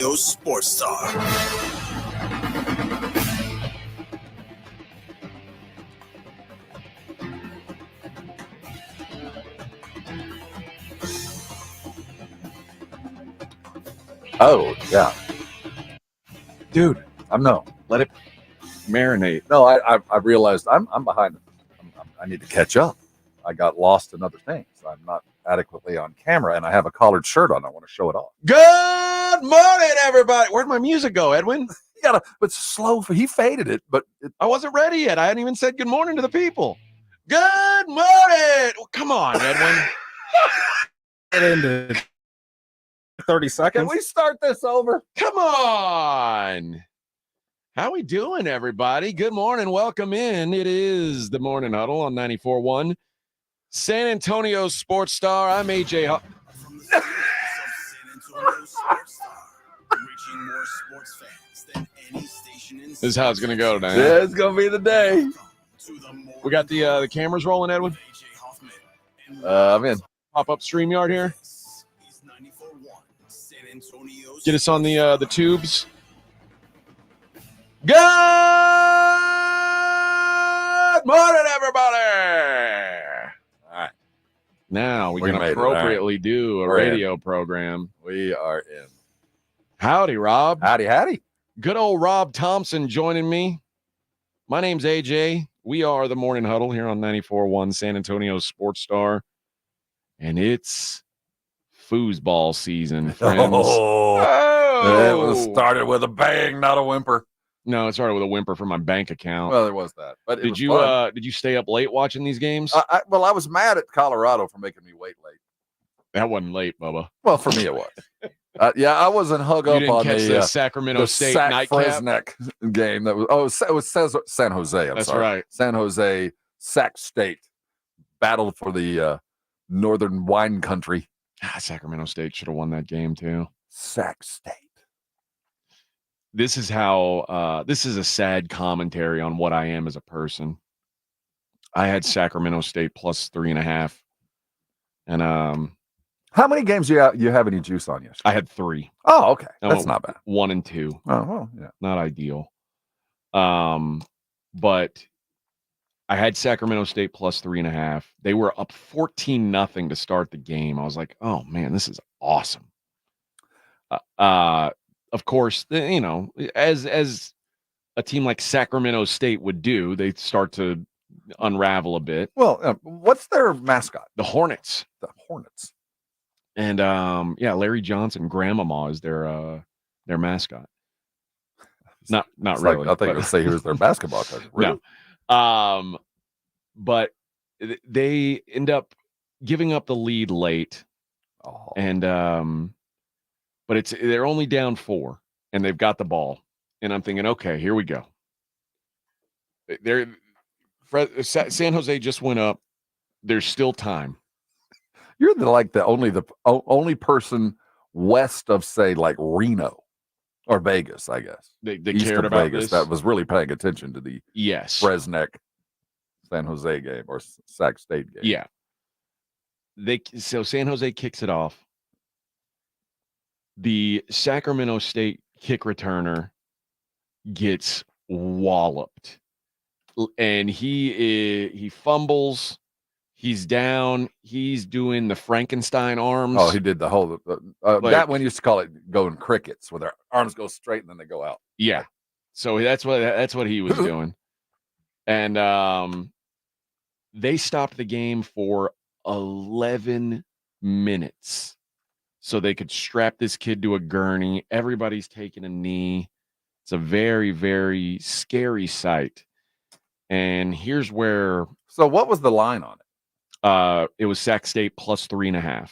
Sports Star. Oh, yeah. Dude, let it marinate. No, I realized I'm behind. I need to catch up. I got lost in other things. I'm not adequately on camera, and I have a collared shirt on. I want to show it off. Good morning, everybody. Where'd my music go, Edwin? You gotta, but slow. He faded it, but I wasn't ready yet. I hadn't even said good morning to the people. Good morning. Well, come on, Edwin. Get into 30 seconds. Can we start this over? Come on. How we doing, everybody? Good morning. Welcome in. It is the Morning Huddle on 94.1 San Antonio Sports Star. I'm AJ. From the studios of San Antonio Sports Star, reaching more sports fans than any station in. This is how it's going to go tonight. Yeah, it's gonna be the day. We got the cameras rolling, Edwin. I'm in. Pop up StreamYard here. Get us on the tubes. Good morning, everybody. All right. Now we can appropriately do a radio program. We are in. Howdy, Rob. Howdy. Good old Rob Thompson joining me. My name's AJ. We are the Morning Huddle here on 94.1 San Antonio Sports Star. And it's foosball season, friends. It was started with a bang, not a whimper. No, it started with a whimper from my bank account. Well, there was that. But did you stay up late watching these games? I was mad at Colorado for making me wait late. That wasn't late, Bubba. Well, for me it was. I wasn't hung up on the Sacramento State nightcap Fresnec game. That was San Jose. That's right. San Jose Sac State battled for the Northern Wine Country. Sacramento State should have won that game too. Sac State. This is how. This is a sad commentary on what I am as a person. I had Sacramento State plus 3.5, and how many games do you have any juice on yesterday? I had 3. Oh, okay. That's not bad. 1 and 2. Oh, well, yeah. Not ideal. But I had Sacramento State plus 3.5. They were up 14-0 to start the game. I was like, oh man, this is awesome. Of course, as a team like Sacramento State would do, they start to unravel a bit. Well, what's their mascot? The Hornets. The Hornets. And Larry Johnson, Grandmama is their mascot. Not really. I think you would say he was their basketball coach. Really? No. But they end up giving up the lead late. Oh. And but they're only down 4 and they've got the ball. And I'm thinking, okay, here we go. San Jose just went up. There's still time. You're the only person west of, say, like Reno or Vegas, I guess. They cared about Vegas this. That was really paying attention to the Fresnec San Jose game or Sac State game. Yeah. So San Jose kicks it off. The Sacramento State kick returner gets walloped, and he fumbles. He's down. He's doing the Frankenstein arms. Oh, he did the whole that one used to call it going crickets, where their arms go straight and then they go out. Yeah. So that's what he was doing. And they stopped the game for 11 minutes so they could strap this kid to a gurney. Everybody's taking a knee. It's a very, very scary sight. And here's where. So what was the line on it? It was Sac State plus 3.5.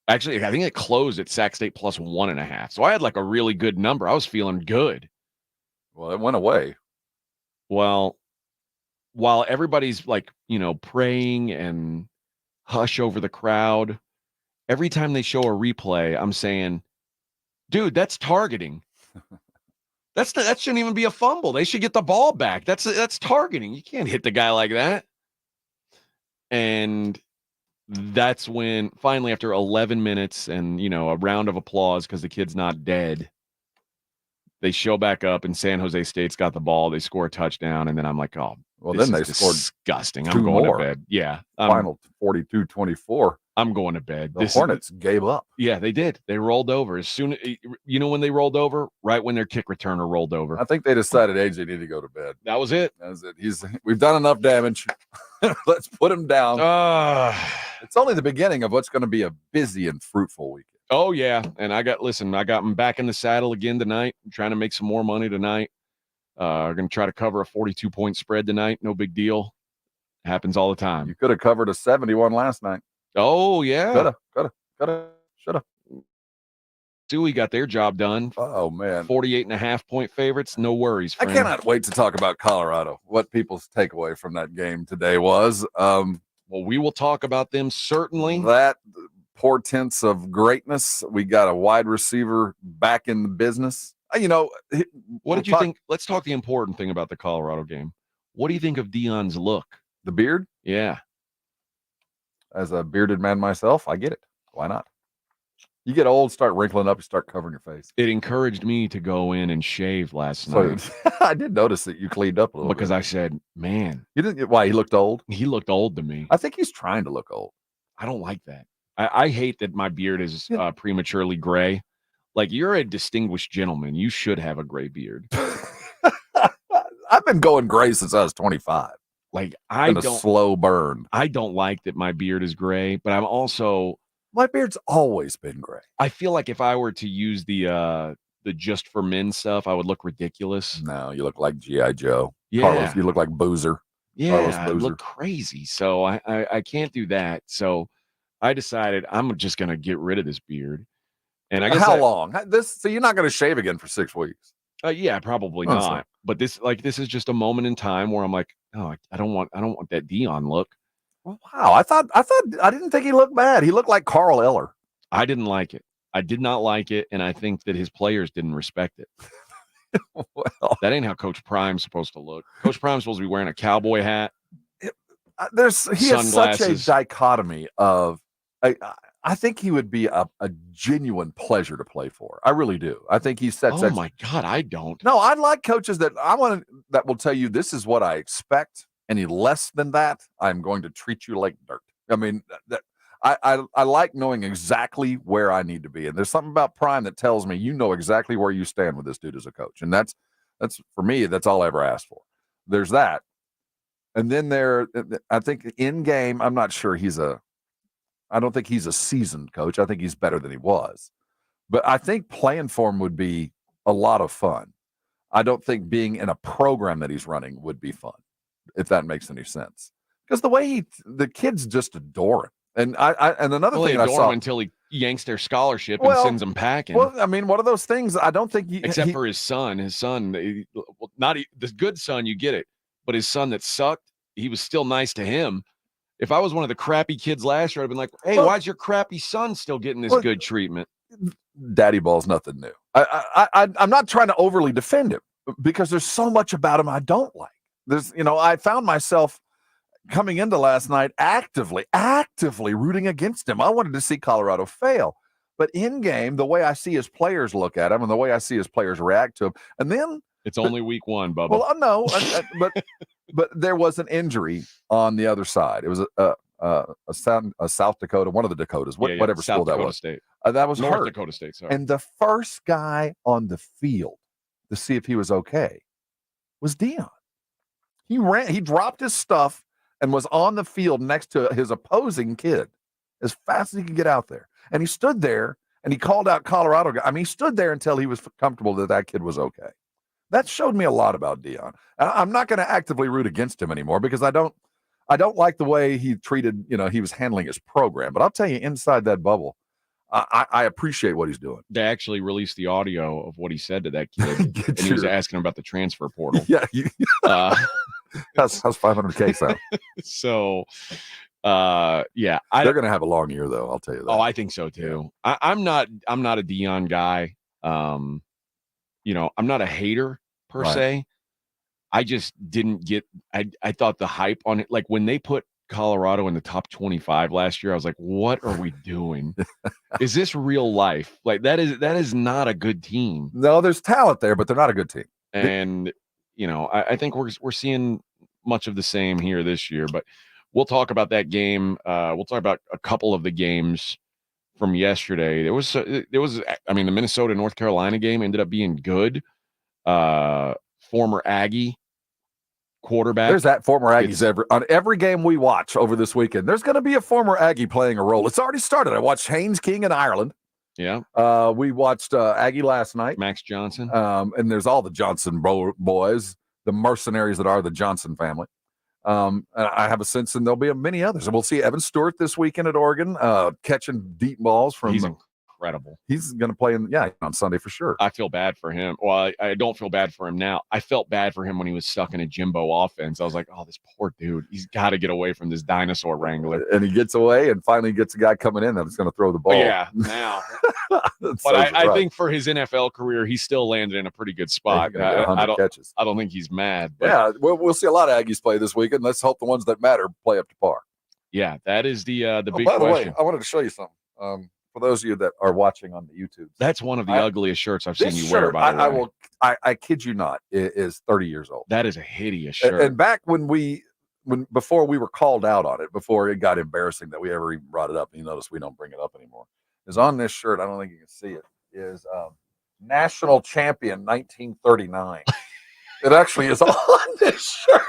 Actually, I think it closed at Sac State plus 1.5. So I had like a really good number. I was feeling good. Well, it went away. Well, while everybody's like, praying and hush over the crowd, every time they show a replay, I'm saying, dude, that's targeting. That shouldn't even be a fumble. They should get the ball back. That's targeting. You can't hit the guy like that. And that's when finally, after 11 minutes and, a round of applause because the kid's not dead, They show back up, and San Jose State's got the ball. They score a touchdown, and then I'm like, oh, Well, this then they is scored disgusting. 2 I'm going more. to bed. Yeah, Final 42-24. I'm going to bed. The Hornets gave up. Yeah, they did. They rolled over as soon. You know when they rolled over? Right when their kick returner rolled over. I think they decided AJ needed to go to bed. That was it. That was it. We've done enough damage. Let's put him down. It's only the beginning of what's going to be a busy and fruitful weekend. Oh yeah, and I got him back in the saddle again tonight. I'm trying to make some more money tonight. We're going to try to cover a 42-point spread tonight. No big deal. Happens all the time. You could have covered a 71 last night. Oh yeah. Coulda, shoulda. Dewey got their job done. Oh man. 48.5-point favorites. No worries. I cannot wait to talk about Colorado. What people's takeaway from that game today was. Well, we will talk about them certainly. That portents of greatness. We got a wide receiver back in the business. What did you think? Let's talk the important thing about the Colorado game. What do you think of Deion's look? The beard? Yeah. As a bearded man myself, I get it. Why not? You get old, start wrinkling up, you start covering your face. It encouraged me to go in and shave last night. I did notice that you cleaned up a little because bit. I said, man. You didn't. Why? He looked old? He looked old to me. I think he's trying to look old. I don't like that. I hate that my beard is prematurely gray. Like, you're a distinguished gentleman. You should have a gray beard. I've been going gray since I was 25. Like, a slow burn. I don't like that my beard is gray, but I'm also... My beard's always been gray. I feel like if I were to use the Just for Men stuff, I would look ridiculous. No, you look like G.I. Joe. Yeah. Carlos, you look like Boozer. Yeah, I look crazy. So I can't do that. So I decided I'm just going to get rid of this beard. And I guess how long? So you're not going to shave again for 6 weeks? Yeah, probably not. But this is just a moment in time where I'm like, oh, I don't want that Deion look. Wow, I didn't think he looked bad. He looked like Carl Eller. I didn't like it. I did not like it, and I think that his players didn't respect it. Well, that ain't how Coach Prime's supposed to look. Coach Prime's supposed to be wearing a cowboy hat. He has such a dichotomy of. I think he would be a genuine pleasure to play for. I really do. I think he sets. Oh my God, I don't. No, I like coaches that will tell you this is what I expect. Any less than that, I'm going to treat you like dirt. I mean, I like knowing exactly where I need to be, and there's something about Prime that tells me you know exactly where you stand with this dude as a coach, and that's for me. That's all I ever asked for. There's that, and then I think in game, I'm not sure I don't think he's a seasoned coach. I think he's better than he was, but I think playing for him would be a lot of fun. I don't think being in a program that he's running would be fun, if that makes any sense. Because the way the kids just adore him. And another thing I saw him until he yanks their scholarship and sends them packing. Well, I mean, one of those things. I don't think except for his son. His son, the good son, you get it. But his son that sucked, he was still nice to him. If I was one of the crappy kids last year, I'd been like, "Hey, why's your crappy son still getting this good treatment?" Daddy ball's nothing new. I'm not trying to overly defend him because there's so much about him I don't like. I found myself coming into last night actively rooting against him. I wanted to see Colorado fail. But in game, the way I see his players look at him and the way I see his players react to him, and then it's only week one, Bubba. Well, no, but there was an injury on the other side. It was a South Dakota, one of the Dakotas, whatever South school Dakota that was. State. That was North hurt. Dakota State. Sorry. And the first guy on the field to see if he was okay was Deion. He dropped his stuff and was on the field next to his opposing kid as fast as he could get out there. And he stood there and he called out Colorado. I mean, he stood there until he was comfortable that kid was okay. That showed me a lot about Deion. I'm not going to actively root against him anymore because I don't like the way he treated, he was handling his program. But I'll tell you, inside that bubble, I appreciate what he's doing. They actually released the audio of what he said to that kid. And he was asking him about the transfer portal. Yeah. How's 500K sound? So, yeah. They're going to have a long year, though. I'll tell you that. Oh, I think so, too. Yeah. I'm not a Deion guy. I'm not a hater per se. I just didn't get – I thought the hype on it – like when they put Colorado in the top 25 last year. I was like, what are we doing? Is this real life? Like that is not a good team. No, there's talent there, but they're not a good team. And I think we're seeing much of the same here this year. But we'll talk about that game. We'll talk about a couple of the games from yesterday. There was the Minnesota North Carolina game ended up being good. Former Aggie quarterback. There's that former Aggies on every game we watch over this weekend. There's going to be a former Aggie playing a role. It's already started. I watched Haynes King in Ireland. Yeah. We watched Aggie last night. Max Johnson. And there's all the Johnson boys, the mercenaries that are the Johnson family. And I have a sense, and there'll be many others. And we'll see Evan Stewart this weekend at Oregon, catching deep balls from. He's incredible. He's going to play on Sunday for sure. I feel bad for him. Well, I don't feel bad for him now. I felt bad for him when he was stuck in a Jimbo offense. I was like, oh, this poor dude. He's got to get away from this dinosaur wrangler. And he gets away and finally gets a guy coming in that's going to throw the ball. Yeah, now. But I think for his NFL career, he still landed in a pretty good spot. I don't think he's mad. But yeah, we'll see a lot of Aggies play this weekend. Let's hope the ones that matter play up to par. Yeah, that is the big by the question. way, I wanted to show you something. For those of you that are watching on the YouTube, that's one of the ugliest shirts I've seen you wear. By the way, I kid you not, is 30 years old. That is a hideous shirt. And back before we were called out on it, before it got embarrassing that we ever even brought it up, and you notice we don't bring it up anymore. Is on this shirt. I don't think you can see it. Is National Champion 1939. It actually is on this shirt.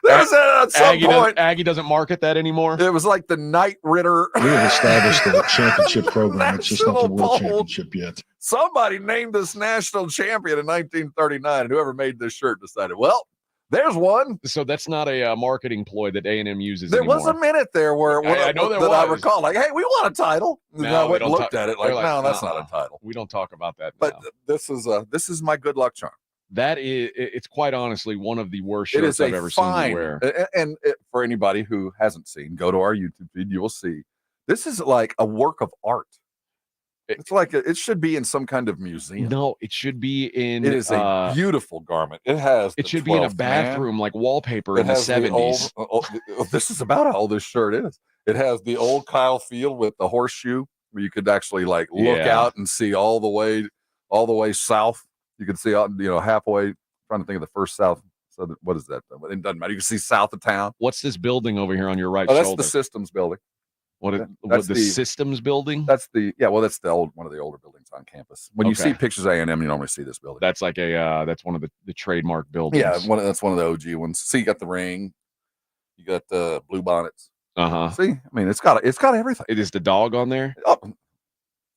At some point, Aggie doesn't market that anymore. It was like the Knight Ritter. We have established the championship program. It's just not the world championship yet. Somebody named this national champion in 1939, and whoever made this shirt decided, well, there's one. So that's not a marketing ploy that A&M uses There anymore. was a minute there where I know there was. I recall, like, hey, we want a title. And I went and looked at it like, no, that's not a title. We don't talk about that But now. This is my good luck charm. It's quite honestly one of the worst shirts I've ever seen you wear. And for anybody who hasn't seen, go to our YouTube feed. You will see this is like a work of art. It's like it should be in some kind of museum. No, it should be in. It is a beautiful garment. It should be in a bathroom like wallpaper in the 70s. This is about how old this shirt is. It has the old Kyle Field with the horseshoe where you could actually like look out and see all the way south. You can see out, halfway. I'm trying to think of the first south. So what is that? It doesn't matter. You can see south of town. What's this building over here on your right shoulder? That's the systems building. That's the systems building? That's the one of the older buildings on campus. When you see pictures of A&M, you normally see this building. That's like that's one of the trademark buildings. Yeah, that's one of the OG ones. See, you got the ring, you got the blue bonnets. See, I mean, it's got everything. Is the dog on there? Oh,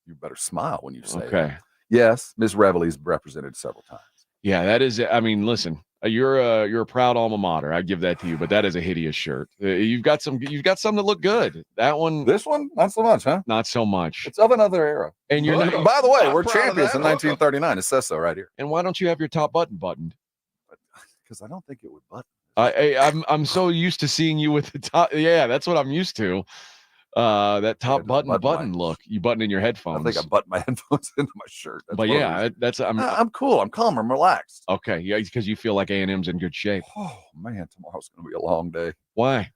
you better smile when you say it. Okay. Yes, Ms. Revelle's represented several times. Yeah, that is. I mean, listen, you're a proud alma mater. I give that to you, but that is a hideous shirt. You've got some that look good. That one, this one, not so much, huh? Not so much. It's of another era. And you're not, by the way, we're champions in 1939. It says so right here. And why don't you have your top button buttoned? Because I don't think it would button. I'm so used to seeing you with the top. Yeah, that's what I'm used to. That top button look. You button in your headphones. I think I button my headphones into my shirt. I'm cool. I'm calm. I'm relaxed. Okay, yeah, because you feel like A&M's in good shape. Oh man, tomorrow's gonna be a long day. Why?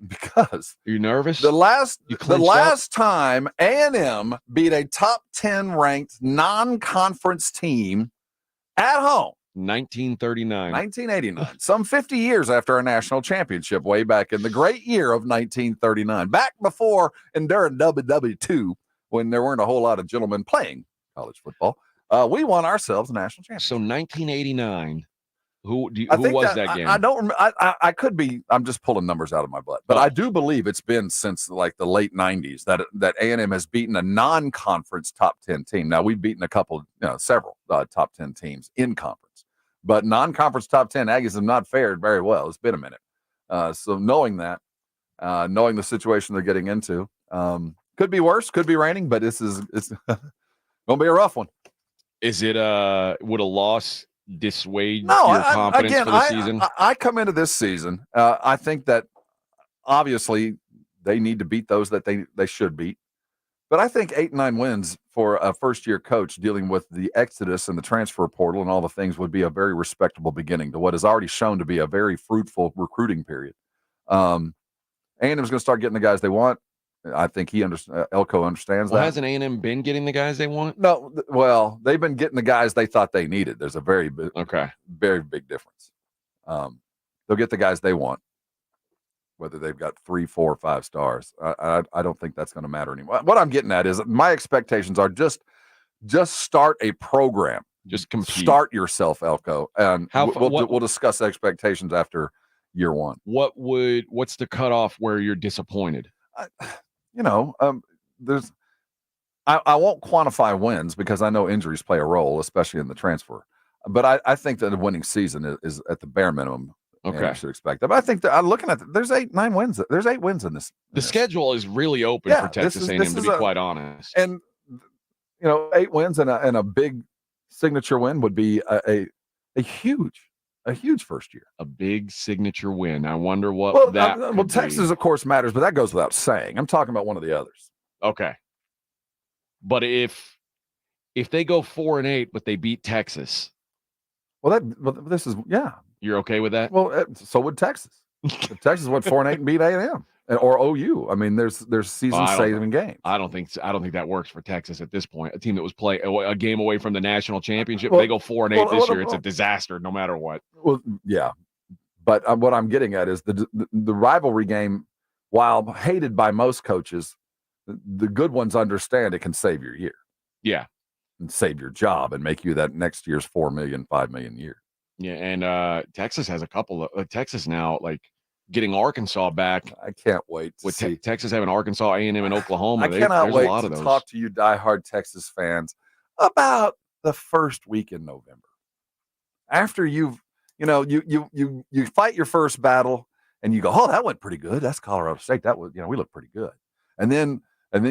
Because are you nervous? The last time A&M beat a top 10 ranked non-conference team at home. 1939. 1989. Some 50 years after our national championship, way back in the great year of 1939. Back before and during WW2, when there weren't a whole lot of gentlemen playing college football, we won ourselves a national championship. So 1989. Who was that game? I don't remember. I could be. I'm just pulling numbers out of my butt, but I do believe it's been since like the late 90s that A&M has beaten a non-conference top 10 team. Now we've beaten several top 10 teams in conference, but non-conference top 10 Aggies have not fared very well. It's been a minute. So knowing that, knowing the situation they're getting into, could be worse. Could be raining, but it's gonna be a rough one. Is it would a loss dissuade your confidence for the season? I come into this season. I think that obviously they need to beat those that they should beat. But I think 8 and 9 wins for a first-year coach dealing with the exodus and the transfer portal and all the things would be a very respectable beginning to what is already shown to be a very fruitful recruiting period. A&M's going to start getting the guys they want. I think Elko understands Well, that. hasn't A&M been getting the guys they want? No, well, they've been getting the guys they thought they needed. There's a very big difference. They'll get the guys they want, whether they've got 3, 4, 5 stars. I don't think that's going to matter anymore. What I'm getting at is my expectations are just start a program. Just compete. Start yourself, Elko, and we'll discuss expectations after year one. What's the cutoff where you're disappointed? There's. I won't quantify wins because I know injuries play a role, especially in the transfer. But I think that a winning season is at the bare minimum. Okay, you should expect that. But I think that I'm looking at there's 8, 9 wins. There's 8 wins in this. The schedule is really open for Texas A&M, to be quite honest. And 8 wins and a big signature win would be a huge first year. A big signature win. I wonder what Texas, of course, matters, but that goes without saying. I'm talking about one of the others. Okay. But if they go 4-8, but they beat Texas, this is you're okay with that? Well, so would Texas. If Texas went 4-8 and beat A&M or OU. I mean, there's season-saving games. I don't think that works for Texas at this point. A team that was playing a game away from the national championship, they go 4-8 this year. It's a disaster, no matter what. Well, yeah, but what I'm getting at is the rivalry game, while hated by most coaches, the good ones understand it can save your year. Yeah. And save your job and make you that next year's $4 million, $5 million year. Yeah. And Texas has a couple of Texas now, like getting Arkansas back. I can't wait to see Texas having Arkansas, A&M, and Oklahoma. I cannot wait to talk to you diehard Texas fans about the first week in November. After you fight your first battle and you go, oh, that went pretty good. That's Colorado State. That was, we look pretty good. And then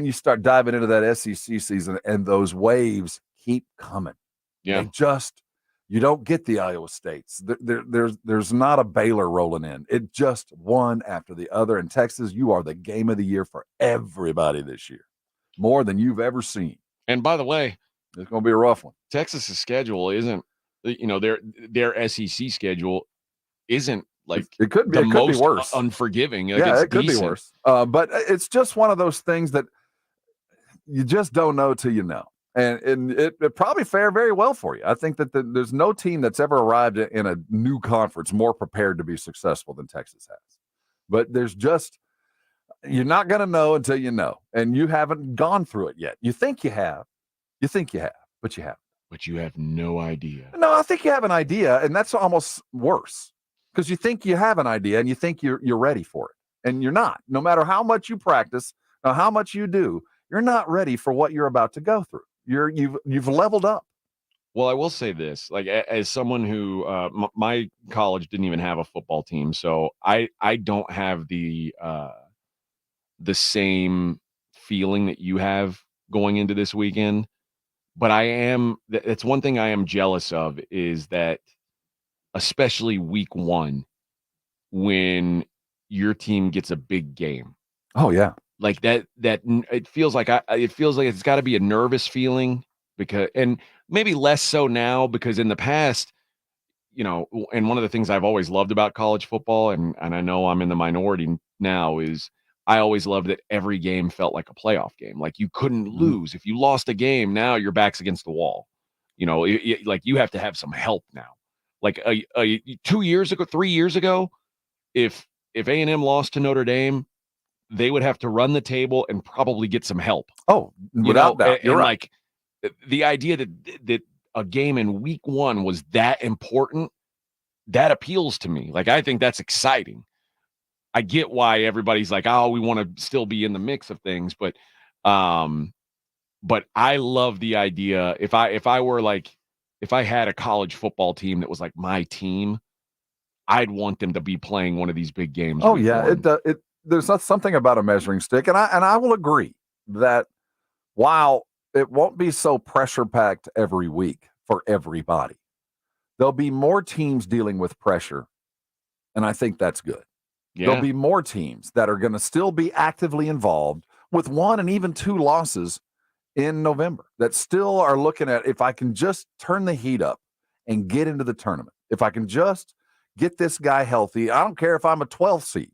you start diving into that SEC season, and those waves keep coming. Yeah, you don't get the Iowa States. There's not a Baylor rolling in. It just one after the other. In Texas, you are the game of the year for everybody this year, more than you've ever seen. And by the way, it's going to be a rough one. Texas's schedule isn't, their SEC schedule isn't like it could be worse, unforgiving. It could be worse. But it's just one of those things that you just don't know till you know, and it probably fare very well for you. I think that there's no team that's ever arrived in a new conference more prepared to be successful than Texas has. But you're not going to know until you know, and you haven't gone through it yet. You think you have, but you haven't. But you have no idea. No, I think you have an idea, and that's almost worse. Because you think you have an idea and you think you're ready for it, and you're not. No matter how much you practice, or how much you do, you're not ready for what you're about to go through. You've leveled up. Well, I will say this: like as someone who my college didn't even have a football team, so I don't have the same feeling that you have going into this weekend. But that's one thing I am jealous of is that. Especially week 1, when your team gets a big game. Oh yeah, like that. It feels like it's got to be a nervous feeling and maybe less so now because in the past, and one of the things I've always loved about college football, and I know I'm in the minority now, is I always loved that every game felt like a playoff game. Like you couldn't lose. If you lost a game, now your back's against the wall. Like you have to have some help now. Like 2 years ago, 3 years ago, if A&M lost to Notre Dame, they would have to run the table and probably get some help. Oh, without doubt. You're right. Like the idea that a game in week 1 was that important, that appeals to me. Like I think that's exciting. I get why everybody's like, oh, we want to still be in the mix of things, but I love the idea. If I had a college football team that was like my team, I'd want them to be playing one of these big games. Oh yeah, there's something about a measuring stick, and I will agree that while it won't be so pressure packed every week for everybody, there'll be more teams dealing with pressure, and I think that's good. Yeah. There'll be more teams that are going to still be actively involved with 1 and even 2 losses in November that still are looking at, if I can just turn the heat up and get into the tournament, if I can just get this guy healthy, I don't care if I'm a 12th seed.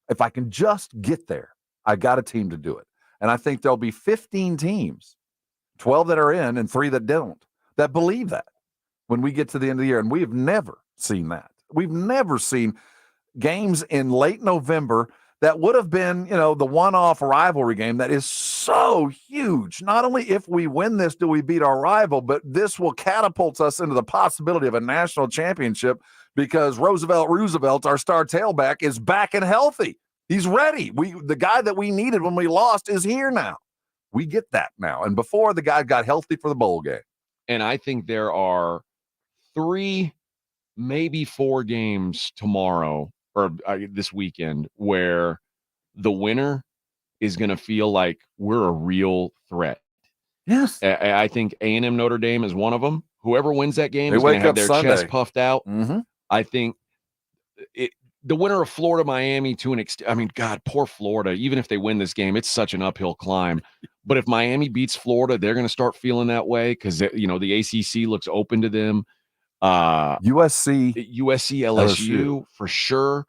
If I can just get there, I got a team to do it. And I think there'll be 15 teams, 12 that are in and 3 that don't, that believe that when we get to the end of the year. And we've never seen that. We've never seen games in late November that would have been, the one-off rivalry game that is so huge. Not only if we win this do we beat our rival, but this will catapult us into the possibility of a national championship because Roosevelt, our star tailback, is back and healthy. He's ready. The guy that we needed when we lost is here now. We get that now. And before, the guy got healthy for the bowl game. And I think there are 3, maybe 4 games tomorrow or this weekend where the winner is going to feel like we're a real threat. Yes. I think A&M Notre Dame is one of them. Whoever wins that game They is going wake to have up their Sunday. chest puffed out. Mm-hmm. I think the winner of Florida, Miami to an extent. I mean, God, poor Florida. Even if they win this game, it's such an uphill climb. But if Miami beats Florida, they're going to start feeling that way because, the ACC looks open to them. USC, LSU for sure.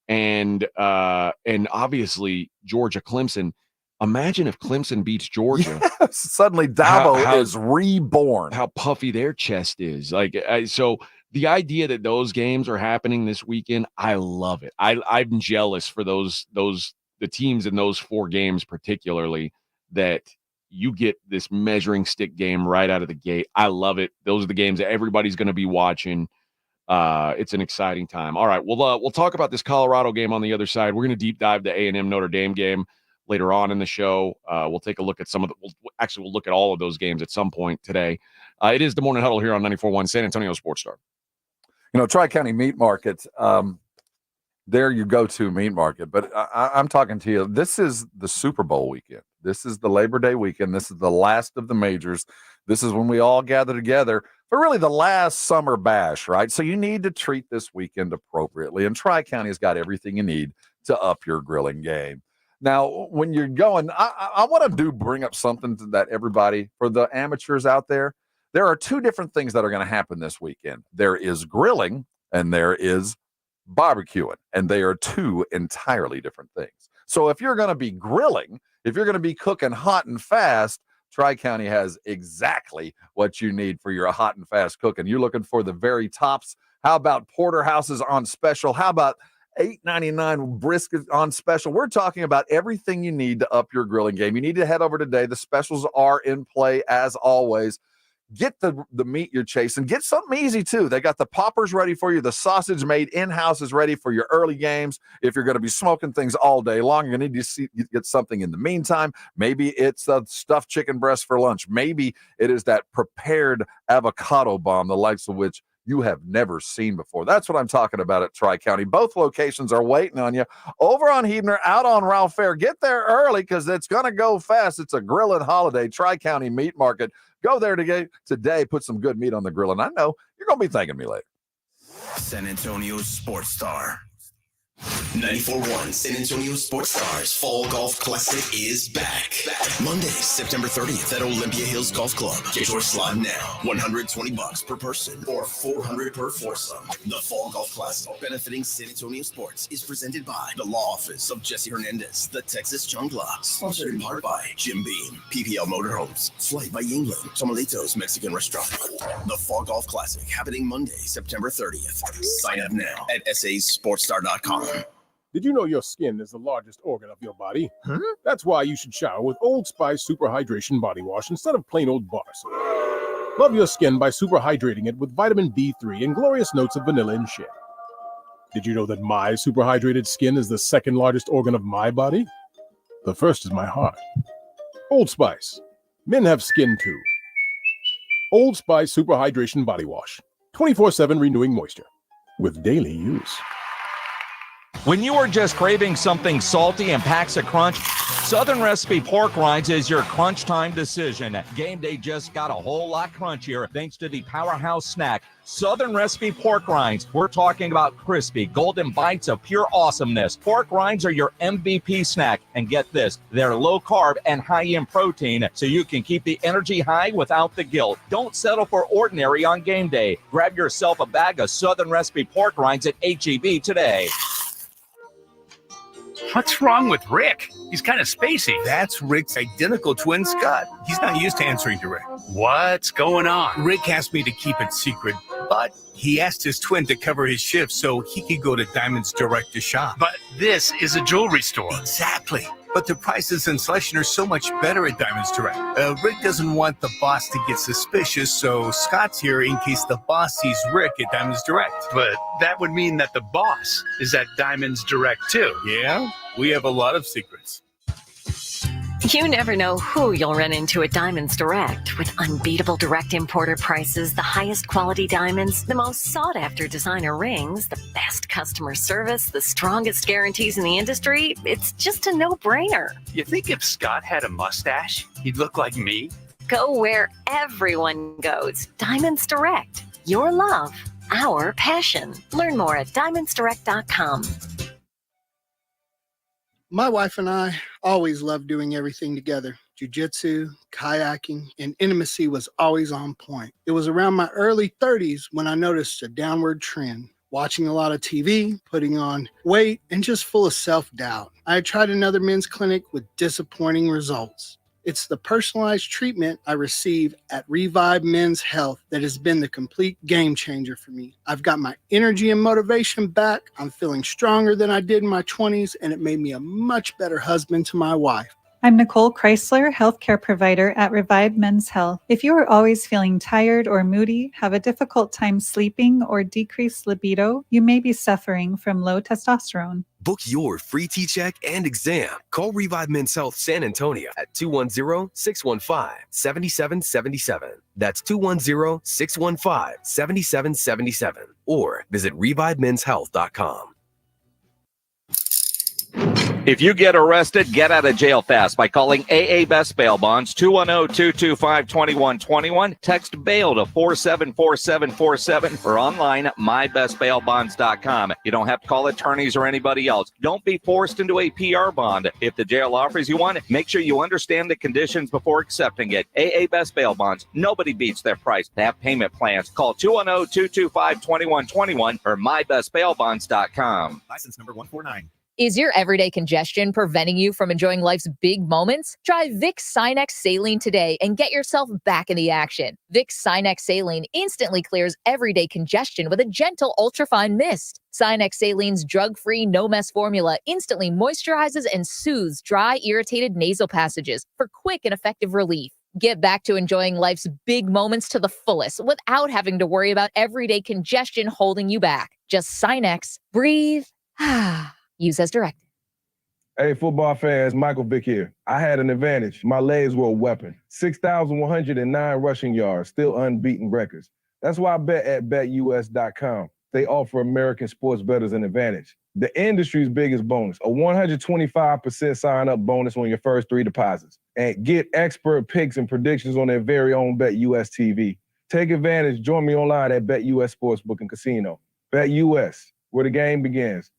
And obviously Georgia, Clemson. Imagine if Clemson beats Georgia. Yes, suddenly Dabo is reborn. How puffy their chest is. So the idea that those games are happening this weekend, I love it. I'm jealous for the teams in those 4 games particularly that you get this measuring stick game right out of the gate. I love it. Those are the games that everybody's going to be watching. It's an exciting time. All right, we'll talk about this Colorado game on the other side. We're going to deep dive the A&M Notre Dame game later on in the show. We'll take a look at we'll look at all of those games at some point today. It is the Morning Huddle here on 94.1 San Antonio Sports Star. Tri-County Meat Market, they're your go-to meat market. But I'm talking to you, this is the Super Bowl weekend. This is the Labor Day weekend. This is the last of the majors. This is when we all gather together for really the last summer bash, right? So you need to treat this weekend appropriately. And Tri-County has got everything you need to up your grilling game. Now, when you're going, I want to bring up something that everybody, for the amateurs out there are 2 different things that are going to happen this weekend. There is grilling and there is barbecuing, and they are 2 entirely different things. So if you're going to be grilling, if you're going to be cooking hot and fast, Tri-County has exactly what you need for your hot and fast cooking. You're looking for the very tops. How about porterhouses on special? How about $8.99 brisket on special? We're talking about everything you need to up your grilling game. You need to head over today. The specials are in play as always. Get the meat you're chasing. Get something easy, too. They got the poppers ready for you. The sausage made in-house is ready for your early games. If you're going to be smoking things all day long, you're going to need to get something in the meantime. Maybe it's a stuffed chicken breast for lunch. Maybe it is that prepared avocado bomb, the likes of which you have never seen before. That's what I'm talking about at Tri-County. Both locations are waiting on you. Over on Heidner, out on Ralph Fair. Get there early because it's going to go fast. It's a grilling holiday. Tri-County Meat Market. Go there today, put some good meat on the grill, and I know you're going to be thanking me later. San Antonio Sports Star. 94.1 San Antonio Sports Stars Fall Golf Classic is back. Monday, September 30th at Olympia Hills Golf Club. Get your slot now. $120 per person or $400 per foursome. The Fall Golf Classic, benefiting San Antonio Sports, is presented by the Law Office of Jesse Hernandez, the Texas Chungla, sponsored in part by Jim Beam, PPL Motorhomes, Flight by England, Tomalitos Mexican Restaurant. The Fall Golf Classic happening Monday, September 30th. Sign up now at sasportstar.com. Did you know your skin is the largest organ of your body? Huh? That's why you should shower with Old Spice Super Hydration Body Wash instead of plain old bar soap. Love your skin by super hydrating it with vitamin D3 and glorious notes of vanilla and shea. Did you know that my super hydrated skin is the second largest organ of my body? The first is my heart. Old Spice. Men have skin too. Old Spice Super Hydration Body Wash. 24/7 renewing moisture with daily use. When you are just craving something salty and packs a crunch, Southern Recipe Pork Rinds is your crunch time decision. Game day just got a whole lot crunchier thanks to the powerhouse snack, Southern Recipe Pork Rinds. We're talking about crispy, golden bites of pure awesomeness. Pork rinds are your MVP snack. And get this, they're low carb and high in protein, so you can keep the energy high without the guilt. Don't settle for ordinary on game day. Grab yourself a bag of Southern Recipe Pork Rinds at H-E-B today. What's wrong with Rick? He's kind of spacey. That's Rick's identical twin, Scott. He's not used to answering to Rick. What's going on? Rick asked me to keep it secret, but he asked his twin to cover his shift so he could go to Diamonds Direct to shop. But this is a jewelry store. Exactly. But the prices and selection are so much better at Diamonds Direct. Rick doesn't want the boss to get suspicious, so Scott's here in case the boss sees Rick at Diamonds Direct. But that would mean that the boss is at Diamonds Direct too. Yeah, we have a lot of secrets. You never know who you'll run into at Diamonds Direct. With unbeatable direct importer prices, the highest quality diamonds, the most sought-after designer rings, the best customer service, the strongest guarantees in the industry, it's just a no-brainer. You think if Scott had a mustache, he'd look like me? Go where everyone goes. Diamonds Direct. Your love, our passion. Learn more at diamondsdirect.com. My wife and I always loved doing everything together. Jiu-jitsu, kayaking, and intimacy was always on point. It was around my early 30s when I noticed a downward trend. Watching a lot of TV, putting on weight, and just full of self-doubt. I had tried another men's clinic with disappointing results. It's the personalized treatment I receive at Revive Men's Health that has been the complete game changer for me. I've got my energy and motivation back. I'm feeling stronger than I did in my 20s, and it made me a much better husband to my wife. I'm Nicole Chrysler, healthcare provider at Revive Men's Health. If you are always feeling tired or moody, have a difficult time sleeping, or decreased libido, you may be suffering from low testosterone. Book your free T-check and exam. Call Revive Men's Health San Antonio at 210-615-7777. That's 210-615-7777. Or visit ReviveMen'sHealth.com. If you get arrested, get out of jail fast by calling AA Best Bail Bonds, 210-225-2121. Text bail to 474747 or online at mybestbailbonds.com. You don't have to call attorneys or anybody else. Don't be forced into a PR bond. If the jail offers you one, make sure you understand the conditions before accepting it. AA Best Bail Bonds. Nobody beats their price. They have payment plans. Call 210-225-2121 or mybestbailbonds.com. License number 149. Is your everyday congestion preventing you from enjoying life's big moments? Try Vicks Sinex Saline today and get yourself back in the action. Vicks Sinex Saline instantly clears everyday congestion with a gentle ultrafine mist. Sinex Saline's drug-free, no-mess formula instantly moisturizes and soothes dry, irritated nasal passages for quick and effective relief. Get back to enjoying life's big moments to the fullest without having to worry about everyday congestion holding you back. Just Sinex, breathe, use as directed. Hey, football fans, Michael Vick here. I had an advantage. My legs were a weapon. 6,109 rushing yards, still unbeaten records. That's why I bet at BetUS.com. They offer American sports bettors an advantage. The industry's biggest bonus, a 125% sign-up bonus on your first 3 deposits. And get expert picks and predictions on their very own BetUS TV. Take advantage. Join me online at BetUS Sportsbook and Casino. BetUS, where the game begins.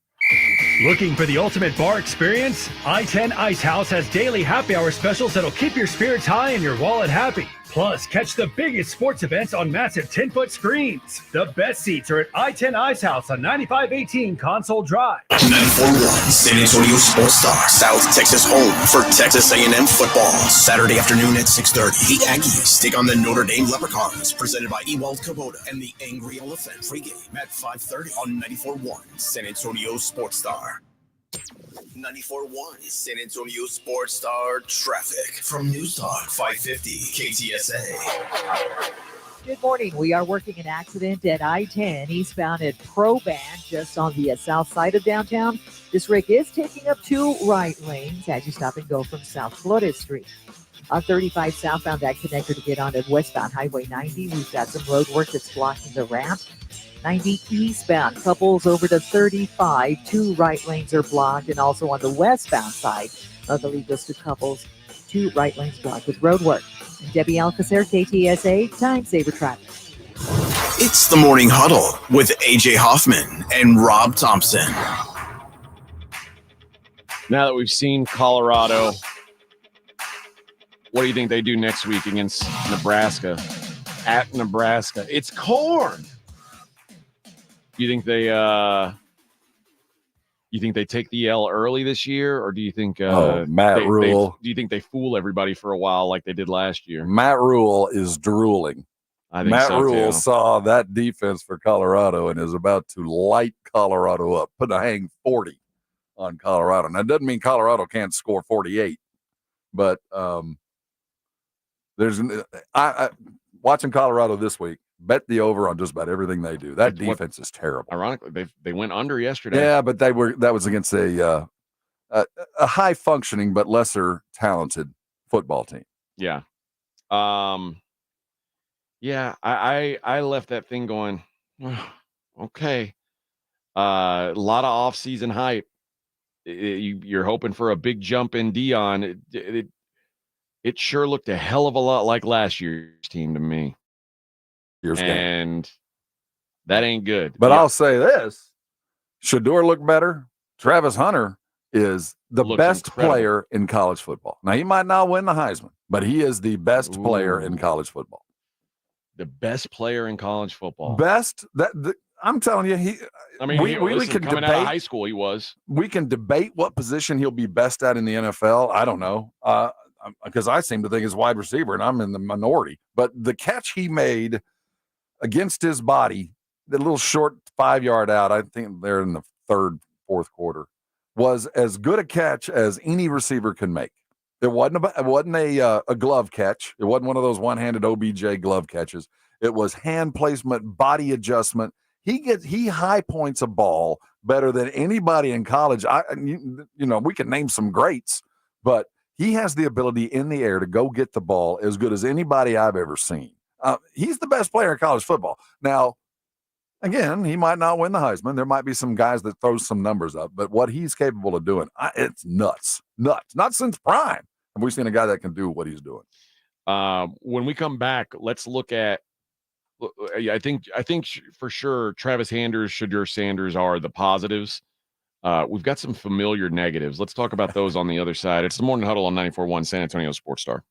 Looking for the ultimate bar experience? I-10 Ice House has daily happy hour specials that'll keep your spirits high and your wallet happy. Plus, catch the biggest sports events on massive 10-foot screens. The best seats are at I-10 Ice House on 9518 Console Drive. 94.1 San Antonio Sports Star, South Texas home for Texas A&M football. Saturday afternoon at 6:30. The Aggies take on the Notre Dame Leprechauns, presented by Ewald Kubota and the Angry Elephant. Pregame at 5:30 on 94.1 San Antonio Sports Star. 94.1 San Antonio Sports Star traffic from News Talk 550 KTSA. Good morning. We are working an accident at I-10 eastbound at Proban, just on the south side of downtown. This wreck is taking up 2 right lanes as you stop and go from South Florida Street. On 35 southbound at connector to get onto westbound Highway 90. We've got some road work that's blocking the ramp. 90 eastbound couples over to 35. 2 right lanes are blocked. And also on the westbound side of the lead goes to couples. 2 right lanes blocked with road work. Debbie Alcacer, KTSA, Time Saver Traffic. It's the Morning Huddle with AJ Hoffman and Rob Thompson. Now that we've seen Colorado, what do you think they do next week against Nebraska? At Nebraska. It's corn. Do you think they take the L early this year, or do you think Matt Rule? Do you think they fool everybody for a while like they did last year? Matt Rule is drooling. I think Matt so, Rule too. saw that defense for Colorado and is about to light Colorado up, put a hang 40 on Colorado. Now, that doesn't mean Colorado can't score 48, but watching Colorado this week, bet the over on just about everything they do. That defense is terrible. Ironically, they went under yesterday. Yeah, but that was against a high functioning but lesser talented football team. Yeah. Yeah, I left that thing going, okay. A lot of off-season hype. You're hoping for a big jump in Dion. It sure looked a hell of a lot like last year's team to me. And that ain't good. But I'll say this. Shador looked better. Travis Hunter is the best player in college football. Now, he might not win the Heisman, but he is the best player in college football. The best player in college football. I'm telling you, we can coming debate, out of high school, he was. We can debate what position he'll be best at in the NFL. I don't know. Because I seem to think he's wide receiver, and I'm in the minority. But the catch he made against his body, the little short 5-yard out, I think they're in the third, fourth quarter, was as good a catch as any receiver can make. It wasn't a glove catch. It wasn't one of those one-handed OBJ glove catches. It was hand placement, body adjustment. He high points a ball better than anybody in college. We can name some greats, but he has the ability in the air to go get the ball as good as anybody I've ever seen. He's the best player in college football. Now, again, he might not win the Heisman. There might be some guys that throw some numbers up, but what he's capable of doing, it's nuts. Not since prime have we seen a guy that can do what he's doing. When we come back, let's look at. I think for sure Travis Sanders, Shedeur Sanders are the positives. We've got some familiar negatives. Let's talk about those on the other side. It's the Morning Huddle on 94.1 San Antonio Sports Star.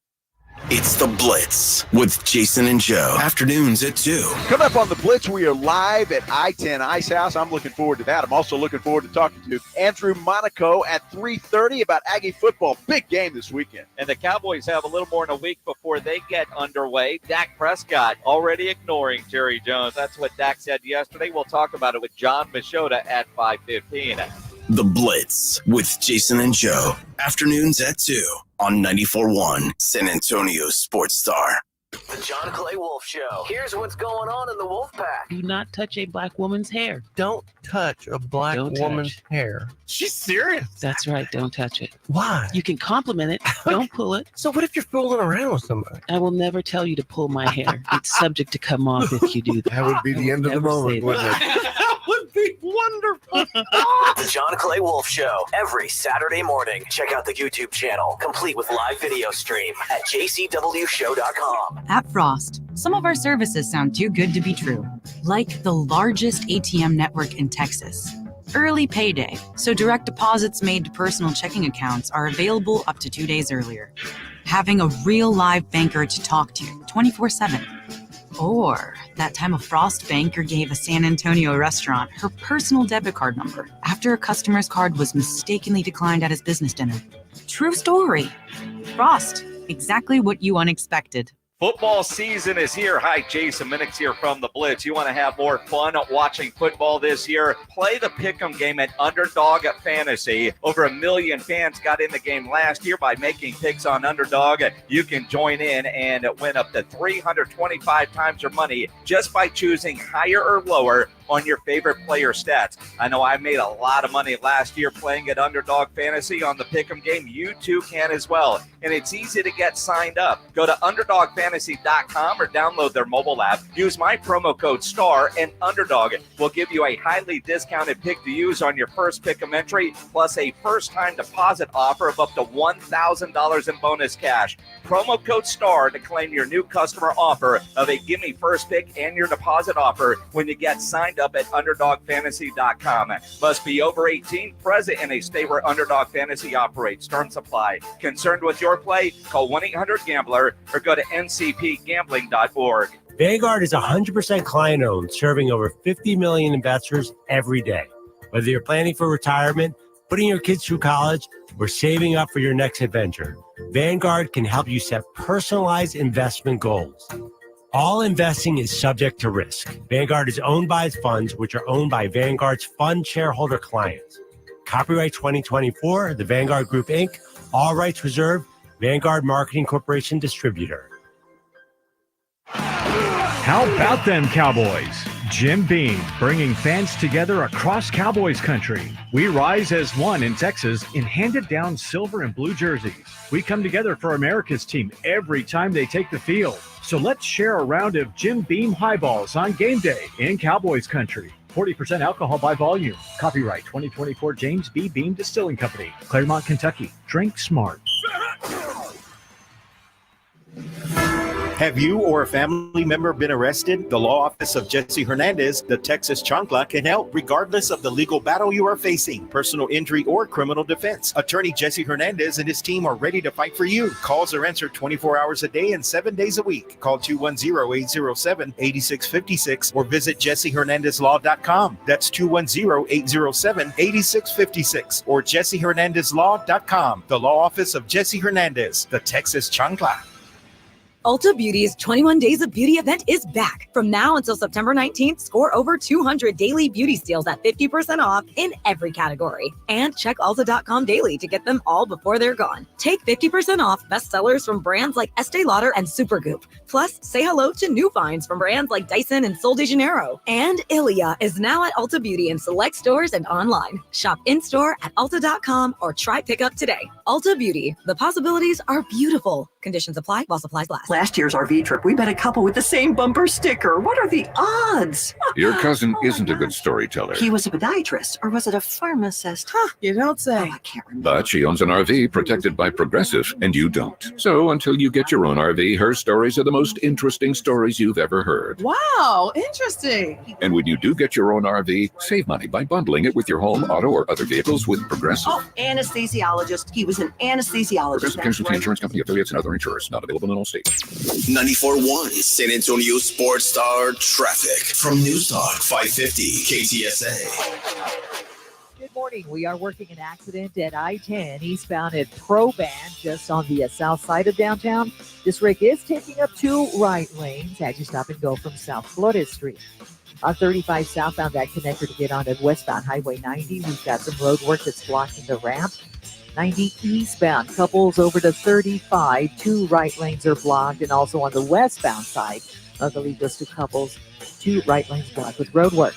It's the Blitz with Jason and Joe. Afternoons at 2. Coming up on the Blitz, we are live at I-10 Ice House. I'm looking forward to that. I'm also looking forward to talking to Andrew Monaco at 3:30 about Aggie football. Big game this weekend. And the Cowboys have a little more than a week before they get underway. Dak Prescott already ignoring Jerry Jones. That's what Dak said yesterday. We'll talk about it with John Machota at 5:15. The Blitz with Jason and Joe. Afternoons at 2 on 94.1 San Antonio Sports Star. The John Clay Wolf Show. Here's what's going on in the Wolf Pack. Do not touch a black woman's hair. Don't touch a black woman's hair. She's serious. That's right. Don't touch it. Why? You can compliment it. Don't pull it. So what if you're fooling around with somebody? I will never tell you to pull my hair. It's subject to come off if you do that. That would be the end of the moment, wouldn't it? That would be wonderful. The John Clay Wolf Show. Every Saturday morning. Check out the YouTube channel, complete with live video stream at jcwshow.com. At Frost, some of our services sound too good to be true. Like the largest ATM network in Texas. Early payday, so direct deposits made to personal checking accounts are available up to 2 days earlier. Having a real live banker to talk to 24/7. Or that time a Frost banker gave a San Antonio restaurant her personal debit card number after a customer's card was mistakenly declined at his business dinner. True story. Frost, exactly what you unexpected. Football season is here. Hi, Jason Minix here from the Blitz. You want to have more fun watching football this year? Play the Pick'em game at Underdog Fantasy. Over 1 million fans got in the game last year by making picks on Underdog. You can join in and win up to 325 times your money just by choosing higher or lower on your favorite player stats. I know I made a lot of money last year playing at Underdog Fantasy on the Pick'em game. You too can as well. And it's easy to get signed up. Go to UnderdogFantasy.com or download their mobile app. Use my promo code STAR and Underdog will give you a highly discounted pick to use on your first Pick'em entry, plus a first-time deposit offer of up to $1,000 in bonus cash. Promo code STAR to claim your new customer offer of a gimme first pick and your deposit offer when you get signed up at UnderdogFantasy.com. Must be over 18, present in a state where Underdog Fantasy operates. Terms apply. Concerned with your play? Call 1-800-GAMBLER or go to ncpgambling.org. Vanguard is 100% client-owned, serving over 50 million investors every day. Whether you're planning for retirement, putting your kids through college, or saving up for your next adventure, Vanguard can help you set personalized investment goals. All investing is subject to risk. Vanguard is owned by its funds, which are owned by Vanguard's fund shareholder clients. Copyright 2024, The Vanguard Group, Inc., all rights reserved, Vanguard Marketing Corporation Distributor. How about them Cowboys? Jim Beam bringing fans together across Cowboys country. We rise as one in Texas in handed down silver and blue jerseys. We come together for America's team every time they take the field. So let's share a round of Jim Beam highballs on game day in Cowboys country. 40% alcohol by volume. Copyright 2024 James B. Beam Distilling Company, Claremont, Kentucky. Drink smart. Have you or a family member been arrested? The law office of Jesse Hernandez, the Texas Chancla, can help regardless of the legal battle you are facing, personal injury or criminal defense. Attorney Jesse Hernandez and his team are ready to fight for you. Calls are answered 24 hours a day and 7 days a week. Call 210-807-8656 or visit jessehernandezlaw.com. That's 210-807-8656 or jessehernandezlaw.com. The law office of Jesse Hernandez, the Texas Chancla. Ulta Beauty's 21 Days of Beauty event is back. From now until September 19th, score over 200 daily beauty steals at 50% off in every category. And check Ulta.com daily to get them all before they're gone. Take 50% off bestsellers from brands like Estee Lauder and Supergoop. Plus, say hello to new finds from brands like Dyson and Sol de Janeiro. And Ilia is now at Ulta Beauty in select stores and online. Shop in-store at Ulta.com or try pickup today. Ulta Beauty. The possibilities are beautiful. Conditions apply while supplies last. Last year's RV trip, we met a couple with the same bumper sticker. What are the odds? Your cousin isn't a good storyteller. He was a podiatrist, or was it a pharmacist? You don't say. I can't remember. But she owns an RV protected by Progressive, and you don't. So until you get your own RV, her stories are the most interesting stories you've ever heard. Wow, interesting. And when you do get your own RV, save money by bundling it with your home, auto, or other vehicles with Progressive. Oh, anesthesiologist. He was an anesthesiologist. Progressive Casualty Insurance Company, affiliates, and other insurers. Not available in all states. 94.1 San Antonio Sports Star traffic from News Talk 550 KTSA. Good morning. We are working an accident at I-10 eastbound at Proban, just on the south side of downtown. This wreck is taking up 2 right lanes as you stop and go from South Flores Street. On 35 southbound, that connector to get on at westbound Highway 90. We've got some road work that's blocking the ramp. 90 eastbound, couples over to 35. 2 right lanes are blocked, and also on the westbound side of the lead goes to couples. 2 right lanes blocked with road work.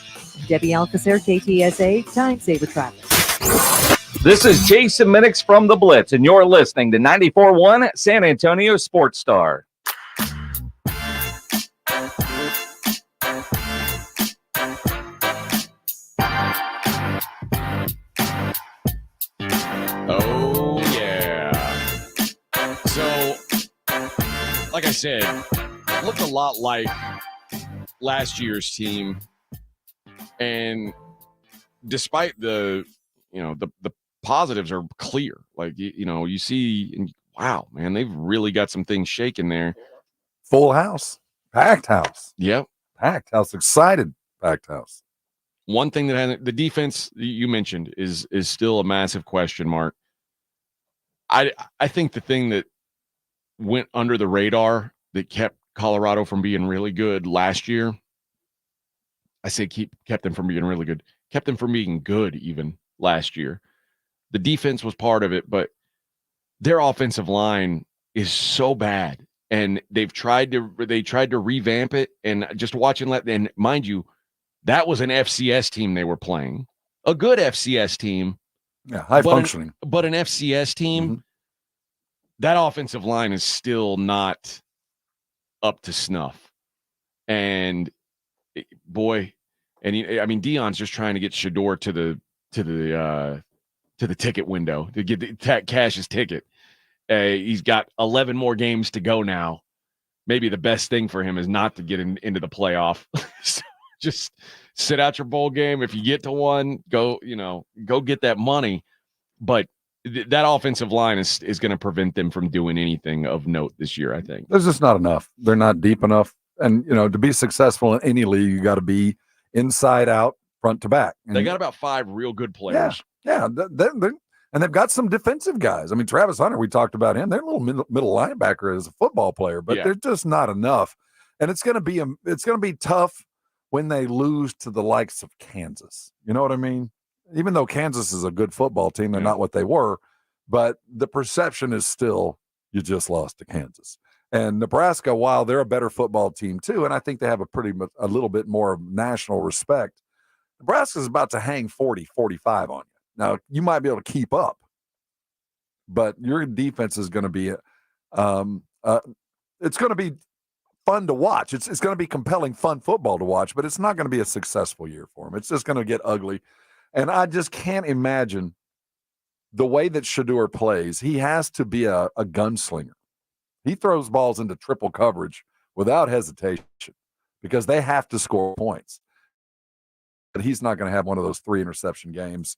Debbie Alcacer, KTSA, Time Saver Traffic. This is Jason Minix from The Blitz, and you're listening to 94.1 San Antonio Sports Star. Oh, yeah. So, like I said, looked a lot like last year's team. And despite the positives are clear. Like, you see, and wow, man, they've really got some things shaking there. Full house, packed house. Yep. Packed house, excited packed house. One thing that the defense you mentioned is still a massive question mark. I think the thing that went under the radar that kept Colorado from being really good last year, I say kept them from being really good, kept them from being good even last year. The defense was part of it, but their offensive line is so bad, and they tried to revamp it. And just watching and mind you, That was an FCS team they were playing, a good FCS team. Yeah, high functioning. But an FCS team, that offensive line is still not up to snuff. And boy, Deion's just trying to get Shador to the ticket window to get cash his ticket. He's got 11 more games to go now. Maybe the best thing for him is not to get into the playoff. So just sit out your bowl game. If you get to one, go get that money. But that offensive line is going to prevent them from doing anything of note this year, I think. There's just not enough. They're not deep enough. And, to be successful in any league, you got to be inside out, front to back. And they got about 5 real good players. Yeah. And they've got some defensive guys. I mean, Travis Hunter, we talked about him. They're a little middle linebacker as a football player, but they're just not enough. And it's going to be tough when they lose to the likes of Kansas. You know what I mean? Even though Kansas is a good football team, they're not what they were. But the perception is still you just lost to Kansas. And Nebraska, while they're a better football team too, and I think they have a little bit more national respect, Nebraska's about to hang 40, 45 on you. Now, you might be able to keep up, but your defense is going to be it's going to be fun to watch. It's going to be compelling, fun football to watch, but it's not going to be a successful year for them. It's just going to get ugly. And I just can't imagine the way that Shador plays. He has to be a gunslinger. He throws balls into triple coverage without hesitation because they have to score points. But he's not going to have one of those 3 interception games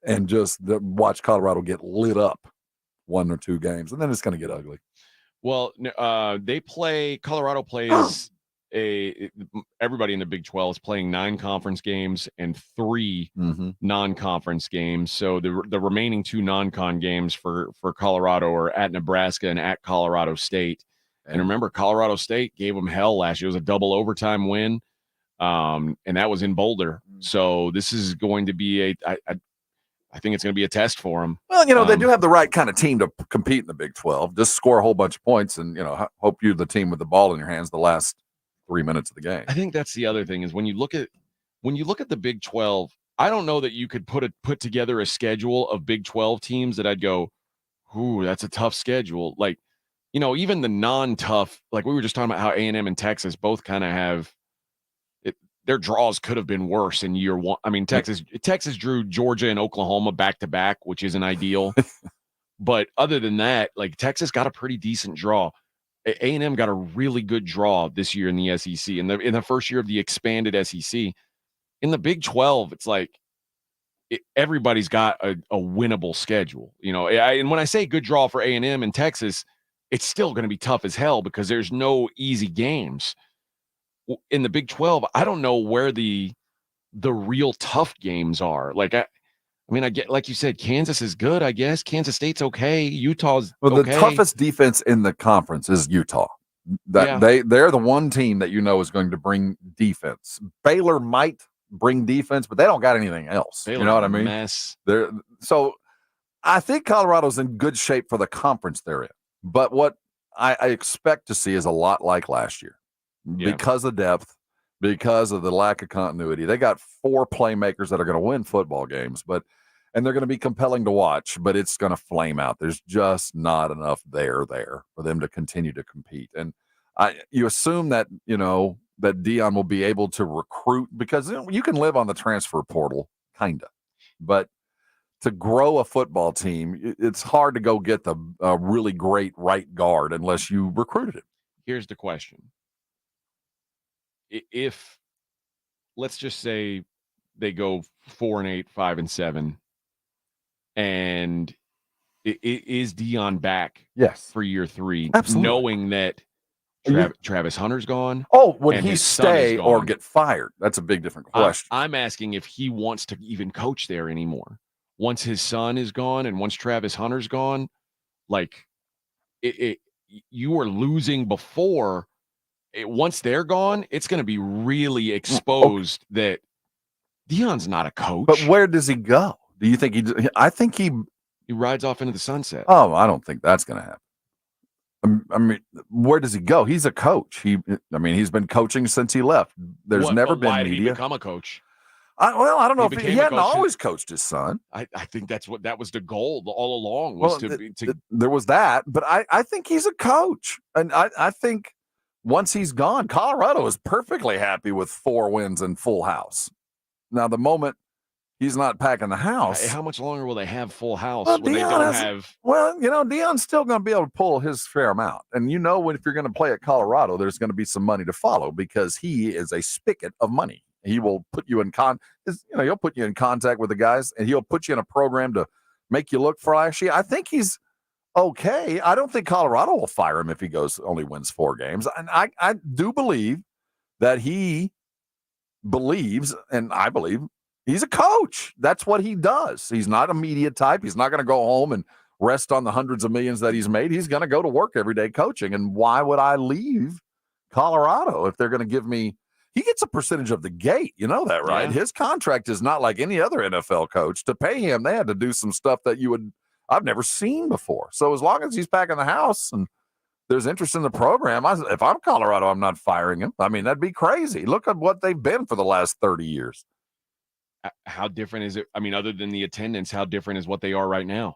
and just watch Colorado get lit up 1 or 2 games, and then it's going to get ugly. Well, Colorado plays everybody in the Big 12 is playing 9 conference games and 3 non-conference games. So the remaining 2 non-con games for Colorado are at Nebraska and at Colorado State. And remember, Colorado State gave them hell last year. It was a double overtime win, and that was in Boulder. So this is going to be I think it's going to be a test for them. Well, they do have the right kind of team to compete in the Big 12. Just score a whole bunch of points and, hope you're the team with the ball in your hands the last 3 minutes of the game. I think that's the other thing is when you look at the Big 12, I don't know that you could put together a schedule of Big 12 teams that I'd go, ooh, that's a tough schedule. Like, even the non-tough, like we were just talking about how A&M and Texas both kind of have their draws could have been worse in year one. I mean, Texas drew Georgia and Oklahoma back to back, which isn't ideal. But other than that, like Texas got a pretty decent draw. A&M got a really good draw this year in the SEC. In the first year of the expanded SEC. In the Big 12, it's like everybody's got a winnable schedule. And when I say good draw for A&M and Texas, it's still going to be tough as hell because there's no easy games. In the Big 12, I don't know where the real tough games are. Like, I get, like you said, Kansas is good, I guess. Kansas State's okay. Utah's okay. The toughest defense in the conference is Utah. They're the one team that is going to bring defense. Baylor might bring defense, but they don't got anything else. Baylor's you know what I mean? Mess. So I think Colorado's in good shape for the conference they're in. But what I expect to see is a lot like last year. Because of depth, because of the lack of continuity. They got 4 playmakers that are going to win football games, and they're going to be compelling to watch, but it's going to flame out. There's just not enough there for them to continue to compete. And you assume that, that Deion will be able to recruit because you can live on the transfer portal, kind of. But to grow a football team, it's hard to go get the really great right guard unless you recruited him. Here's the question. If let's just say they go 4-8, 5-7, and is Deion back? Yes, for year 3, absolutely, knowing that Travis Hunter's gone. Oh, would he stay or get fired? That's a big different question. I'm asking if he wants to even coach there anymore. Once his son is gone and once Travis Hunter's gone, like you were losing before. Once they're gone, it's going to be really exposed that Deion's not a coach. But where does he go? Do you think I think he rides off into the sunset. Oh, I don't think that's going to happen. I mean, where does he go? He's a coach. He's been coaching since he left. There's never been why media. Did he become a coach? I don't know if he hadn't always coached his son. I think that was the goal all along there was that, but I think he's a coach. And I think once he's gone, Colorado is perfectly happy with 4 wins and full house. Now, the moment he's not packing the house. How much longer will they have full house Well, when they don't have? Well, Deion's still going to be able to pull his fair amount. And if you're going to play at Colorado, there's going to be some money to follow because he is a spigot of money. He will put you in he'll put you in contact with the guys, and he'll put you in a program to make you look flashy. I think he's okay. I don't think Colorado will fire him if he only wins 4 games. And I do believe that he believes, and I believe he's a coach. That's what he does. He's not a media type. He's not going to go home and rest on the hundreds of millions that he's made. He's going to go to work every day coaching. And why would I leave Colorado if they're going to give me? He gets a percentage of the gate. You know that, right? Yeah. His contract is not like any other NFL coach. To pay him, they had to do some stuff that I've never seen before. So as long as he's packing the house and there's interest in the program, if I'm Colorado, I'm not firing him. I mean, that'd be crazy. Look at what they've been for the last 30 years. How different is it? I mean, other than the attendance, how different is what they are right now?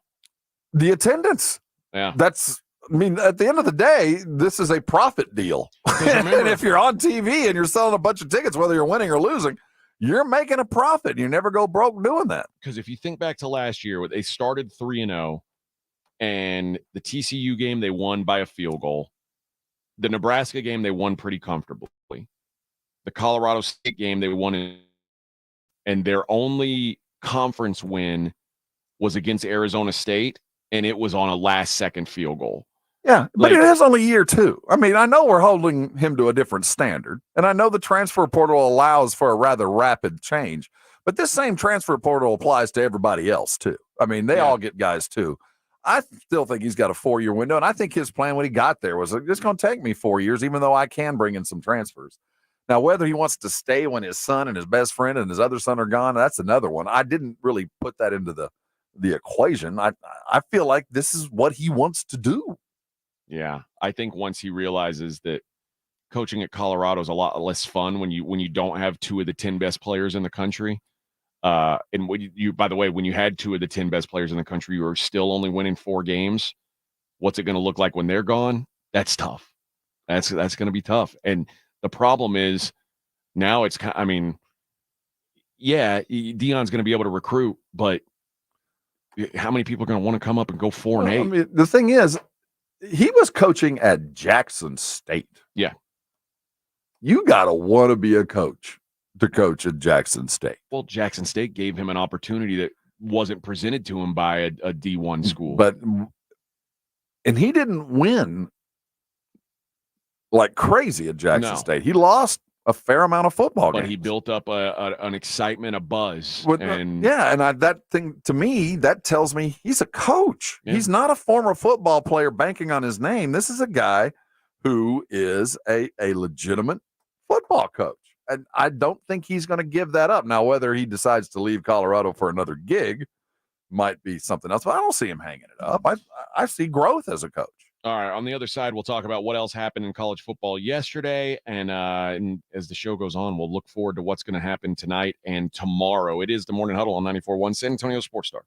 The attendance. Yeah. At the end of the day, this is a profit deal. And if you're on TV and you're selling a bunch of tickets, whether you're winning or losing, you're making a profit. You never go broke doing that. Because if you think back to last year, they started 3-0, and the TCU game, they won by a field goal. The Nebraska game, they won pretty comfortably. The Colorado State game, they won and their only conference win was against Arizona State, and it was on a last-second field goal. Yeah, but it is only year 2. I mean, I know we're holding him to a different standard, and I know the transfer portal allows for a rather rapid change, but this same transfer portal applies to everybody else, too. I mean, they all get guys, too. I still think he's got a 4-year window, and I think his plan when he got there was it's going to take me 4 years, even though I can bring in some transfers. Now, whether he wants to stay when his son and his best friend and his other son are gone, that's another one. I didn't really put that into the equation. I feel like this is what he wants to do. Yeah, I think once he realizes that coaching at Colorado is a lot less fun when you don't have 2 of the 10 best players in the country. And when by the way, when you had 2 of the 10 best players in the country, you were still only winning 4 games. What's it going to look like when they're gone? That's tough. That's going to be tough. And the problem is now it's kind of, I mean, yeah, Deion's going to be able to recruit, but how many people are going to want to come up and go 4-8? I mean, the thing is, he was coaching at Jackson State. Yeah. You got to want to be a coach to coach at Jackson State. Well, Jackson State gave him an opportunity that wasn't presented to him by a D1 school. And he didn't win like crazy at Jackson State. He lost a fair amount of football games. But he built up an excitement, a buzz. That thing, to me, that tells me he's a coach. Yeah. He's not a former football player banking on his name. This is a guy who is a legitimate football coach. And I don't think he's going to give that up. Now, whether he decides to leave Colorado for another gig might be something else, but I don't see him hanging it up. I see growth as a coach. All right. On the other side, we'll talk about what else happened in college football yesterday. And as the show goes on, we'll look forward to what's going to happen tonight and tomorrow. It is the Morning Huddle on 94.1 San Antonio Sports Star.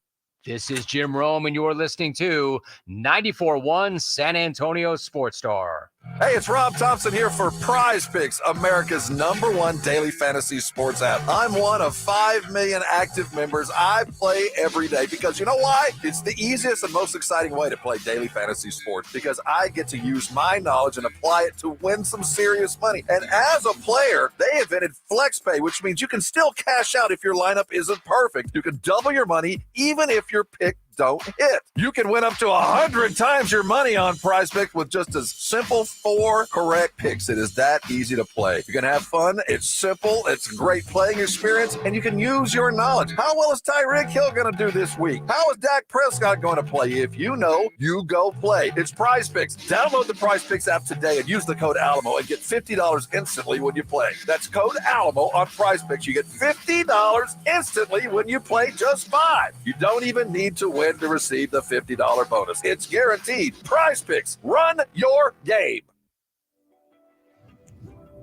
This is Jim Rome, and you're listening to 94.1 San Antonio Sports Star. Hey, it's Rob Thompson here for Prize Picks, America's #1 daily fantasy sports app. I'm one of 5 million active members. I play every day because you know why? It's the easiest and most exciting way to play daily fantasy sports because I get to use my knowledge and apply it to win some serious money. And as a player, they invented FlexPay, which means you can still cash out if your lineup isn't perfect. You can double your money even if your pick don't hit. You can win up to 100 times your money on Prize Picks with just a simple 4 correct picks. It is that easy to play. You can have fun. It's simple. It's a great playing experience, and you can use your knowledge. How well is Tyreek Hill going to do this week? How is Dak Prescott going to play? If you know, you go play. It's Prize Picks. Download the Prize Picks app today and use the code Alamo and get $50 instantly when you play. That's code Alamo on Prize Picks. You get $50 instantly when you play just 5. You don't even need to win win to receive the $50 bonus. It's guaranteed. Prize Picks. Run your game.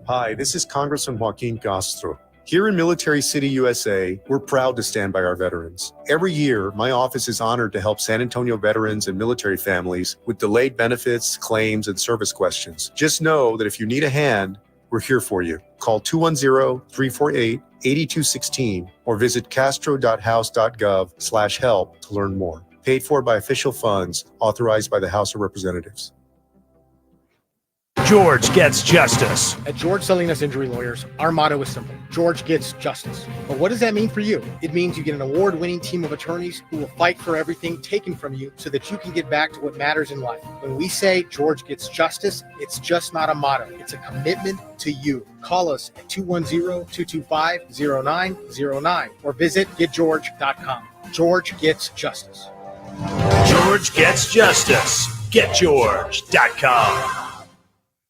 Hi, this is Congressman Joaquin Castro. Here in Military City, USA, we're proud to stand by our veterans. Every year, my office is honored to help San Antonio veterans and military families with delayed benefits, claims, and service questions. Just know that if you need a hand, we're here for you. Call 210-348-8216 or visit castro.house.gov/help to learn more. Paid for by official funds authorized by the House of Representatives. George gets justice. At George Salinas Injury Lawyers, our motto is simple. George gets justice. But what does that mean for you? It means you get an award-winning team of attorneys who will fight for everything taken from you so that you can get back to what matters in life. When we say George gets justice, it's just not a motto. It's a commitment to you. Call us at 210-225-0909 or visit getgeorge.com. George gets justice. George gets justice. Getgeorge.com.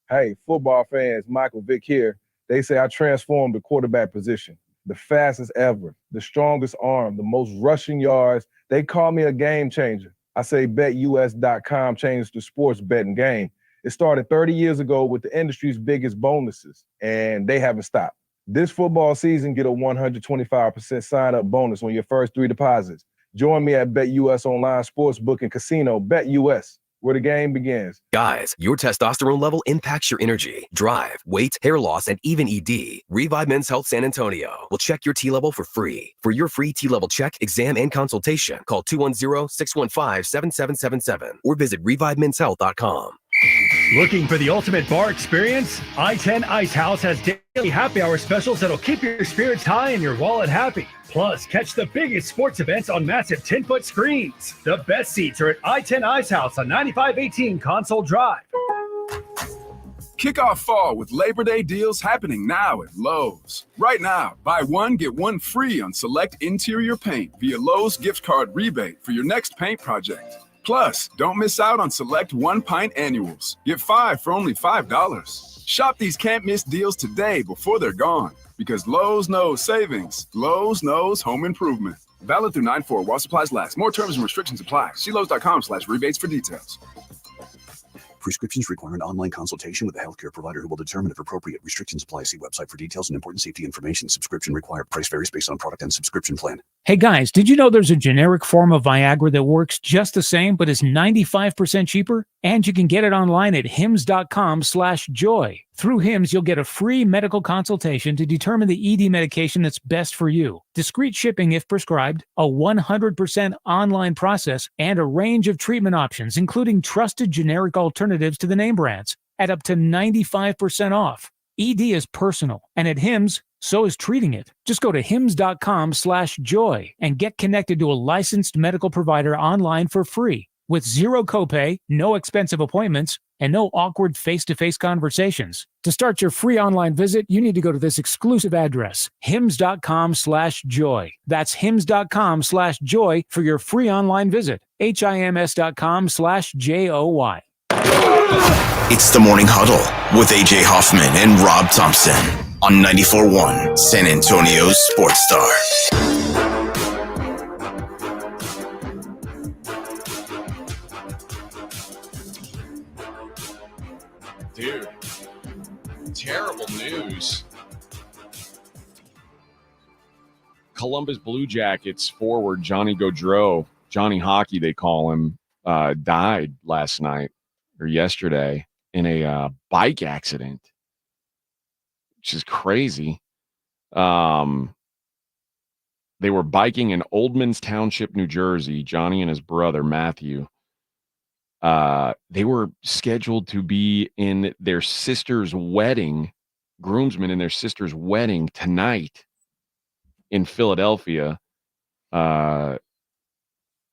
Hey, football fans, Michael Vick here. They say I transformed the quarterback position. The fastest ever, the strongest arm, the most rushing yards. They call me a game changer. I say BetUS.com changed the sports betting game. It started 30 years ago with the industry's biggest bonuses, and they haven't stopped. This football season, get a 125% sign-up bonus on your first 3 deposits. Join me at BetUS Online Sportsbook and Casino, BetUS, where the game begins. Guys, your testosterone level impacts your energy, drive, weight, hair loss, and even ED. Revive Men's Health San Antonio will check your T level for free. For your free T level check, exam, and consultation, call 210-615-7777 or visit revivemenshealth.com. Looking for the ultimate bar experience? I-10 Ice House has daily happy hour specials that'll keep your spirits high and your wallet happy. Plus, catch the biggest sports events on massive 10-foot screens. The best seats are at I-10 Ice House on 9518 Console Drive. Kick off fall with Labor Day deals happening now at Lowe's. Right now, buy one, get one free on select interior paint via Lowe's gift card rebate for your next paint project. Plus, don't miss out on select 1-pint annuals. Get 5 for only $5. Shop these can't-miss deals today before they're gone. Because Lowe's knows savings. Lowe's knows home improvement. Valid through 9/4 while supplies last. More terms and restrictions apply. See Lowe's.com/rebates for details. Prescriptions require an online consultation with a healthcare provider who will determine if appropriate. Restrictions apply. See website for details and important safety information. Subscription required. Price varies based on product and subscription plan. Hey guys, did you know there's a generic form of Viagra that works just the same but is 95% cheaper? And you can get it online at hims.com/joy. Through Hims, you'll get a free medical consultation to determine the ED medication that's best for you, discreet shipping if prescribed, a 100% online process, and a range of treatment options, including trusted generic alternatives to the name brands, at up to 95% off. ED is personal, and at Hims, so is treating it. Just go to hims.com/joy and get connected to a licensed medical provider online for free with zero copay, no expensive appointments, and no awkward face-to-face conversations. To start your free online visit, you need to go to this exclusive address, hims.com/joy. That's hims.com/joy for your free online visit. HIMS.com/JOY. It's the Morning Huddle with AJ Hoffman and Rob Thompson on 94.1 San Antonio's Sports Star. Dude, terrible news. Columbus Blue Jackets forward Johnny Gaudreau, Johnny Hockey they call him, died last night or yesterday in a bike accident, which is crazy. They were biking in Oldmans Township, New Jersey, Johnny and his brother Matthew. They were scheduled to be in their sister's wedding, groomsmen in their sister's wedding tonight in Philadelphia. Johnny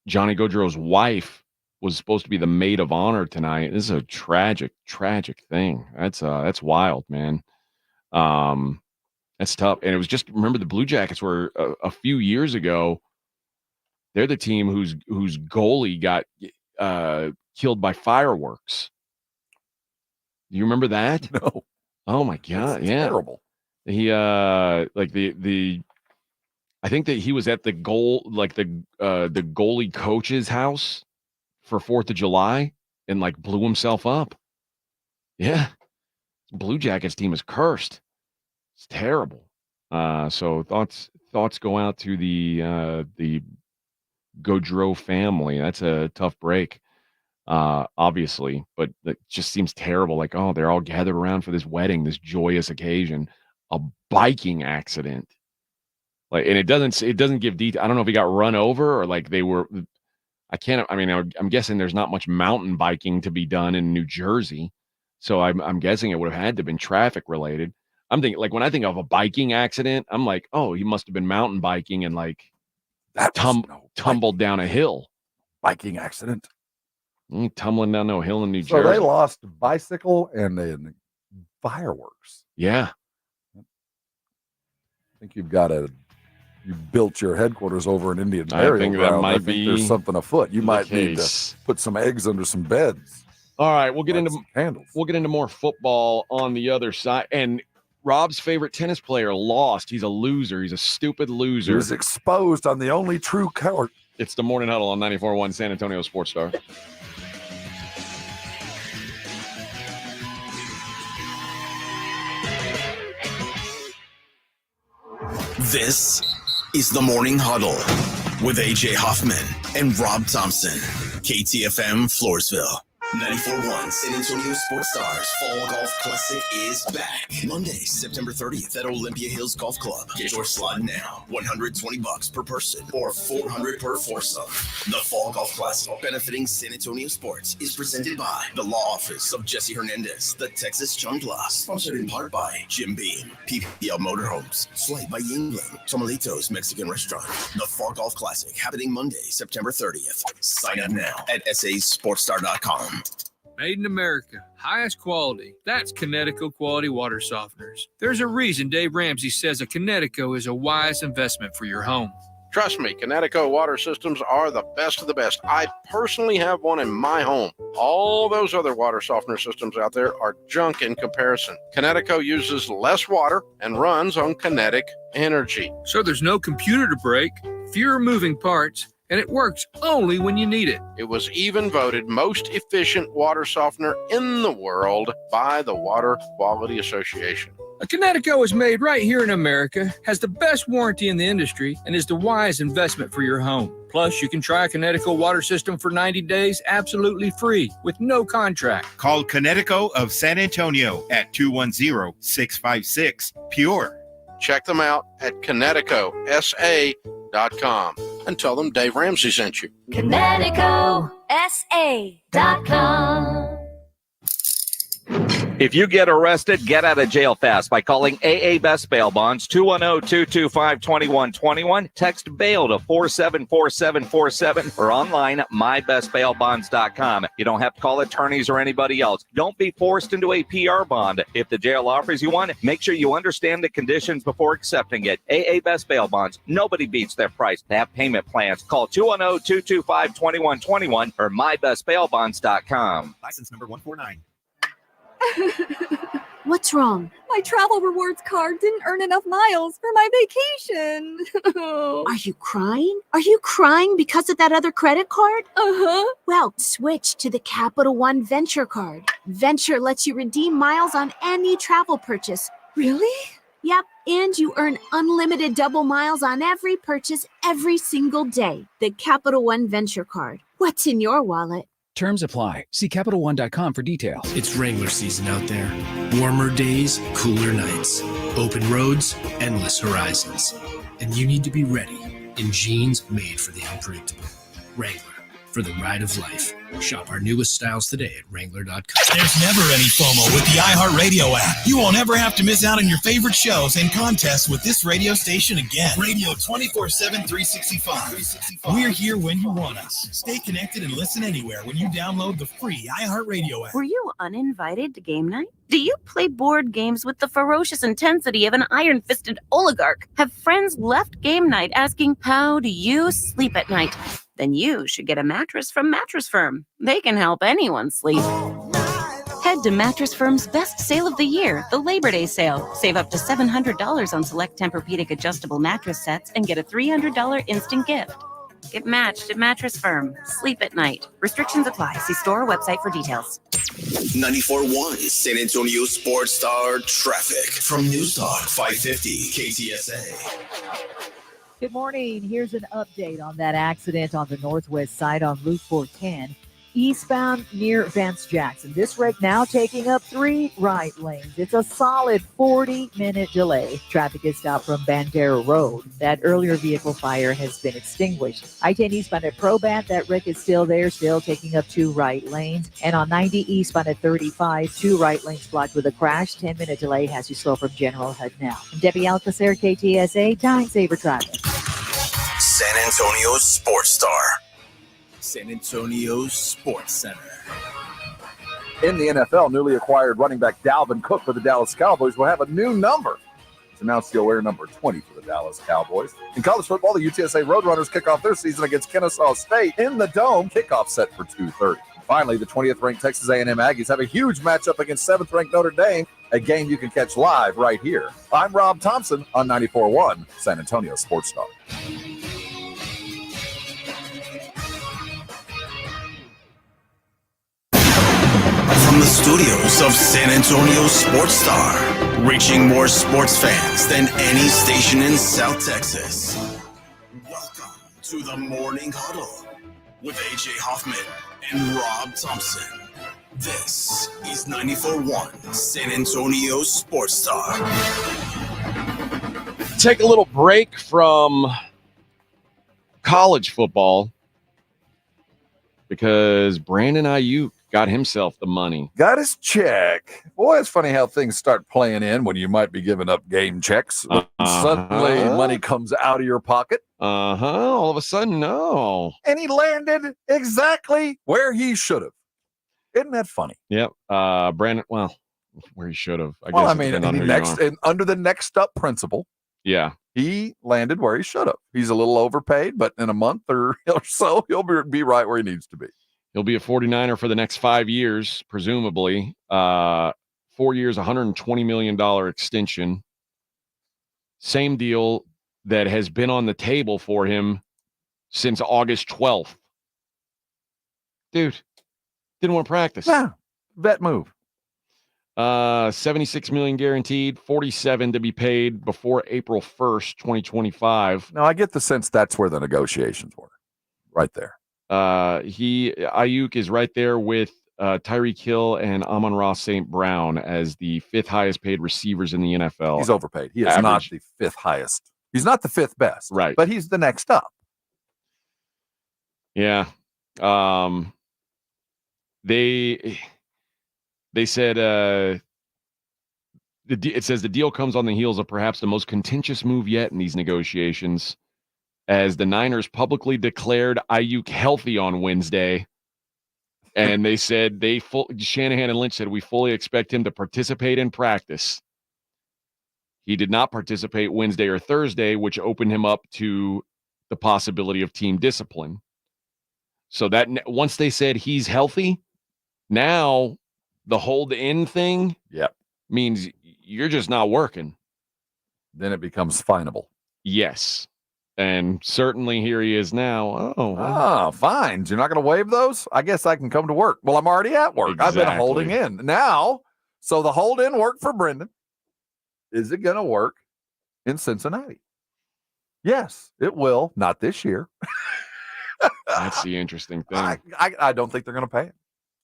Gaudreau's wife was supposed to be the maid of honor tonight. This is a tragic thing. That's wild, man. That's tough. And it was just, remember the Blue Jackets were a few years ago. They're the team whose goalie got killed by fireworks. Do you remember that? No. Oh my God. It's yeah. terrible. He like the I think that he was at the goalie coach's house for 4th of July and like blew himself up. Yeah. Blue Jackets team is cursed. It's terrible. So thoughts go out to the Gaudreau family. That's a tough break, obviously, but it just seems terrible. Like, oh, they're all gathered around for this wedding, this joyous occasion, a biking accident. Like, and it doesn't give detail. I don't know if he got run over or like they were. I'm guessing there's not much mountain biking to be done in New Jersey, so I'm guessing it would have had to have been traffic related. I'm thinking, like, when I think of a biking accident, I'm like, oh, he must have been mountain biking and like tumbled down a hill. Biking accident. Tumbling down a hill in New Jersey. So they lost bicycle and then fireworks. Yeah. I think you built your headquarters over an Indian burial think ground. that might I think be there's something afoot. You might need case. to put some eggs under some beds. All right, we'll get Light into some candles. We'll get into more football on the other side. And Rob's favorite tennis player lost. He's a loser. He's a stupid loser. He was exposed on the only true court. It's the Morning Huddle on 94.1 San Antonio Sports Star. This is the Morning Huddle with AJ Hoffman and Rob Thompson. KTFM Floresville. 94.1 San Antonio Sports Stars Fall Golf Classic is back. Monday, September 30th at Olympia Hills Golf Club. Get your slot now. $120 per person or $400 per foursome. The Fall Golf Classic, benefiting San Antonio sports, is presented by the Law Office of Jesse Hernandez, the Texas Chancla, sponsored in part by Jim Beam, PPL Motorhomes, Flight by Yingling, Tomalitos Mexican Restaurant. The Fall Golf Classic happening Monday, September 30th. Sign up now at sasportstar.com. Made in America, highest quality. That's Connecticut Quality Water Softeners. There's a reason Dave Ramsey says a Connecticut is a wise investment for your home. Trust me, Connecticut water systems are the best of the best. I personally have one in my home. All those other water softener systems out there are junk in comparison. Connecticut uses less water and runs on kinetic energy. So there's no computer to break, fewer moving parts, and it works only when you need it. It was even voted most efficient water softener in the world by the Water Quality Association. A Connecticut is made right here in America, has the best warranty in the industry, and is the wise investment for your home. Plus, you can try a Connecticut water system for 90 days absolutely free with no contract. Call Connecticut of San Antonio at 210-656-PURE. Check them out at ConnecticutSA.com and tell them Dave Ramsey sent you. ConnecticutSA.com. If you get arrested, get out of jail fast by calling AA Best Bail Bonds, 210-225-2121. Text bail to 474747 or online at mybestbailbonds.com. You don't have to call attorneys or anybody else. Don't be forced into a PR bond. If the jail offers you one, make sure you understand the conditions before accepting it. AA Best Bail Bonds. Nobody beats their price. They have payment plans. Call 210-225-2121 or mybestbailbonds.com. License number 149. What's wrong? My travel rewards card didn't earn enough miles for my vacation. Are you crying? Are you crying because of that other credit card? Uh-huh. Well, switch to the Capital One Venture card. Venture lets you redeem miles on any travel purchase. Really? Yep, and you earn unlimited double miles on every purchase every single day. The Capital One Venture card. What's in your wallet? Terms apply. See CapitalOne.com for details. It's Wrangler season out there. Warmer days, cooler nights, open roads, endless horizons. And you need to be ready in jeans made for the unpredictable. Wrangler, for the ride of life. Shop our newest styles today at Wrangler.com. There's never any FOMO with the iHeartRadio app. You won't ever have to miss out on your favorite shows and contests with this radio station again. Radio 24/7, 365. We're here when you want us. Stay connected and listen anywhere when you download the free iHeartRadio app. Were you uninvited to game night? Do you play board games with the ferocious intensity of an iron-fisted oligarch? Have friends left game night asking, how do you sleep at night? Then you should get a mattress from Mattress Firm. They can help anyone sleep. Head to Mattress Firm's best sale of the year, the Labor Day sale. Save up to $700 on select Tempur-Pedic adjustable mattress sets and get a $300 instant gift. Get matched at Mattress Firm. Sleep at night. Restrictions apply. See store or website for details. 94.1 San Antonio Sports Star traffic from News Talk 550 KTSA. Good morning. Here's an update on that accident on the northwest side on Route 410. Eastbound near Vance Jackson. This wreck now taking up 3 right lanes. It's a solid 40-minute delay. Traffic is stopped from Bandera Road. That earlier vehicle fire has been extinguished. I-10 eastbound at Probat, that wreck is still there, still taking up 2 right lanes. And on 90 eastbound at 35, 2 right lanes blocked with a crash. 10-minute delay has you slow from General Hood now. Debbie Alcacer, KTSA, Time Saver Traffic. San Antonio Sports Star. San Antonio Sports Center. In the NFL, newly acquired running back Dalvin Cook for the Dallas Cowboys will have a new number. It's announced he'll wear number 20 for the Dallas Cowboys. In college football, the UTSA Roadrunners kick off their season against Kennesaw State in the Dome. Kickoff set for 2:30. Finally, the 20th-ranked Texas A&M Aggies have a huge matchup against 7th-ranked Notre Dame, a game you can catch live right here. I'm Rob Thompson on 94.1 San Antonio Sports Star. From the studios of San Antonio Sports Star, reaching more sports fans than any station in South Texas. Welcome to the Morning Huddle with AJ Hoffman and Rob Thompson. This is 94.1 San Antonio Sports Star. Take a little break from college football because Brandon Ayuk got himself the money. Got his check. Boy, it's funny how things start playing in when you might be giving up game checks. Suddenly, money comes out of your pocket. All of a sudden, no. And he landed exactly where he should have. Isn't that funny? Yep. Brandon, well, where he should have. I mean, under the next up principle. Yeah. He landed where he should have. He's a little overpaid, but in a month or so, he'll be right where he needs to be. He'll be a 49er for the next 5 years, presumably. 4 years, $120 million extension. Same deal that has been on the table for him since August 12th. Dude, didn't want to practice. Yeah, vet move. 76 million guaranteed, 47 to be paid before April 1st, 2025. Now, I get the sense that's where the negotiations were, right there. Ayuk is right there with Tyreek Hill and Amon-Ra St. Brown as the 5th highest paid receivers in the NFL. He's overpaid. He is not the 5th highest. He's not the 5th best. Right. But he's the next up. Yeah. They said it says the deal comes on the heels of perhaps the most contentious move yet in these negotiations, as the Niners publicly declared Ayuk healthy on Wednesday. And they said Shanahan and Lynch said, we fully expect him to participate in practice. He did not participate Wednesday or Thursday, which opened him up to the possibility of team discipline. So that once they said he's healthy, now the hold in thing means you're just not working. Then it becomes finable. Yes. And certainly here he is now. Fines. You're not going to waive those? I guess I can come to work. Well, I'm already at work. Exactly. I've been holding in. Now, so the hold in worked for Brendan. Is it going to work in Cincinnati? Yes, it will. Not this year. That's the interesting thing. I don't think they're going to pay it.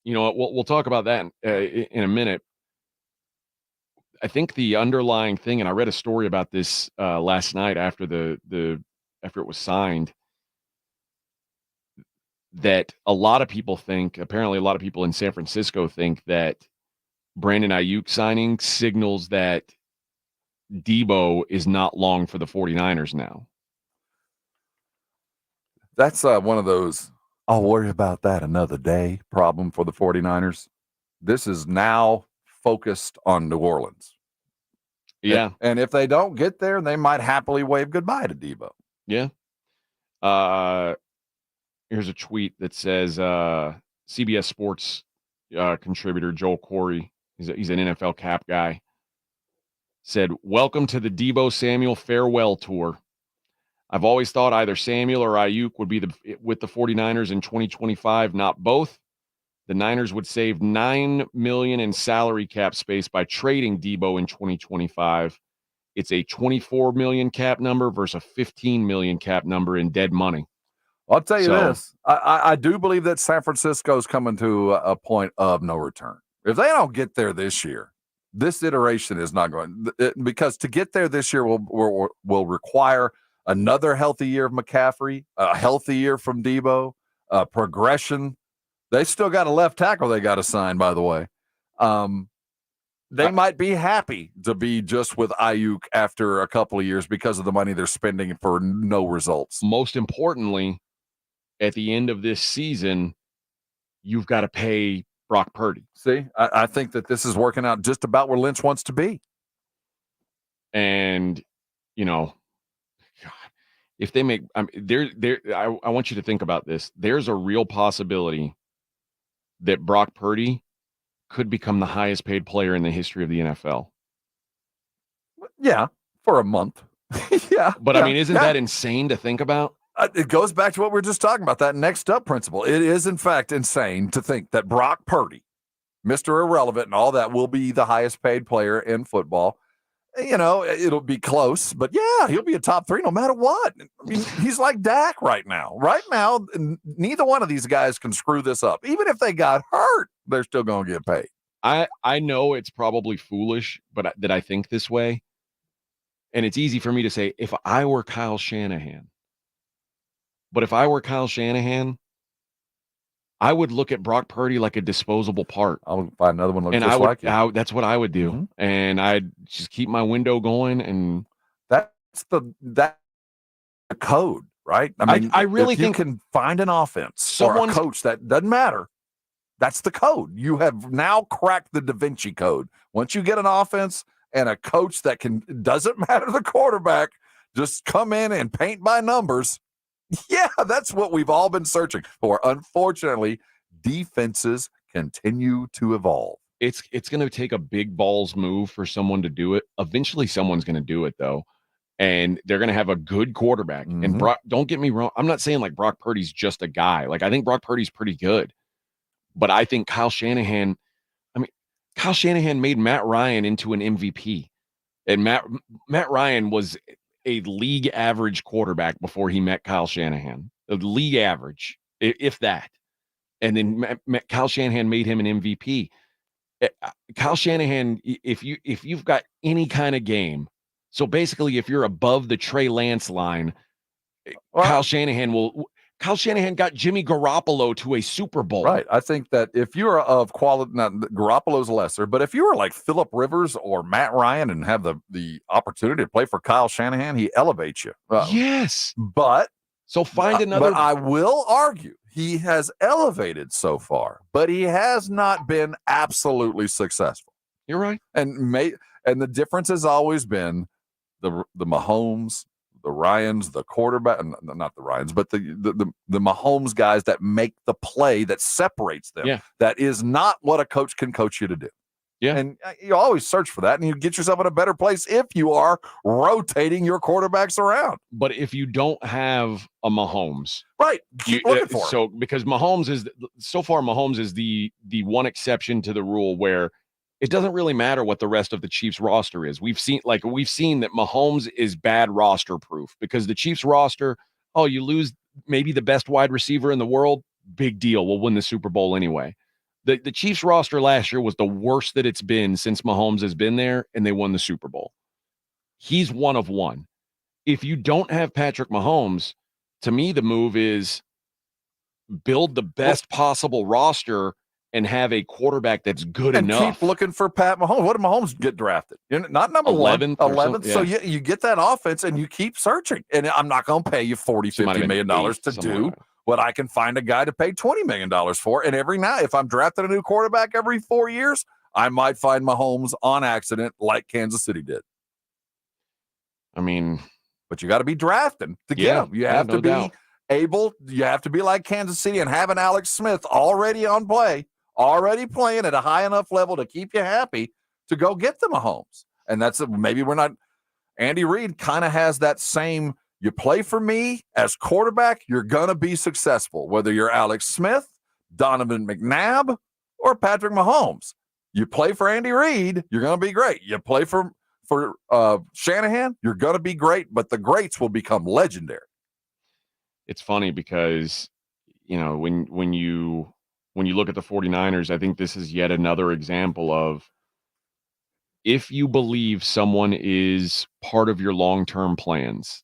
You know what? We'll talk about that in a minute. I think the underlying thing, and I read a story about this last night after after it was signed, that apparently a lot of people in San Francisco think that Brandon Ayuk signing signals that Debo is not long for the 49ers now. That's one of those, I'll worry about that another day problem for the 49ers. This is now focused on New Orleans. Yeah. And if they don't get there, they might happily wave goodbye to Debo. Yeah. Here's a tweet that says CBS Sports contributor, Joel Corey, he's an NFL cap guy, said, "Welcome to the Deebo Samuel farewell tour. I've always thought either Samuel or Ayuk would be with the 49ers in 2025, not both. The Niners would save $9 million in salary cap space by trading Deebo in 2025. It's a $24 million cap number versus a $15 million cap number in dead money." I'll tell you this. I do believe that San Francisco's coming to a point of no return. If they don't get there this year, this iteration is not going because to get there this year will require another healthy year of McCaffrey, a healthy year from Deebo, progression. They still got a left tackle they got to sign, by the way. They might be happy to be just with Ayuk after a couple of years because of the money they're spending for no results. Most importantly, at the end of this season, you've got to pay Brock Purdy. See, I think that this is working out just about where Lynch wants to be. And, God, if they make, I want you to think about this. There's a real possibility that Brock Purdy could become the highest paid player in the history of the NFL. Yeah, for a month. Yeah. But I mean, isn't that insane to think about? It goes back to what we were just talking about, that next up principle. It is, in fact, insane to think that Brock Purdy, Mr. Irrelevant and all that, will be the highest paid player in football. It'll be close, but yeah, he'll be a top 3 no matter what. I mean, he's like Dak right now. Right now, neither one of these guys can screw this up. Even if they got hurt, they're still going to get paid. I know it's probably foolish, but that I think this way. And it's easy for me to say, if I were Kyle Shanahan, I would look at Brock Purdy like a disposable part. I'll find another one and just like you. That's what I would do. Mm-hmm. And I'd just keep my window going. And that's the code, right? I mean, I really think you can find an offense or a coach that doesn't matter. That's the code. You have now cracked the Da Vinci Code. Once you get an offense and a coach that doesn't matter the quarterback, just come in and paint by numbers. Yeah, that's what we've all been searching for. Unfortunately, defenses continue to evolve. It's going to take a big balls move for someone to do it. Eventually, someone's going to do it, though. And they're going to have a good quarterback. Mm-hmm. And Brock, don't get me wrong. I'm not saying like Brock Purdy's just a guy. Like, I think Brock Purdy's pretty good. But I think Kyle Shanahan made Matt Ryan into an MVP. And Matt Ryan was a league average quarterback before he met Kyle Shanahan. A league average, if that. And then Kyle Shanahan made him an MVP. Kyle Shanahan, if you've got any kind of game, so basically if you're above the Trey Lance line, Kyle Shanahan got Jimmy Garoppolo to a Super Bowl. Right. I think that if you're of quality, not Garoppolo's lesser, but if you were like Phillip Rivers or Matt Ryan and have the opportunity to play for Kyle Shanahan, he elevates you. Yes. But so find another. But I will argue he has elevated so far, but he has not been absolutely successful. You're right. And the difference has always been the Mahomes, the Ryans, the quarterback, not the Ryans, but the Mahomes guys that make the play that separates them. Yeah. That is not what a coach can coach you to do. Yeah. And you always search for that, and you get yourself in a better place if you are rotating your quarterbacks around. But if you don't have a Mahomes, right, keep looking for so because Mahomes is the one exception to the rule where it doesn't really matter what the rest of the Chiefs roster is. We've seen that Mahomes is bad roster proof because the Chiefs roster, you lose maybe the best wide receiver in the world, big deal. We'll win the Super Bowl anyway. The Chiefs roster last year was the worst that it's been since Mahomes has been there, and they won the Super Bowl. He's one of one. If you don't have Patrick Mahomes, to me, the move is build the best possible roster and have a quarterback that's good enough. And keep looking for Pat Mahomes. What did Mahomes get drafted? Not number 11th 11th. Yeah. So you get that offense and you keep searching. And I'm not going to pay you $40-50 million to do what I can find a guy to pay $20 million for. And every night, if I'm drafting a new quarterback every 4 years, I might find Mahomes on accident like Kansas City did. I mean, but you got to be drafting to get him. You have to be able, you have to be like Kansas City and have an Alex Smith already on play, already playing at a high enough level to keep you happy to go get the Mahomes. And maybe we're not. Andy Reid kind of has that same, you play for me as quarterback, you're going to be successful, whether you're Alex Smith, Donovan McNabb, or Patrick Mahomes. You play for Andy Reid, you're going to be great. You play for Shanahan, you're going to be great, but the greats will become legendary. It's funny because, when you look at the 49ers, I think this is yet another example of, if you believe someone is part of your long-term plans,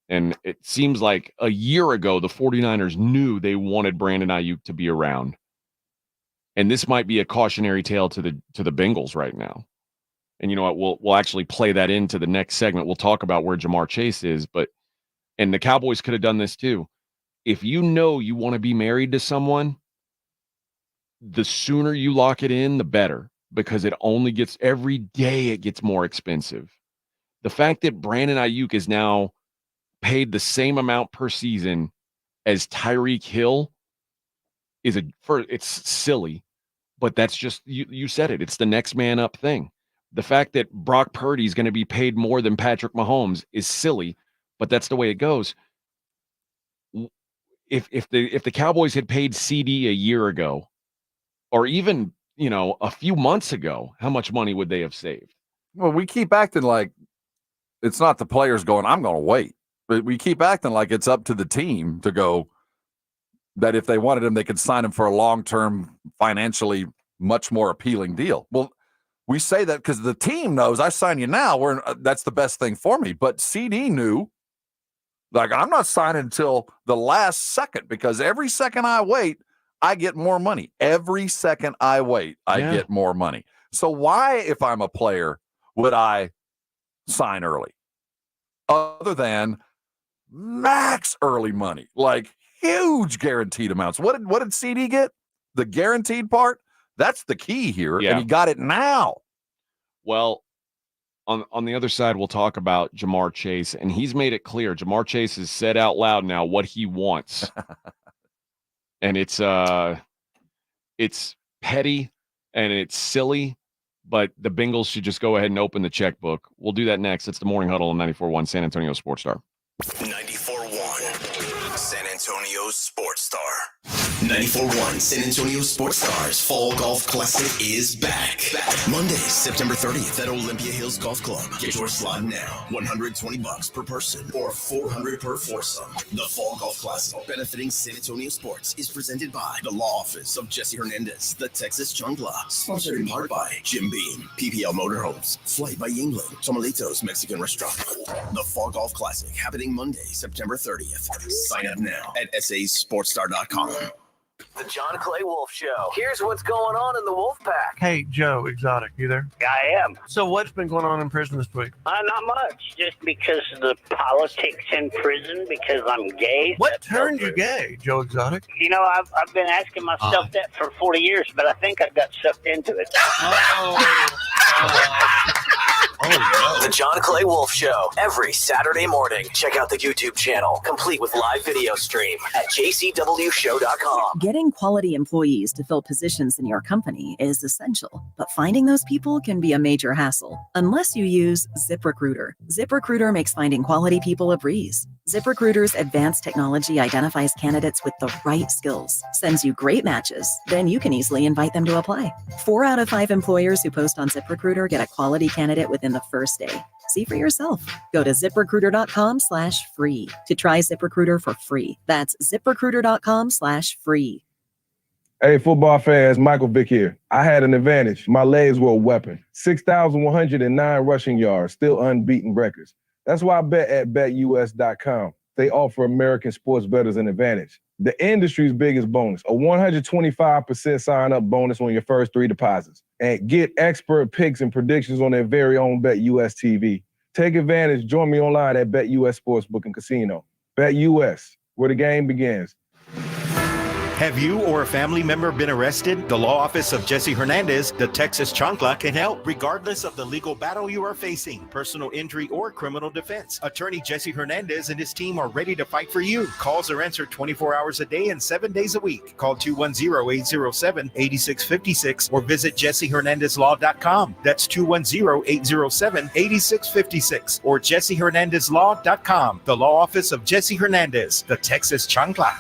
and it seems like a year ago, the 49ers knew they wanted Brandon Ayuk to be around. And this might be a cautionary tale to the Bengals right now. And you know what? We'll actually play that into the next segment. We'll talk about where Jamar Chase is, and the Cowboys could have done this too. If you know you want to be married to someone, the sooner you lock it in, the better. Because every day it gets more expensive. The fact that Brandon Ayuk is now paid the same amount per season as Tyreek Hill it's silly, but that's just, you said it. It's the next man up thing. The fact that Brock Purdy is going to be paid more than Patrick Mahomes is silly, but that's the way it goes. If the Cowboys had paid CD a year ago, or even a few months ago, how much money would they have saved? Well, we keep acting like it's not the players going, I'm going to wait. But we keep acting like it's up to the team to go, that if they wanted him, they could sign him for a long-term, financially much more appealing deal. Well, we say that because the team knows, I sign you now, that's the best thing for me. But CD knew, I'm not signing until the last second, because every second I wait, I get more money. Every second I wait, I get more money. So why, if I'm a player, would I sign early? Other than max early money, like huge guaranteed amounts. What did CD get? The guaranteed part? That's the key here, and he got it now. Well, on the other side, we'll talk about Jamar Chase, and he's made it clear. Jamar Chase has said out loud now what he wants. And it's petty and it's silly, but the Bengals should just go ahead and open the checkbook. We'll do that next. It's the Morning Huddle on 94.1 San Antonio Sports Star. 94.1 San Antonio Sports Star. 94.1 San Antonio Sports Stars Fall Golf Classic is back. Monday, September 30th at Olympia Hills Golf Club. Get your slot now. $120 per person or $400 per foursome. The Fall Golf Classic, benefiting San Antonio sports, is presented by the Law Office of Jesse Hernandez, the Texas Chancla, sponsored in part by Jim Beam, PPL Motorhomes, Flight by England, Tomalitos Mexican Restaurant. The Fall Golf Classic, happening Monday, September 30th. Sign up now at sasportstar.com. The John Clay Wolf Show. Here's what's going on in the Wolf Pack. Hey, Joe Exotic, you there? I am. So what's been going on in prison this week? Not much. Just because of the politics in prison, because I'm gay. What turned you gay, Joe Exotic? I've been asking myself that for 40 years, but I think I got sucked into it. The John Clay Wolf Show, every Saturday morning. Check out the YouTube channel, complete with live video stream at jcwshow.com. Getting quality employees to fill positions in your company is essential, but finding those people can be a major hassle unless you use ZipRecruiter. ZipRecruiter makes finding quality people a breeze. ZipRecruiter's advanced technology identifies candidates with the right skills, sends you great matches, then you can easily invite them to apply. 4 out of 5 employers who post on ZipRecruiter get a quality candidate within the first day. See for yourself. Go to ZipRecruiter.com/free to try ZipRecruiter for free. That's ZipRecruiter.com/free. Hey, football fans, Michael Vick here. I had an advantage. My legs were a weapon. 6,109 rushing yards, still unbeaten records. That's why I bet at BetUS.com. They offer American sports bettors an advantage. The industry's biggest bonus, a 125% sign-up bonus on your first 3 deposits. And get expert picks and predictions on their very own BetUS TV. Take advantage. Join me online at BetUS Sportsbook and Casino. BetUS, where the game begins. Have you or a family member been arrested? The law office of Jesse Hernandez, the Texas Chancla, can help regardless of the legal battle you are facing, personal injury or criminal defense. Attorney Jesse Hernandez and his team are ready to fight for you. Calls are answered 24 hours a day and 7 days a week. Call 210-807-8656 or visit jessehernandezlaw.com. That's 210-807-8656 or jessehernandezlaw.com. The law office of Jesse Hernandez, the Texas Chancla.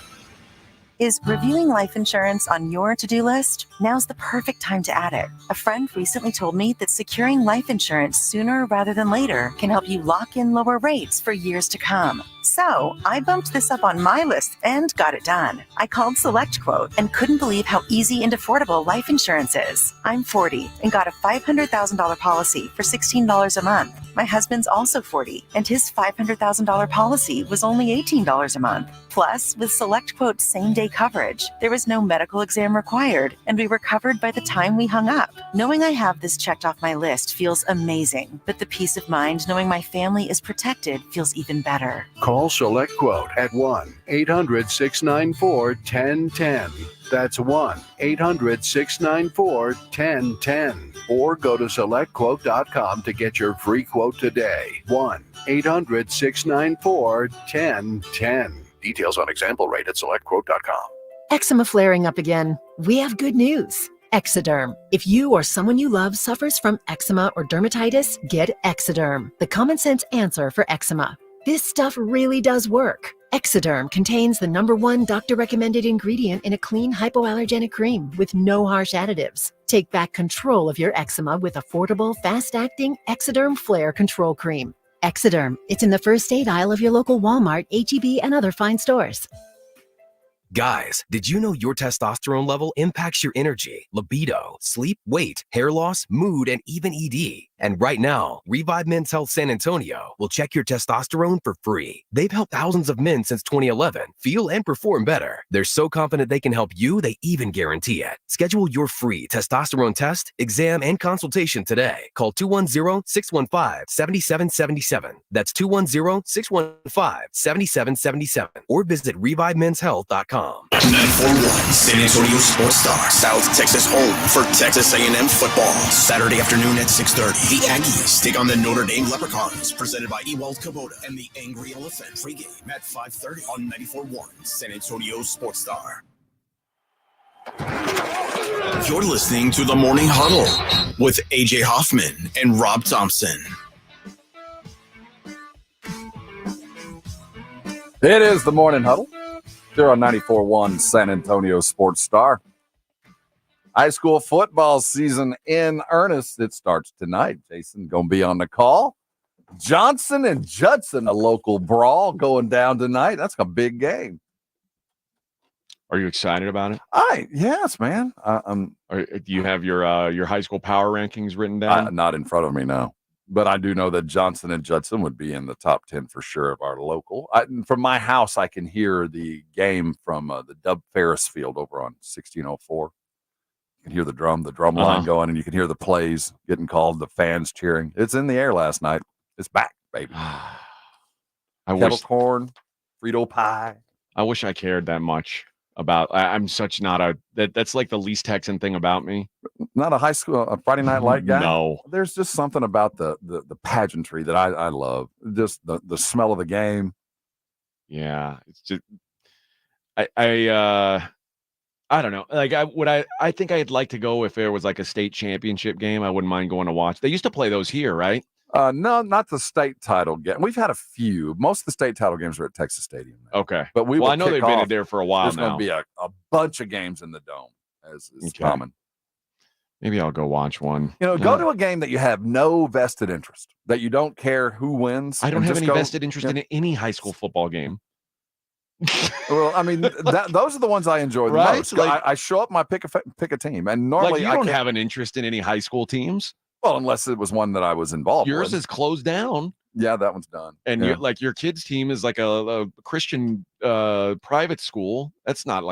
Is reviewing life insurance on your to-do list? Now's the perfect time to add it. A friend recently told me that securing life insurance sooner rather than later can help you lock in lower rates for years to come. So I bumped this up on my list and got it done. I called SelectQuote and couldn't believe how easy and affordable life insurance is. I'm 40 and got a $500,000 policy for $16 a month. My husband's also 40 and his $500,000 policy was only $18 a month. Plus, with SelectQuote same-day coverage, there was no medical exam required and we were covered by the time we hung up. Knowing I have this checked off my list feels amazing, but the peace of mind knowing my family is protected feels even better. Call SelectQuote at 1-800-694-1010. That's 1-800-694-1010. Or go to SelectQuote.com to get your free quote today. 1-800-694-1010. Details on example rate at SelectQuote.com. Eczema flaring up again? We have good news. Exoderm. If you or someone you love suffers from eczema or dermatitis, get Exoderm, the common sense answer for eczema. This stuff really does work. Exoderm contains the #1 doctor-recommended ingredient in a clean hypoallergenic cream with no harsh additives. Take back control of your eczema with affordable, fast-acting Exoderm Flare Control Cream. Exoderm. It's in the first aid aisle of your local Walmart, H-E-B, and other fine stores. Guys, did you know your testosterone level impacts your energy, libido, sleep, weight, hair loss, mood, and even ED? And right now, Revive Men's Health San Antonio will check your testosterone for free. They've helped thousands of men since 2011 feel and perform better. They're so confident they can help you, they even guarantee it. Schedule your free testosterone test, exam, and consultation today. Call 210-615-7777. That's 210-615-7777. Or visit ReviveMen'sHealth.com. 94.1 San Antonio Sports Star, South Texas home for Texas A&M football. Saturday afternoon at 6:30. The Aggies take on the Notre Dame Leprechauns, presented by Ewald Kubota and the Angry Elephant. Pregame at 5:30 on 94.1 San Antonio Sports Star. You're listening to the Morning Huddle with AJ Hoffman and Rob Thompson. It is the Morning Huddle. Here on 94.1 San Antonio Sports Star. High school football season in earnest. It starts tonight. Jason going to be on the call. Johnson and Judson, a local brawl going down tonight. That's a big game. Are you excited about it? Yes, man. Do you have your high school power rankings written down? Not in front of me, no. But I do know that Johnson and Judson would be in the top 10 for sure of our local. From my house, I can hear the game from the Dub Ferris Field over on 1604. You can hear the drum line going, and you can hear the plays getting called, the fans cheering. It's in the air last night. It's back, baby. Kettle corn, Frito pie. I wish I cared that much about. I'm such not a that's like the least Texan thing about me. Not a Friday Night Light guy. No, there's just something about the pageantry that I love. Just the smell of the game. Yeah, it's just I don't know. Like I think I'd like to go if there was like a state championship game. I wouldn't mind going to watch. They used to play those here, right? No, not the state title game. We've had a few. Most of the state title games are at Texas Stadium now. Okay, but I know they've been there for a while There's now. There's going to be a bunch of games in the dome, as is common. Maybe I'll go watch one. Go to a game that you have no vested interest, that you don't care who wins. I don't have any vested interest in any high school football game. Well, I mean, those are the ones I enjoy the most. Like, I show up, and I pick a team, and normally you don't have an interest in any high school teams. Well, unless it was one that I was involved with. Yours is closed down. Yeah, that one's done. And your kid's team is like a Christian private school. That's not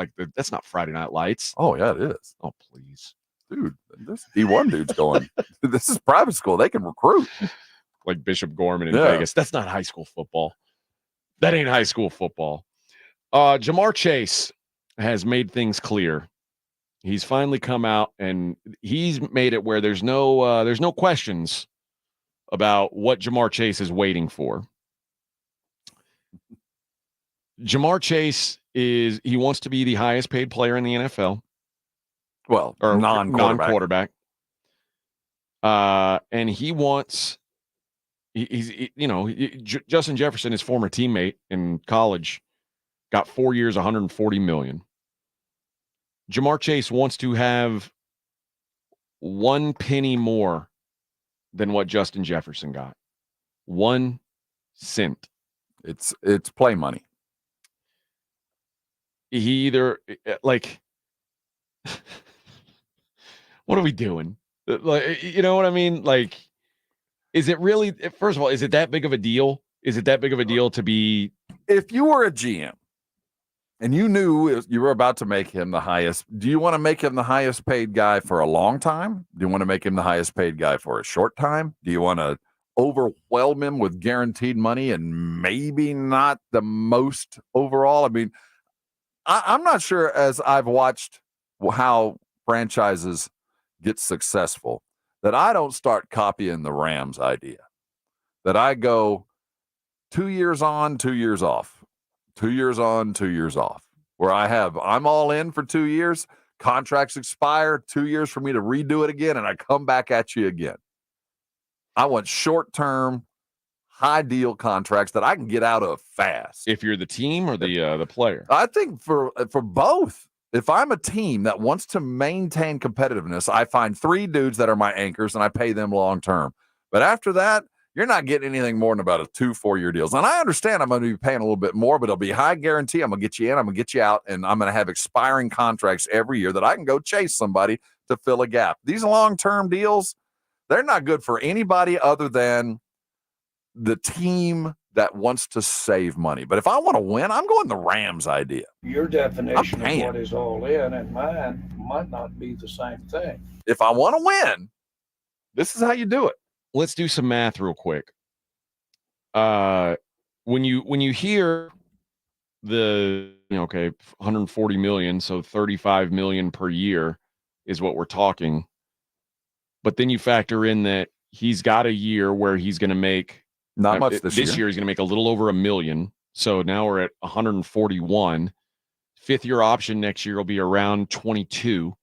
Friday Night Lights. Oh yeah, it is. Oh please, dude, this D1 dude's going. This is private school. They can recruit. Like Bishop Gorman in Vegas. That's not high school football. That ain't high school football. Jamar Chase has made things clear. He's finally come out and he's made it where there's no questions about what Jamar Chase is waiting for. Jamar Chase he wants to be the highest paid player in the NFL. Well, or non-quarterback. And he wants Justin Jefferson, his former teammate in college, got 4 years, $140 million. Jamar Chase wants to have 1 penny more than what Justin Jefferson got. 1 cent. It's play money. He either like, what are we doing? Like, you know what I mean? Like, is it really? First of all, is it that big of a deal? Is it that big of a deal to be? If you were a GM and you knew you were about to make him the highest, do you want to make him the highest paid guy for a long time? Do you want to make him the highest paid guy for a short time? Do you want to overwhelm him with guaranteed money and maybe not the most overall? I mean, I'm not sure, as I've watched how franchises get successful, that I don't start copying the Rams idea, that I go 2 years on, 2 years off, 2 years on, 2 years off, where I'm all in for 2 years, contracts expire, 2 years for me to redo it again, and I come back at you again. I want short-term, high deal contracts that I can get out of fast. If you're the team or the player? I think for both. If I'm a team that wants to maintain competitiveness, I find 3 dudes that are my anchors and I pay them long term. But after that, you're not getting anything more than about a 2-4 year deals. And I understand I'm going to be paying a little bit more, but it'll be high guarantee. I'm going to get you in, I'm going to get you out, and I'm going to have expiring contracts every year that I can go chase somebody to fill a gap. These long-term deals, they're not good for anybody other than the team that wants to save money. But if I want to win, I'm going the Rams idea. Your definition of what is all in and mine might not be the same thing. If I want to win, this is how you do it. Let's do some math real quick. When you hear the 140 million, so 35 million per year is what we're talking. But then you factor in that he's got a year where he's going to make not much this year. He's going to make a little over $1 million. So now we're at 141. 5th year option next year will be around 22.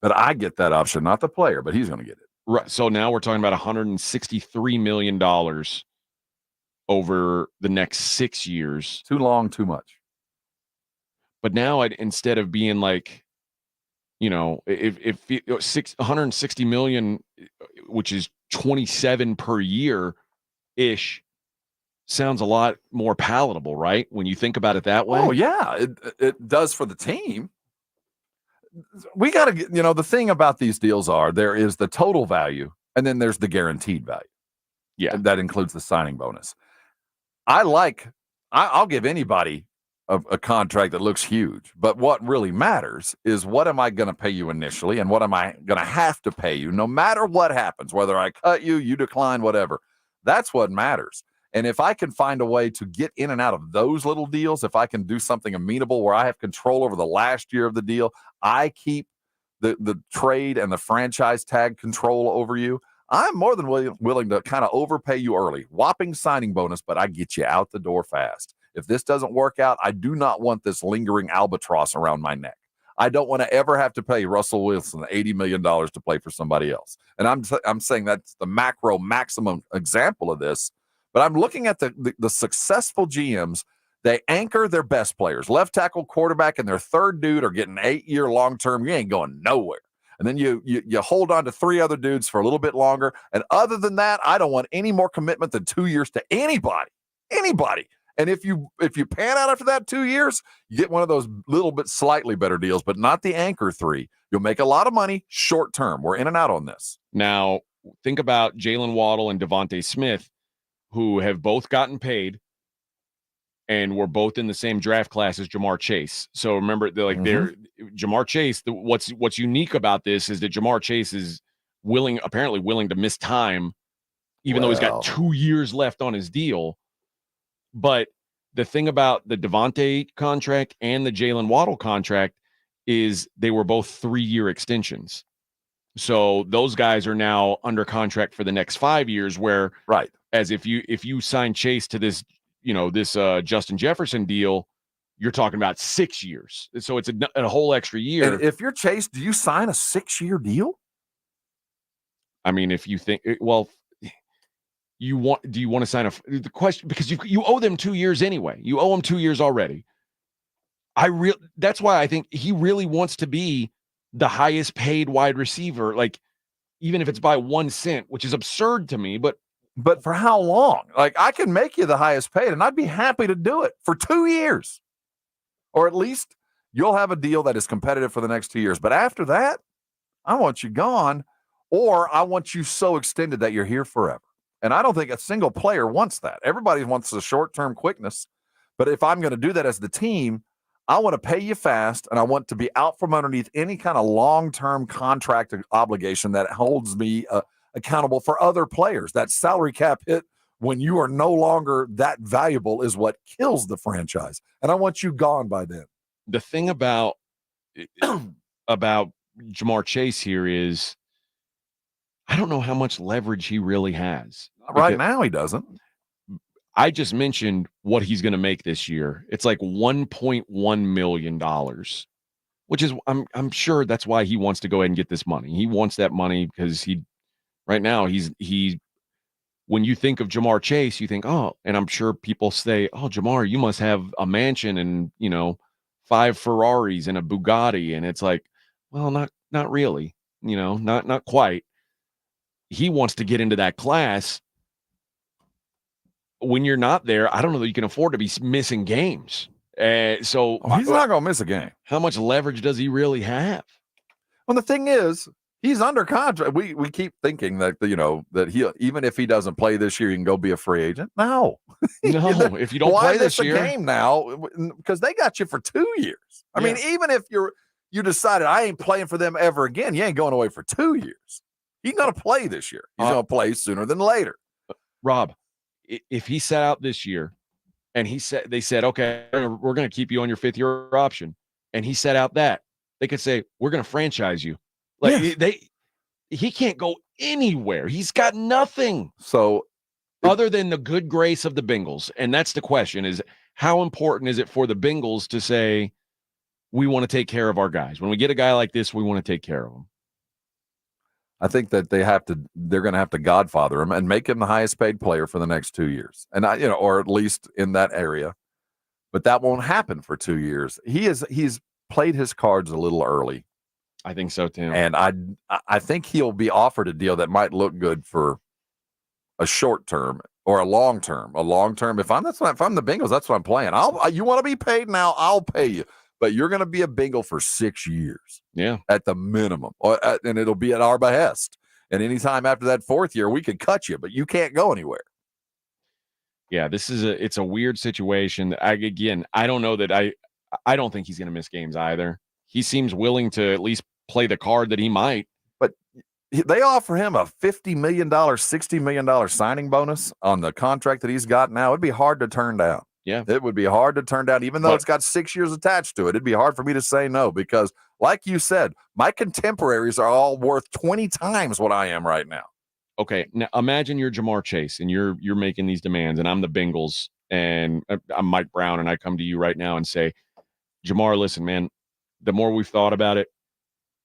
But I get that option, not the player, but he's going to get it. Right. So now we're talking about $163 million over the next 6 years. Too long, too much. But now instead of being like, if 160 million, which is 27 per year ish, sounds a lot more palatable, right? When you think about it that way. Oh yeah, it does for the team. We got to get, the thing about these deals there is the total value and then there's the guaranteed value. Yeah. And that includes the signing bonus. I'll give anybody a contract that looks huge, but what really matters is what am I going to pay you initially and what am I going to have to pay you no matter what happens, whether I cut you, you decline, whatever. That's what matters. And if I can find a way to get in and out of those little deals, if I can do something amenable where I have control over the last year of the deal, I keep the trade and the franchise tag control over you, I'm more than willing to kind of overpay you early. Whopping signing bonus, but I get you out the door fast. If this doesn't work out, I do not want this lingering albatross around my neck. I don't want to ever have to pay Russell Wilson $80 million to play for somebody else. And I'm saying that's the macro maximum example of this. But I'm looking at the successful GMs. They anchor their best players. Left tackle, quarterback, and their third dude are getting 8-year long-term. You ain't going nowhere. And then you hold on to 3 other dudes for a little bit longer. And other than that, I don't want any more commitment than 2 years to anybody. Anybody. And if you pan out after that 2 years, you get one of those little bit slightly better deals, but not the anchor 3. You'll make a lot of money short term. We're in and out on this. Now, think about Jalen Waddle and Devontae Smith, who have both gotten paid and were both in the same draft class as Jamar Chase. So remember, Jamar Chase, what's unique about this is that Jamar Chase is apparently willing to miss time, even though he's got 2 years left on his deal. But the thing about the Devontae contract and the Jalen Waddle contract is they were both 3-year extensions. So those guys are now under contract for the next 5 years, where as if you sign Chase to this, this Justin Jefferson deal, you're talking about 6 years. So it's a whole extra year. And if you're Chase, do you sign a 6-year deal? I mean, if you think, do you want to sign the question, because you owe them 2 years anyway. You owe them 2 years already. That's why I think he really wants to be the highest paid wide receiver, like even if it's by 1 cent, which is absurd to me, but for how long? Like, I can make you the highest paid, and I'd be happy to do it for 2 years. Or at least you'll have a deal that is competitive for the next 2 years. But after that, I want you gone, or I want you so extended that you're here forever. And I don't think a single player wants that. Everybody wants the short-term quickness. But if I'm going to do that as the team, I want to pay you fast, and I want to be out from underneath any kind of long-term contract obligation that holds me accountable for other players. That salary cap hit when you are no longer that valuable is what kills the franchise. And I want you gone by then. The thing about Jamar Chase here is I don't know how much leverage he really has. Right now he doesn't. I just mentioned what he's going to make this year. It's like $1.1 million, which is I'm sure that's why he wants to go ahead and get this money. He wants that money because right now when you think of Jamar Chase, you think, oh, and I'm sure people say, oh, Jamar, you must have a mansion and 5 Ferraris and a Bugatti, and it's like, well, not really, not quite. He wants to get into that class. When you're not there, I don't know that you can afford to be missing games. So he's not going to miss a game. How much leverage does he really have? Well, the thing is, he's under contract. We keep thinking that that he, even if he doesn't play this year, he can go be a free agent. No, if you don't play this year, game now, because they got you for 2 years. I mean, even if you decided I ain't playing for them ever again, you ain't going away for 2 years. He's going to play this year. He's going to play sooner than later. Rob, if he sat out this year and they said, okay, we're going to keep you on your 5th-year option, and he sat out that, they could say, we're going to franchise you. Like he can't go anywhere. He's got nothing. So other than the good grace of the Bengals. And that's the question, is how important is it for the Bengals to say, we want to take care of our guys? When we get a guy like this, we want to take care of him. I think that they're going to have to godfather him and make him the highest paid player for the next 2 years. And or at least in that area, but that won't happen for 2 years. He's played his cards a little early. I think so too. And I think he'll be offered a deal that might look good for a short term or a long term. If I'm the Bengals, that's what I'm playing. You want to be paid now, I'll pay you. But you're going to be a Bengal for 6 years. Yeah. At the minimum. And it'll be at our behest. And anytime after that 4th year, we could cut you, but you can't go anywhere. Yeah, it's a weird situation. I don't know that I don't think he's going to miss games either. He seems willing to at least play the card that he might. But they offer him a $50 million, $60 million signing bonus on the contract that he's got now. It'd be hard to turn down. Yeah. It would be hard to turn down, even though it's got 6 years attached to it. It'd be hard for me to say no because, like you said, my contemporaries are all worth 20 times what I am right now. Okay, now imagine you're Jamar Chase and you're making these demands, and I'm the Bengals, and I'm Mike Brown, and I come to you right now and say, Jamar, listen, man, the more we've thought about it,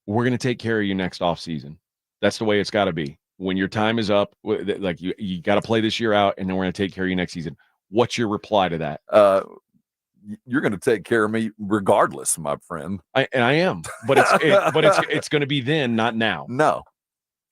we're going to take care of you next offseason. That's the way it's got to be. When your time is up, like you got to play this year out, and then we're going to take care of you next season. What's your reply to that? You're going to take care of me regardless, my friend. I am, but it's going to be then, not now. No.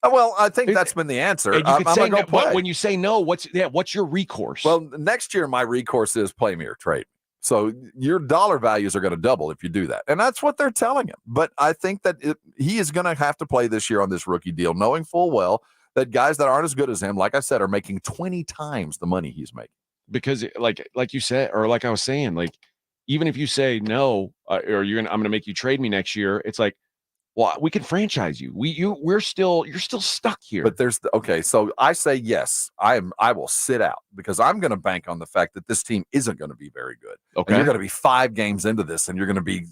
Well, I think that's been the answer. I'm going to go play. When you say no, what's your recourse? Well, next year my recourse is play me or trade me. So your dollar values are going to double if you do that. And that's what they're telling him. But I think that he is going to have to play this year on this rookie deal, knowing full well that guys that aren't as good as him, like I said, are making 20 times the money he's making. Because like you said, or like I was saying, like, even if you say no, or I'm going to make you trade me next year, it's like, well, we can franchise you. You're still stuck here. But so I say yes. I will sit out because I'm going to bank on the fact that this team isn't going to be very good. Okay. And you're going to be 5 games into this, and you're going to be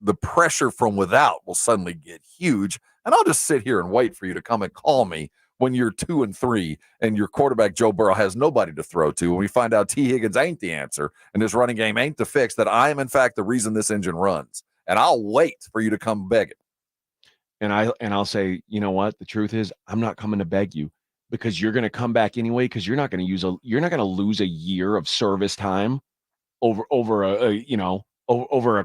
the pressure from without will suddenly get huge. And I'll just sit here and wait for you to come and call me when you're 2-3 and your quarterback Joe Burrow has nobody to throw to. When we find out T. Higgins ain't the answer and this running game ain't the fix, that I am in fact the reason this engine runs. And I'll wait for you to come beg it. And I'll say, you know what? The truth is, I'm not coming to beg you because you're going to come back anyway. Because you're not going to lose a year of service time over a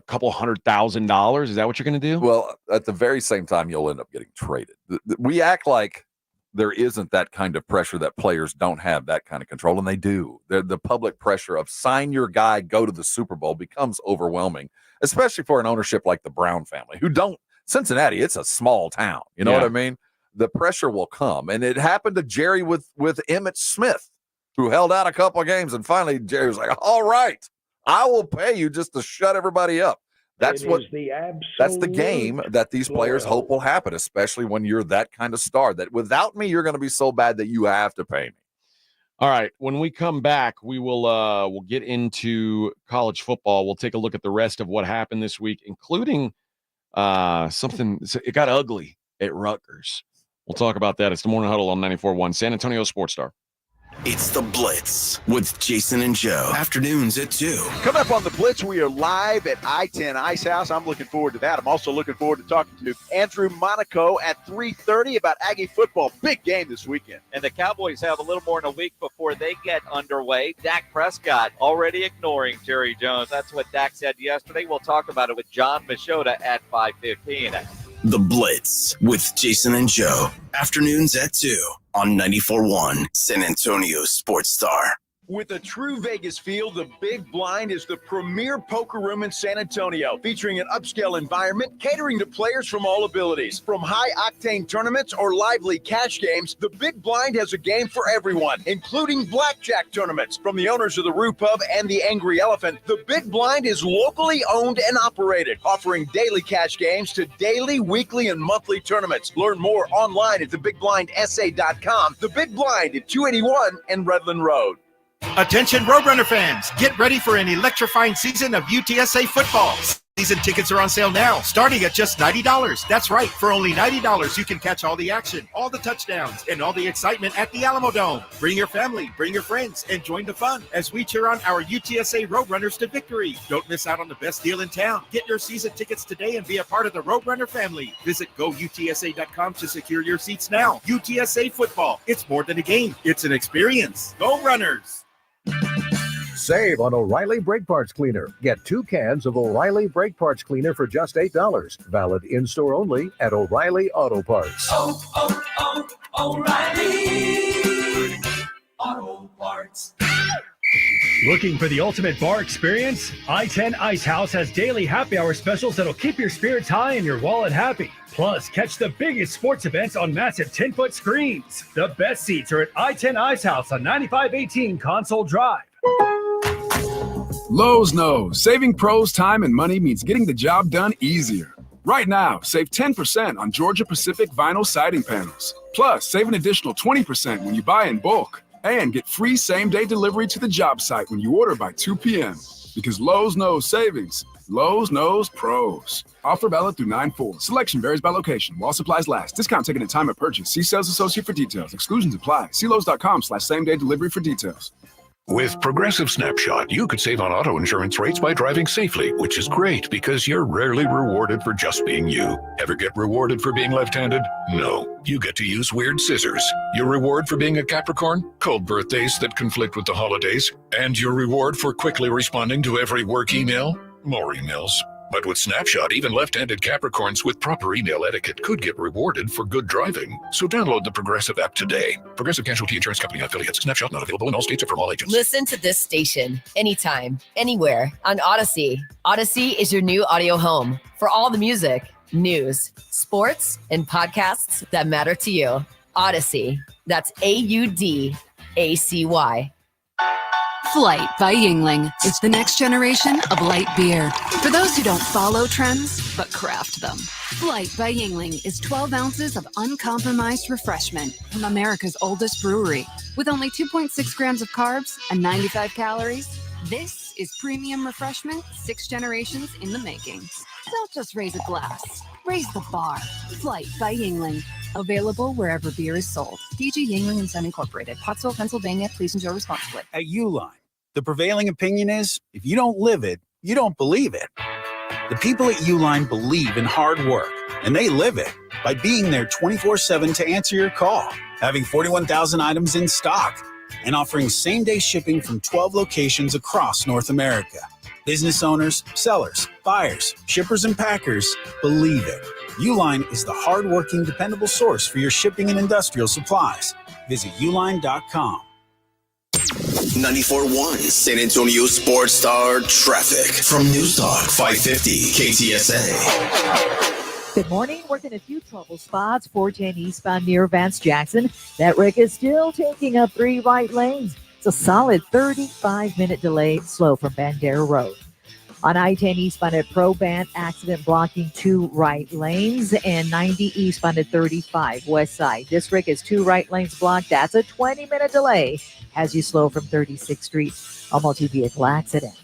couple $100,000. Is that what you're going to do? Well, at the very same time, you'll end up getting traded. We act like there isn't that kind of pressure, that players don't have that kind of control, and they do. The public pressure of sign your guy, go to the Super Bowl becomes overwhelming, especially for an ownership like the Brown family, who don't. Cincinnati, it's a small town. You know what I mean? The pressure will come, and it happened to Jerry with Emmitt Smith, who held out a couple of games, and finally Jerry was like, all right, I will pay you just to shut everybody up. That's the game that these players hope will happen, especially when you're that kind of star, that without me, you're going to be so bad that you have to pay me. All right. When we come back, we will we'll get into college football. We'll take a look at the rest of what happened this week, including something. It got ugly at Rutgers. We'll talk about that. It's the Morning Huddle on 94.1 San Antonio Sports Star. It's the Blitz with Jason and Joe. Afternoons at 2. Coming up on the Blitz, we are live at I-10 Ice House. I'm looking forward to that. I'm also looking forward to talking to Andrew Monaco at 3:30 about Aggie football. Big game this weekend. And the Cowboys have a little more than a week before they get underway. Dak Prescott already ignoring Jerry Jones. That's what Dak said yesterday. We'll talk about it with John Machota at 5:15. The Blitz with Jason and Joe. Afternoons at 2 on 94.1 San Antonio Sports Star. With a true Vegas feel, the Big Blind is the premier poker room in San Antonio, featuring an upscale environment catering to players from all abilities. From high-octane tournaments or lively cash games, the Big Blind has a game for everyone, including blackjack tournaments. From the owners of the Roo Pub and the Angry Elephant, the Big Blind is locally owned and operated, offering daily cash games to daily, weekly, and monthly tournaments. Learn more online at thebigblindsa.com. The Big Blind at 281 and Redland Road. Attention Roadrunner fans, get ready for an electrifying season of UTSA football. Season tickets are on sale now, starting at just $90. That's right, for only $90, you can catch all the action, all the touchdowns, and all the excitement at the Alamo Dome. Bring your family, bring your friends, and join the fun as we cheer on our UTSA Roadrunners to victory. Don't miss out on the best deal in town. Get your season tickets today and be a part of the Roadrunner family. Visit GoUTSA.com to secure your seats now. UTSA football, it's more than a game, it's an experience. Go Runners! Save on O'Reilly Brake Parts Cleaner. Get 2 cans of O'Reilly Brake Parts Cleaner for just $8. Valid in-store only at O'Reilly Auto Parts. O'Reilly Auto Parts. Looking for the ultimate bar experience? I-10 Ice House has daily happy hour specials that'll keep your spirits high and your wallet happy. Plus, catch the biggest sports events on massive 10-foot screens. The best seats are at I-10 Ice House on 9518 Console Drive. Lowe's knows saving pros time and money means getting the job done easier. Right now, save 10% on Georgia Pacific vinyl siding panels. Plus, save an additional 20% when you buy in bulk. And get free same-day delivery to the job site when you order by 2 p.m. Because Lowe's knows savings. Lowe's knows pros. Offer valid through 9/4. Selection varies by location. While supplies last. Discount taken at time of purchase. See sales associate for details. Exclusions apply. See Lowe's.com/same-day delivery for details. With Progressive Snapshot, you could save on auto insurance rates by driving safely, which is great because you're rarely rewarded for just being you. Ever get rewarded for being left-handed? No. You get to use weird scissors. Your reward for being a Capricorn? Cold birthdays that conflict with the holidays. And your reward for quickly responding to every work email? More emails. But with Snapshot, even left-handed Capricorns with proper email etiquette could get rewarded for good driving. So download the Progressive app today. Progressive Casualty Insurance Company affiliates. Snapshot not available in all states or from all agents. Listen to this station anytime, anywhere on Odyssey. Odyssey is your new audio home for all the music, news, sports, and podcasts that matter to you. Odyssey. That's AUDACY. Flight by Yingling is the next generation of light beer. For those who don't follow trends, but craft them. Flight by Yingling is 12 ounces of uncompromised refreshment from America's oldest brewery. With only 2.6 grams of carbs and 95 calories, this is premium refreshment 6 generations in the making. Don't just raise a glass, raise the bar. Flight by Yingling. Available wherever beer is sold. DG Yingling and Son Incorporated, Pottsville, Pennsylvania. Please enjoy responsibly. At Uline, the prevailing opinion is if you don't live it, you don't believe it. The people at Uline believe in hard work, and they live it by being there 24/7 to answer your call, having 41,000 items in stock, and offering same-day shipping from 12 locations across North America. Business owners, sellers, buyers, shippers, and packers believe it. Uline is the hard-working, dependable source for your shipping and industrial supplies. Visit uline.com. 94.1 San Antonio Sports Star traffic from News Talk 550 KTSA. Good morning. Working a few trouble spots. 410 eastbound near Vance Jackson. That wreck is still taking up 3 right lanes. It's a solid 35-minute delay, slow from Bandera Road. On I-10 eastbound at Proban, accident blocking 2 right lanes, and 90 eastbound at 35 west side. This wreck is 2 right lanes blocked. That's a 20-minute delay as you slow from 36th Street. A multi-vehicle accident.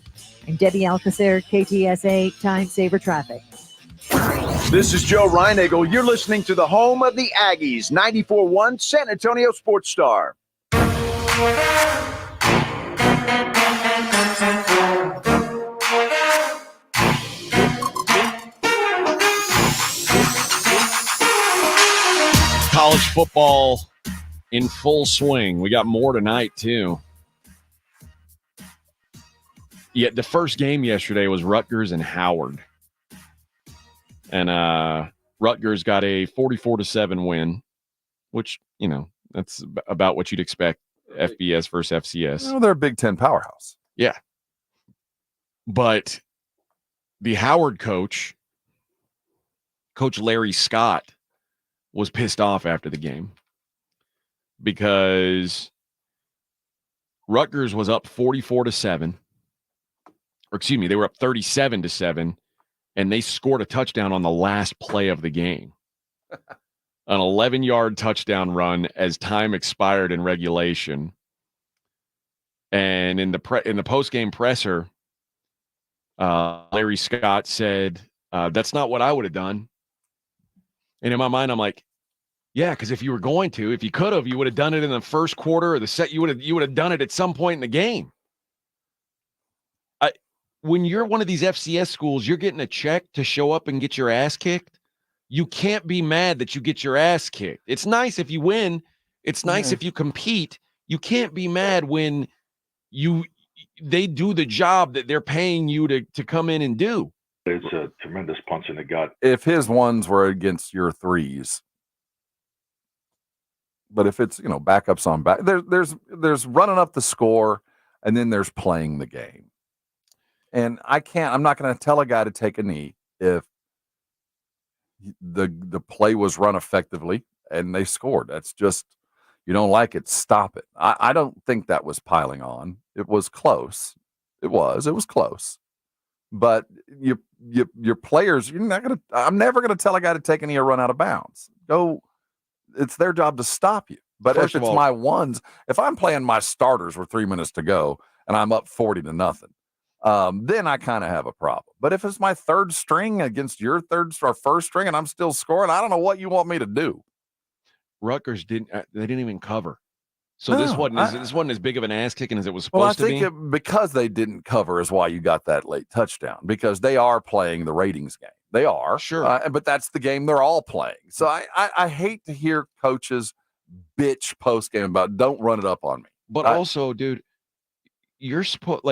And Debbie Alcacer, KTSA, Time Saver Traffic. This is Joe Reinagel. You're listening to the home of the Aggies, 94.1 San Antonio Sports Star. College football in full swing. We got more tonight, too. Yeah, the first game yesterday was Rutgers and Howard. And Rutgers got a 44-7 win, which, you know, that's about what you'd expect, FBS versus FCS. Well, they're a Big Ten powerhouse. Yeah. But the Howard coach, Coach Larry Scott, was pissed off after the game because Rutgers was up 44-7. Or excuse me, they were up 37-7, and they scored a touchdown on the last play of the game. An 11-yard touchdown run as time expired in regulation. And in the post-game presser, Larry Scott said, that's not what I would have done. And in my mind, I'm like, yeah, because if you could have, you would have done it in the first quarter or the set. You would have done it at some point in the game. When you're one of these FCS schools, you're getting a check to show up and get your ass kicked. You can't be mad that you get your ass kicked. It's nice if you win. It's nice if you compete. You can't be mad when they do the job that they're paying you to come in and do. It's a tremendous punch in the gut. If his ones were against your threes, but if it's, backups on back, there's running up the score, and then there's playing the game. And I'm not going to tell a guy to take a knee if the play was run effectively and they scored. That's just, you don't like it, stop it. I don't think that was piling on. It was close. It was close. But your players, I'm never going to tell a guy to take a knee or run out of bounds. It's their job to stop you. But if it's my ones, if I'm playing my starters with 3 minutes to go and I'm up 40-0, then I kind of have a problem. But if it's my third string against your third or first string and I'm still scoring, I don't know what you want me to do. Rutgers didn't even cover. So this wasn't as big of an ass kicking as it was supposed to be. Well, I think because they didn't cover is why you got that late touchdown, because they are playing the ratings game. They are. Sure. But that's the game they're all playing. So I hate to hear coaches bitch post-game about don't run it up on me. But also, dude, you're supposed,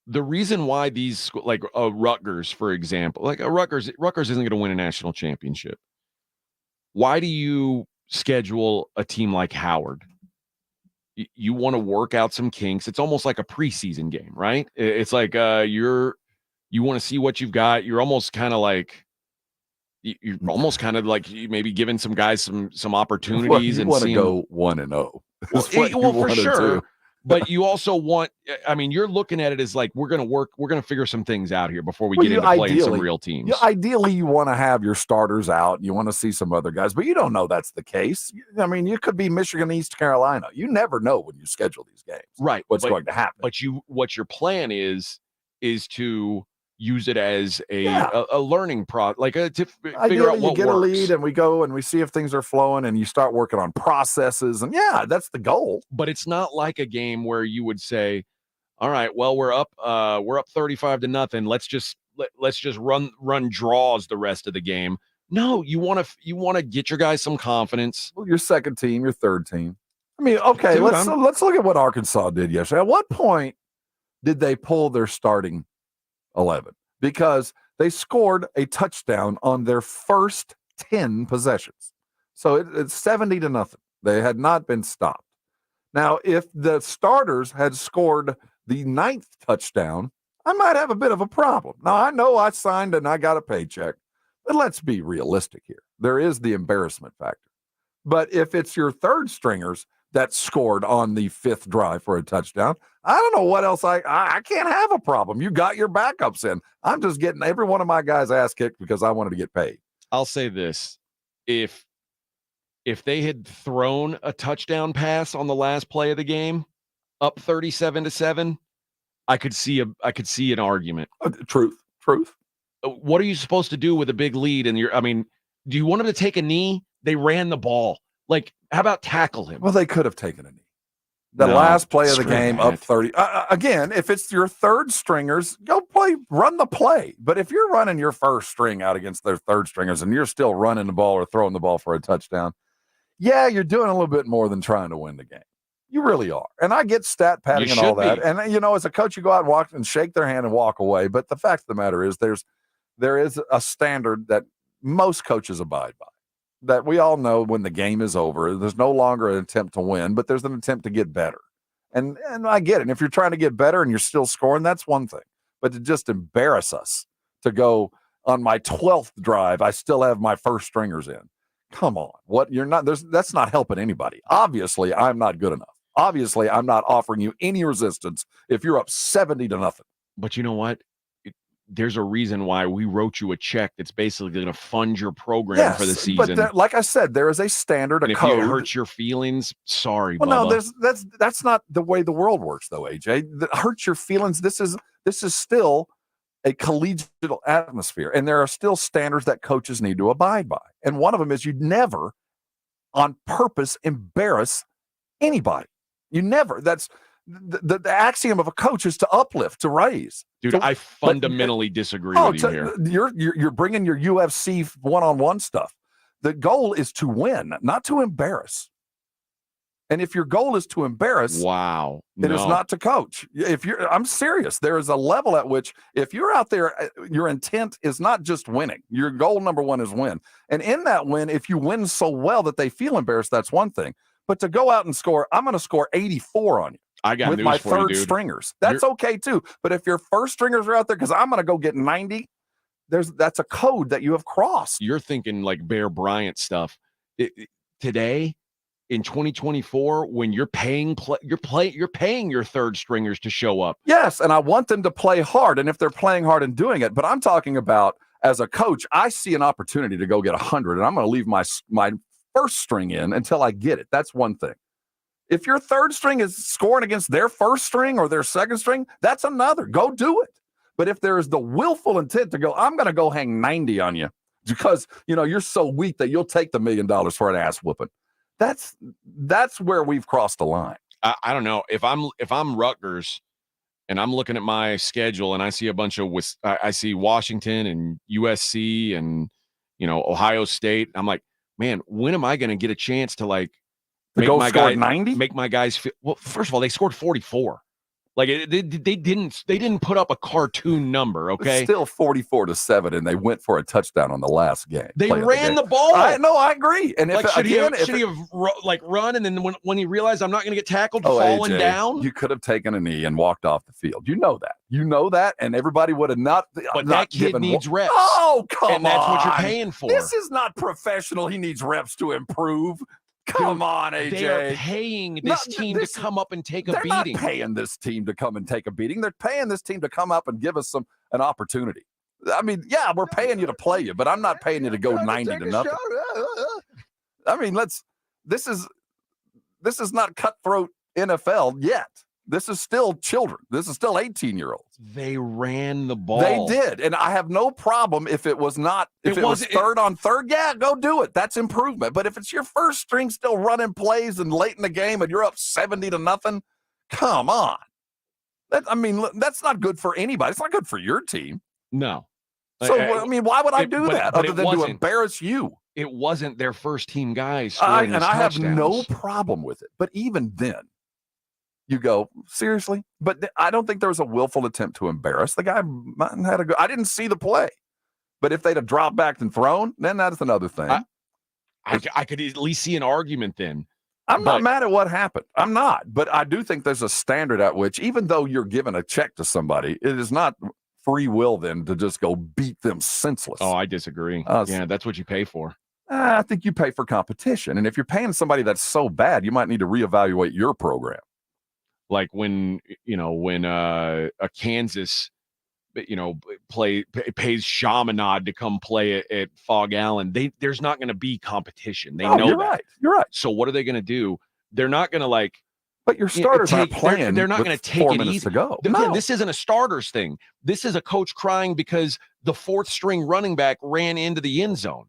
the reason why these, Rutgers, for example, Rutgers isn't going to win a national championship. Why do you schedule a team like Howard? You want to work out some kinks. It's almost like a preseason game, right? It's like you want to see what you've got. You're almost kind of like maybe giving some guys some opportunities. You and want to go 1-0. Well, for sure. But you also want, I mean, you're looking at it as like, we're going to figure some things out here before we get into playing some real teams. Ideally, you want to have your starters out. You want to see some other guys, but you don't know that's the case. I mean, you could be Michigan, East Carolina. You never know when you schedule these games. Right. What's going to happen. But what your plan is to use it as a learning like to figure out what you get works. A lead and we go and we see if things are flowing and you start working on processes and that's the goal. But it's not like a game where you would say, all right, well, we're up 35-0. Let's just run draws the rest of the game. No, you want to get your guys some confidence. Well, your second team, your third team. I mean, okay, let's look at what Arkansas did yesterday. At what point did they pull their starting 11? Because they scored a touchdown on their first 10 possessions. So it's 70-0. They had not been stopped. Now, if the starters had scored the 9th touchdown, I might have a bit of a problem. Now, I know I signed and I got a paycheck, but let's be realistic here. There is the embarrassment factor. But if it's your third stringers that scored on the 5th drive for a touchdown, I don't know what else. I can't have a problem. You got your backups in. I'm just getting every one of my guys' ass kicked because I wanted to get paid. I'll say this. If they had thrown a touchdown pass on the last play of the game, up 37-7, I could see an argument. Truth. What are you supposed to do with a big lead? And do you want him to take a knee? They ran the ball. Like, how about tackle him? Well, they could have taken a knee. The last play of the game, up 30. Again, if it's your third stringers, go run the play. But if you're running your first string out against their third stringers and you're still running the ball or throwing the ball for a touchdown, you're doing a little bit more than trying to win the game. You really are. And I get stat padding and all that. And, as a coach, you go out and walk and shake their hand and walk away. But the fact of the matter is there is a standard that most coaches abide by. That we all know when the game is over, there's no longer an attempt to win, but there's an attempt to get better. And I get it. And if you're trying to get better and you're still scoring, that's one thing. But to just embarrass us, to go on my 12th drive, I still have my first stringers in. Come on. That's not helping anybody. Obviously, I'm not good enough. Obviously, I'm not offering you any resistance if you're up 70-0. But you know what? There's a reason why we wrote you a check that's basically going to fund your program for the season. But like I said, there is a standard, and if code. It hurts your feelings, sorry, well, Bubba. No, that's not the way the world works, though, AJ. That hurts your feelings. This is still a collegiate atmosphere, and there are still standards that coaches need to abide by. And one of them is you never, on purpose, embarrass anybody. You never. That's the axiom of a coach is to uplift, to raise. Dude, I fundamentally disagree with you here. You're bringing your UFC one-on-one stuff. The goal is to win, not to embarrass. And if your goal is to embarrass, it is not to coach. I'm serious. There is a level at which if you're out there, your intent is not just winning. Your goal number one is win. And in that win, if you win so well that they feel embarrassed, that's one thing. But to go out and score, I'm going to score 84 on you. I got with news my for you, third dude. stringers. That's okay too. But if your first stringers are out there, because I'm going to go get 90, that's a code that you have crossed. You're thinking like Bear Bryant stuff. Today, in 2024, when you're paying your third stringers to show up. Yes, and I want them to play hard. And if they're playing hard and doing it, but I'm talking about as a coach, I see an opportunity to go get 100, and I'm going to leave my first string in until I get it. That's one thing. If your third string is scoring against their first string or their second string, that's another. Go do it. But if there is the willful intent to go, I'm going to go hang 90 on you because, you're so weak that you'll take the $1 million for an ass whooping. That's where we've crossed the line. I don't know. If I'm Rutgers and I'm looking at my schedule and I see a bunch of I see Washington and USC and, Ohio State, I'm like, man, when am I going to get a chance to make my guys feel, well, first of all, they scored 44. Like they didn't put up a cartoon number. Okay. It's still 44-7. And they went for a touchdown on the last game. They ran the ball. I agree. And should he have run? And then when he realized I'm not going to get tackled, falling AJ, down, you could have taken a knee and walked off the field. You know that. And everybody would have not. But that kid needs reps. Oh, come on. And that's what you're paying for. This is not professional. He needs reps to improve. Come on, AJ. They are paying this team to come up and take a beating. They're not paying this team to come and take a beating. They're paying this team to come up and give us an opportunity. I mean, yeah, we're paying you to play you, but I'm not paying you to go 90 to nothing. I mean, this is not cutthroat NFL yet. This is still children. This is still 18-year-olds. They ran the ball. They did, and I have no problem if it was not. If it was third on third, yeah, go do it. That's improvement. But if it's your first string still running plays and late in the game and you're up 70 to nothing, come on. That's not good for anybody. It's not good for your team. No. So why would I do that other than to embarrass you? It wasn't their first team guys. I have no problem with it. But even then, you go, seriously? But I don't think there was a willful attempt to embarrass. The guy had a go. I didn't see the play. But if they'd have dropped back and thrown, then that's another thing. I could at least see an argument then. I'm not mad at what happened. I'm not. But I do think there's a standard at which, even though you're giving a check to somebody, it is not free will then to just go beat them senseless. Oh, I disagree. Yeah, that's what you pay for. I think you pay for competition. And if you're paying somebody that's so bad, you might need to reevaluate your program. Like when a Kansas, pays Chaminade to come play at Fog Allen, there's not going to be competition. They know that. You're right. So what are they going to do? They're not going to But your starters aren't playing. They're not going to take 4 it minutes easy. to go. Again, this isn't a starters thing. This is a coach crying because the fourth string running back ran into the end zone.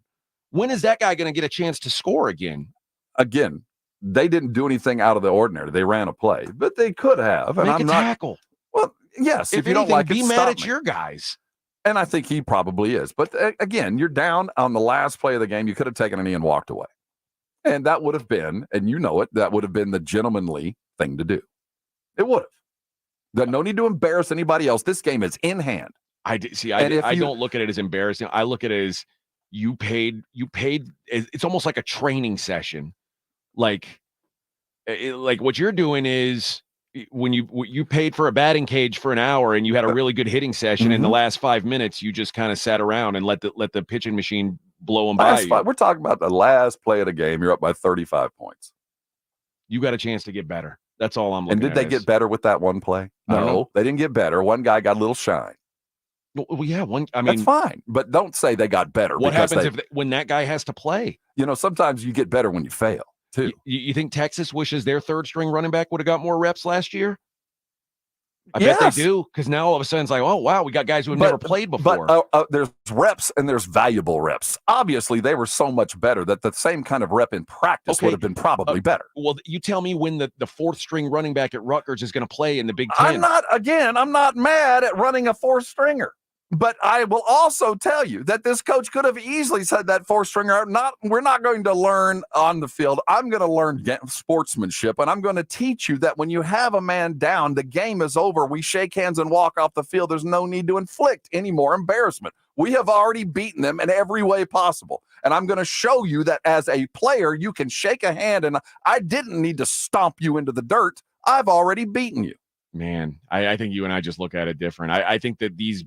When is that guy going to get a chance to score again? Again, they didn't do anything out of the ordinary. They ran a play, but they could have. And Make a tackle. Well, yes. If you anything, don't like be it, mad at me. your guys. And I think he probably is. But again, you're down on the last play of the game. You could have taken a knee and walked away. And that would have been, and you know it, that would have been the gentlemanly thing to do. It would have. There's no need to embarrass anybody else. This game is in hand. I don't look at it as embarrassing. I look at it as you paid. It's almost like a training session. Like what you're doing is when you paid for a batting cage for an hour and you had a really good hitting session. In the last 5 minutes, you just kind of sat around and let the pitching machine blow them by you. We're talking about the last play of the game. You're up by 35 points. You got a chance to get better. That's all I'm looking at. And did they get better with that one play? No, they didn't get better. One guy got a little shine. Well, yeah, that's fine. But don't say they got better. What happens when that guy has to play? Sometimes you get better when you fail, too. You think Texas wishes their third string running back would have got more reps last year? I bet they do, because now all of a sudden it's like, oh, wow, we got guys who have never played before. But there's reps and there's valuable reps. Obviously, they were so much better that the same kind of rep in practice would have been probably better. Well, you tell me when the fourth string running back at Rutgers is going to play in the Big Ten. I'm not mad at running a fourth stringer. But I will also tell you that this coach could have easily said that fourth stringer, we're not going to learn on the field. I'm going to learn sportsmanship, and I'm going to teach you that when you have a man down, the game is over. We shake hands and walk off the field. There's no need to inflict any more embarrassment. We have already beaten them in every way possible. And I'm going to show you that as a player, you can shake a hand, and I didn't need to stomp you into the dirt. I've already beaten you. Man, I think you and I just look at it different. I think that these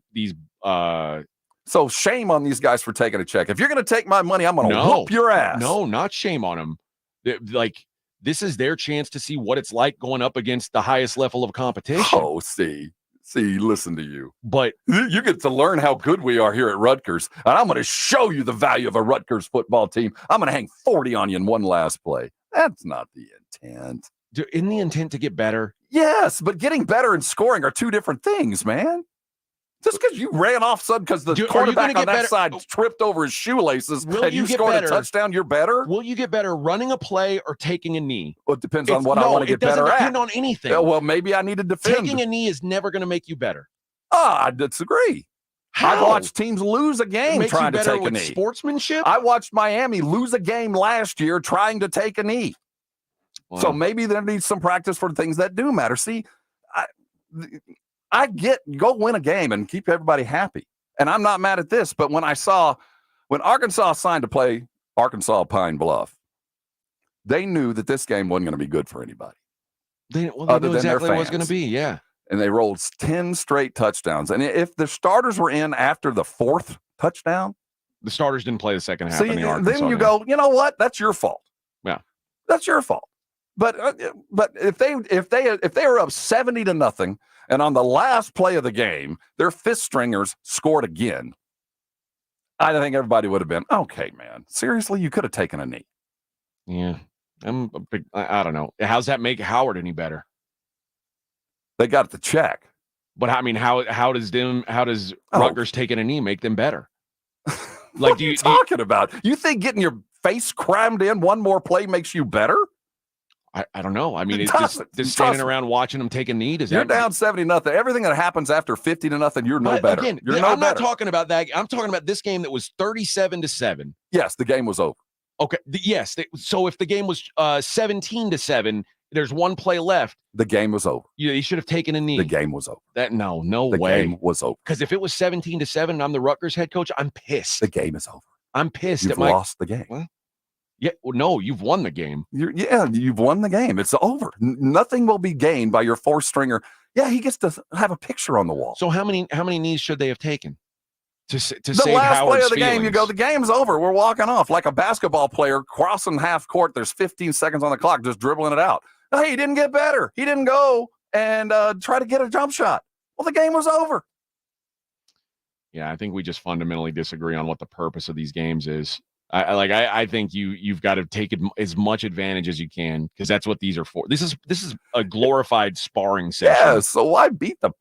so shame on these guys for taking a check. If you're going to take my money, I'm going to whoop your ass. No, not shame on them. This is their chance to see what it's like going up against the highest level of competition. Oh, see, listen to you. But you get to learn how good we are here at Rutgers, and I'm going to show you the value of a Rutgers football team. I'm going to hang 40 on you in one last play. That's not the intent. Isn't the intent to get better? Yes, but getting better and scoring are two different things, man. Just because you ran off because the quarterback on that side tripped over his shoelaces and you scored a touchdown, you're better? Will you get better running a play or taking a knee? Well, it depends on what I want to get better at. It doesn't depend on anything. Well, maybe I need to defend. Taking a knee is never going to make you better. I disagree. How? I've watched teams lose a game trying to take a knee. Sportsmanship? I watched Miami lose a game last year trying to take a knee. Wow. So maybe there needs some practice for things that do matter. See, I get go win a game and keep everybody happy. And I'm not mad at this. But when Arkansas signed to play Arkansas Pine Bluff, they knew that this game wasn't going to be good for anybody. They knew exactly what it was going to be, yeah. And they rolled 10 straight touchdowns. And if the starters were in after the fourth touchdown. The starters didn't play the second half in the Arkansas then you game. go, you know what? That's your fault. Yeah. That's your fault. But if they were up 70-0, and on the last play of the game, their fifth stringers scored again, I think everybody would have been, okay, man, seriously, you could have taken a knee. Yeah, I don't know. How's that make Howard any better? They got the check. But I mean, how does Rutgers taking a knee make them better? Like, what are you talking about? You think getting your face crammed in one more play makes you better? I don't know. I mean, it's just standing around watching them take a knee. You're down 70-0. Everything that happens after 50-0, you're no better. Again, you're no I'm not better. talking about that. I'm talking about this game that was 37-7. Yes, the game was over. Okay. Yes. So if the game was 17-7, there's one play left. The game was over. You should have taken a knee. The game was over. No the way. The game was over. Because if it was 17-7 and I'm the Rutgers head coach, I'm pissed. The game is over. I'm pissed. You've lost the game. Well, yeah. Well, no, you've won the game. You've won the game. It's over. Nothing will be gained by your fourth stringer. Yeah, he gets to have a picture on the wall. So how many knees should they have taken to save the last Howard's play of the feelings? game? You go, the game's over. We're walking off like a basketball player crossing half court. There's 15 seconds on the clock, just dribbling it out. Hey, he didn't get better. He didn't go and try to get a jump shot. Well, the game was over. Yeah, I think we just fundamentally disagree on what the purpose of these games is. I think you've got to take as much advantage as you can, because that's what these are for. This is a glorified sparring session. Yeah, so why beat the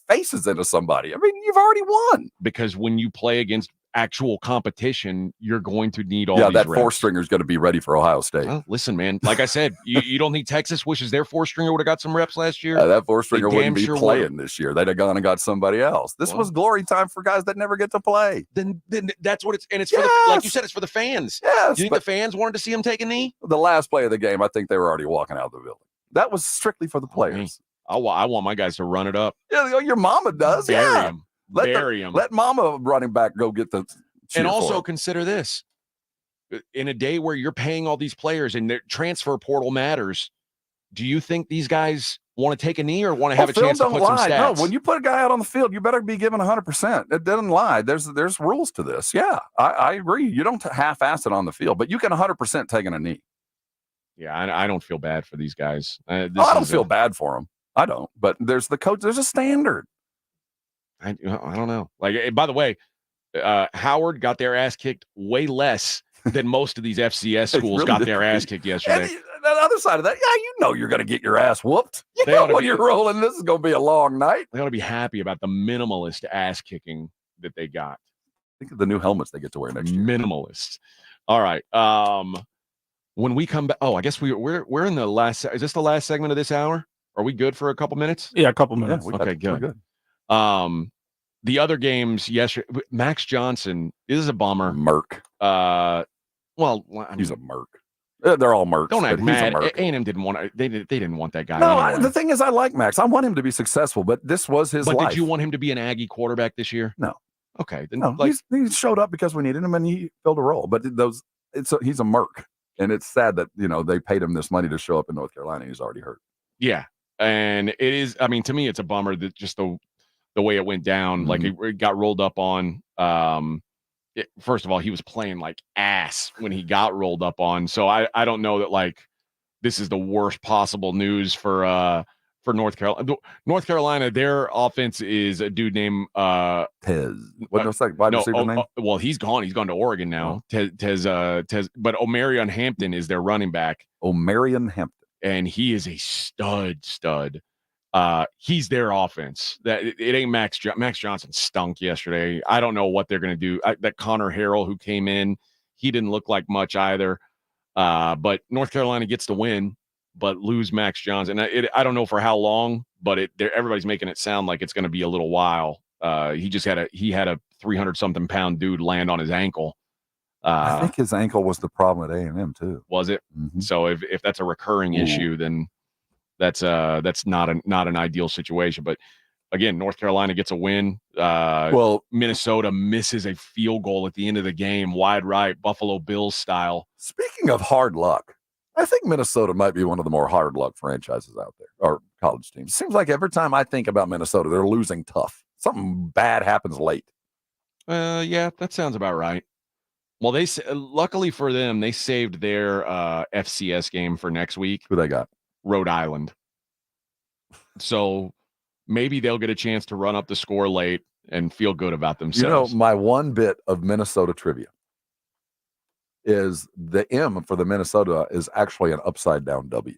faces into somebody? I mean, you've already won. Because when you play against actual competition, you're going to need all these that reps. four stringer is going to be ready for Ohio State. Well, listen, man, like I said, you don't think Texas wishes their four stringer would have got some reps last year? That four stringer wouldn't be sure playing this year. They'd have gone and got somebody else. This was glory time for guys that never get to play. Then that's what it's, and it's for the, like you said, it's for the fans. Yes, you think the fans wanted to see him take a knee? The last play of the game, I think they were already walking out of the building. That was strictly for the players. I want my guys to run it up. Yeah, your mama does. Bury yeah, him. Bury him. Let mama running back go get the. And also consider this: in a day where you're paying all these players and their transfer portal matters, do you think these guys want to take a knee or want to have a chance to put some stats? No, when you put a guy out on the field, you better be given 100%. It doesn't lie. There's rules to this. Yeah, I agree. You don't half-ass it on the field, but you can 100% taking a knee. Yeah, I don't feel bad for these guys. I don't feel bad for them. I don't. But there's the coach. There's a standard. I don't know. Like, by the way, Howard got their ass kicked way less than most of these FCS schools got their ass kicked yesterday. And the other side of that, you're going to get your ass whooped. When you're rolling, this is going to be a long night. They ought to be happy about the minimalist ass kicking that they got. Think of the new helmets they get to wear next year. Minimalist. All right. When we come back, I guess we're in the last. Is this the last segment of this hour? Are we good for a couple minutes? Yeah, a couple minutes. Yeah, okay, good. The other games yesterday, Max Johnson is a bummer. Merc. He's a merc. They're all mercs. Don't act mad. A&M didn't want to. They didn't want that guy. No, anyway. The thing is, I like Max. I want him to be successful, but this was his life. But did you want him to be an Aggie quarterback this year? No. Okay. Then, no, he showed up because we needed him, and he filled a role. But he's a merc, and it's sad that they paid him this money to show up in North Carolina. He's already hurt. Yeah, and it is. I mean, to me, it's a bummer that just the way it went down, like it got rolled up on. First of all, he was playing like ass when he got rolled up on. So I don't know that like this is the worst possible news for North Carolina. North Carolina, their offense is a dude named Tez. What's that wide receiver name? Well, he's gone. He's gone to Oregon now. Tez. But Omarion Hampton is their running back. Omarion Hampton, and he is a stud. He's their offense. That it ain't Max Johnson stunk yesterday. I don't know what they're going to do. That Connor Harrell who came in, he didn't look like much either. But North Carolina gets the win, but lose Max Johnson. I don't know for how long, but everybody's making it sound like it's going to be a little while. He had a 300-something pound dude land on his ankle. I think his ankle was the problem at A&M too. Was it? Mm-hmm. So if that's a recurring issue, then that's not an ideal situation. But again, North Carolina gets a win. Minnesota misses a field goal at the end of the game, wide right, Buffalo Bills style. Speaking of hard luck, I think Minnesota might be one of the more hard luck franchises out there, or college teams. Seems like every time I think about Minnesota, they're losing tough. Something bad happens late. Yeah, that sounds about right. Well, luckily for them, they saved their FCS game for next week. Who they got? Rhode Island. So maybe they'll get a chance to run up the score late and feel good about themselves. My one bit of Minnesota trivia is the M for the Minnesota is actually an upside down W.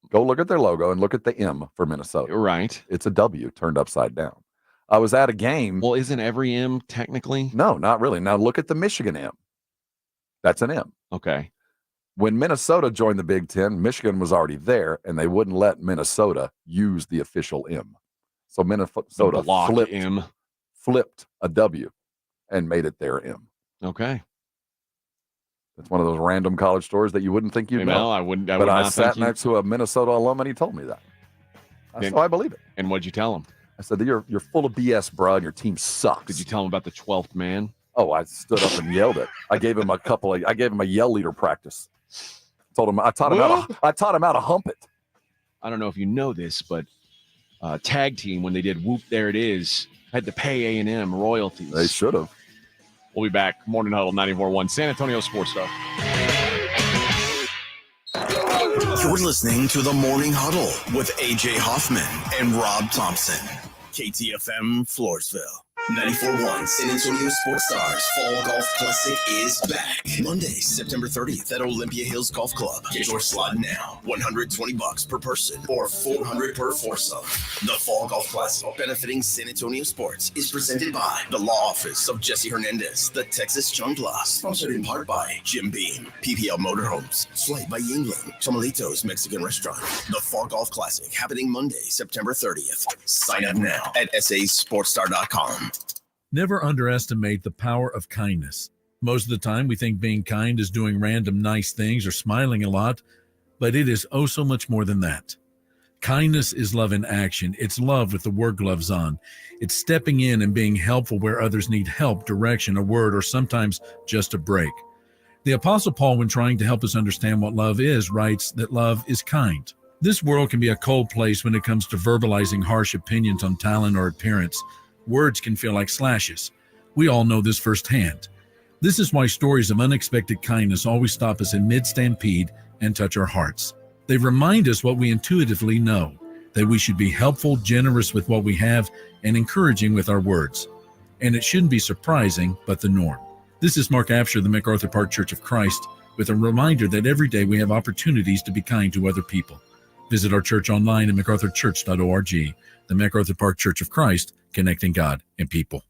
Go look at their logo and look at the M for Minnesota. Right. It's a W turned upside down. I was at a game. Well, isn't every M technically? No, not really. Now look at the Michigan M. That's an M. Okay. When Minnesota joined the Big Ten, Michigan was already there, and they wouldn't let Minnesota use the official M. So Minnesota flipped a W and made it their M. Okay. It's one of those random college stories that you wouldn't think you'd know. No, I wouldn't. But I sat next to a Minnesota alum, and he told me that. So I believe it. And what'd you tell him? I said, you're full of BS, bro, and your team sucks. Did you tell him about the 12th man? Oh, I stood up and yelled it. I gave him a yell leader practice. Told him I taught him how to hump it. I don't know if you know this, but tag team, when they did Whoop There It Is, had to pay A&M royalties. They should have. We'll be back. Morning Huddle 94.1 San Antonio Sports Star. You're listening to the Morning Huddle with AJ Hoffman and Rob Thompson. KTFM Floresville. 94.1 San Antonio Sports Stars Fall Golf Classic is back. Monday, September 30th at Olympia Hills Golf Club. Get your slot now. $120 per person or $400 per foursome. The Fall Golf Classic, benefiting San Antonio sports, is presented by the Law Office of Jesse Hernandez, the Texas Chungla, sponsored in part by Jim Beam, PPL Motorhomes, Flight by Yingling, Tomalitos Mexican Restaurant. The Fall Golf Classic happening Monday, September 30th. Sign up now at sasportstar.com. Never underestimate the power of kindness. Most of the time, we think being kind is doing random nice things or smiling a lot, but it is oh so much more than that. Kindness is love in action. It's love with the work gloves on. It's stepping in and being helpful where others need help, direction, a word, or sometimes just a break. The Apostle Paul, when trying to help us understand what love is, writes that love is kind. This world can be a cold place when it comes to verbalizing harsh opinions on talent or appearance. Words can feel like slashes. We all know this firsthand. This is why stories of unexpected kindness always stop us in mid-stampede and touch our hearts. They remind us what we intuitively know, that we should be helpful, generous with what we have, and encouraging with our words. And it shouldn't be surprising, but the norm. This is Mark Absher, the MacArthur Park Church of Christ, with a reminder that every day we have opportunities to be kind to other people. Visit our church online at macarthurchurch.org. The MacArthur Park Church of Christ, connecting God and people.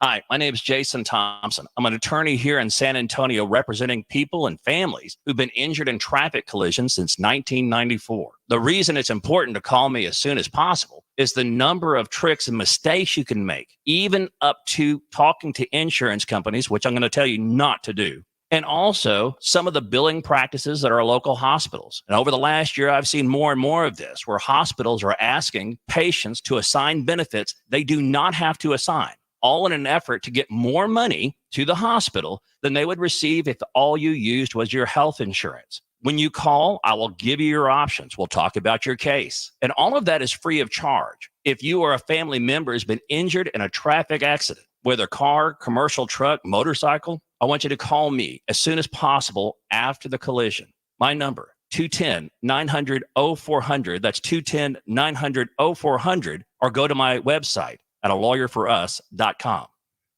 Hi, my name is Jason Thompson. I'm an attorney here in San Antonio representing people and families who've been injured in traffic collisions since 1994. The reason it's important to call me as soon as possible is the number of tricks and mistakes you can make, even up to talking to insurance companies, which I'm going to tell you not to do. And also some of the billing practices at our local hospitals. And over the last year, I've seen more and more of this, where hospitals are asking patients to assign benefits they do not have to assign, all in an effort to get more money to the hospital than they would receive if all you used was your health insurance. When you call, I will give you your options. We'll talk about your case. And all of that is free of charge. If you or a family member has been injured in a traffic accident, whether car, commercial truck, motorcycle, I want you to call me as soon as possible after the collision. My number, 210-900-0400. That's 210-900-0400. Or go to my website at alawyerforus.com.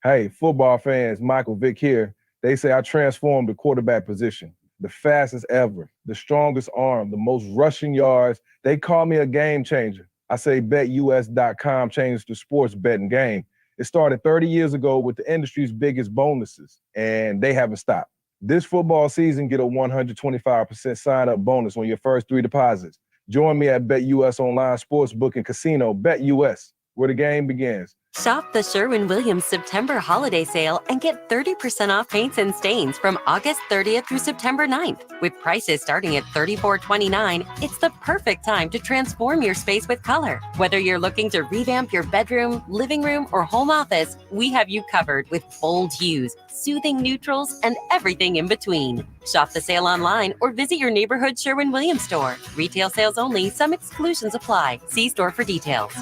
Hey, football fans, Michael Vick here. They say I transformed the quarterback position. The fastest ever, the strongest arm, the most rushing yards. They call me a game changer. I say BetUS.com changed the sports betting game. It started 30 years ago with the industry's biggest bonuses, and they haven't stopped. This football season, get a 125% sign-up bonus on your first 3 deposits. Join me at BetUS Online Sportsbook and Casino, BetUS, where the game begins. Shop the Sherwin-Williams September holiday sale and get 30% off paints and stains from August 30th through September 9th. With prices starting at $34.29, it's the perfect time to transform your space with color. Whether you're looking to revamp your bedroom, living room, or home office, we have you covered with bold hues, soothing neutrals, and everything in between. Shop the sale online or visit your neighborhood Sherwin-Williams store. Retail sales only. Some exclusions apply. See store for details.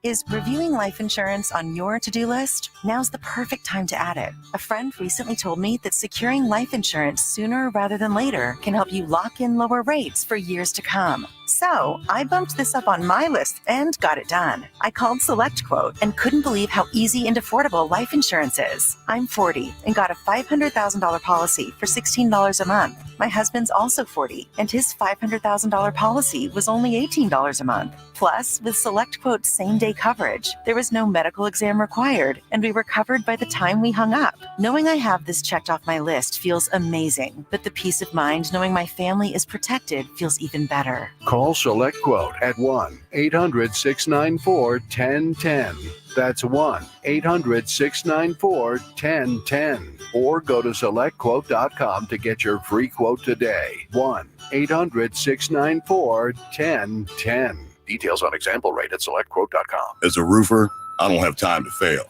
Is reviewing life insurance on your to-do list? Now's the perfect time to add it. A friend recently told me that securing life insurance sooner rather than later can help you lock in lower rates for years to come. So I bumped this up on my list and got it done. I called SelectQuote and couldn't believe how easy and affordable life insurance is. I'm 40 and got a $500,000 policy for $16 a month. My husband's also 40, and his $500,000 policy was only $18 a month. Plus, with SelectQuote's same-day coverage, there was no medical exam required, and we were covered by the time we hung up. Knowing I have this checked off my list feels amazing, but the peace of mind knowing my family is protected feels even better. Call SelectQuote at 1-800-694-1010. That's 1-800-694-1010. Or go to SelectQuote.com to get your free quote today. 1-800-694-1010. Details on example rate at SelectQuote.com. As a roofer, I don't have time to fail.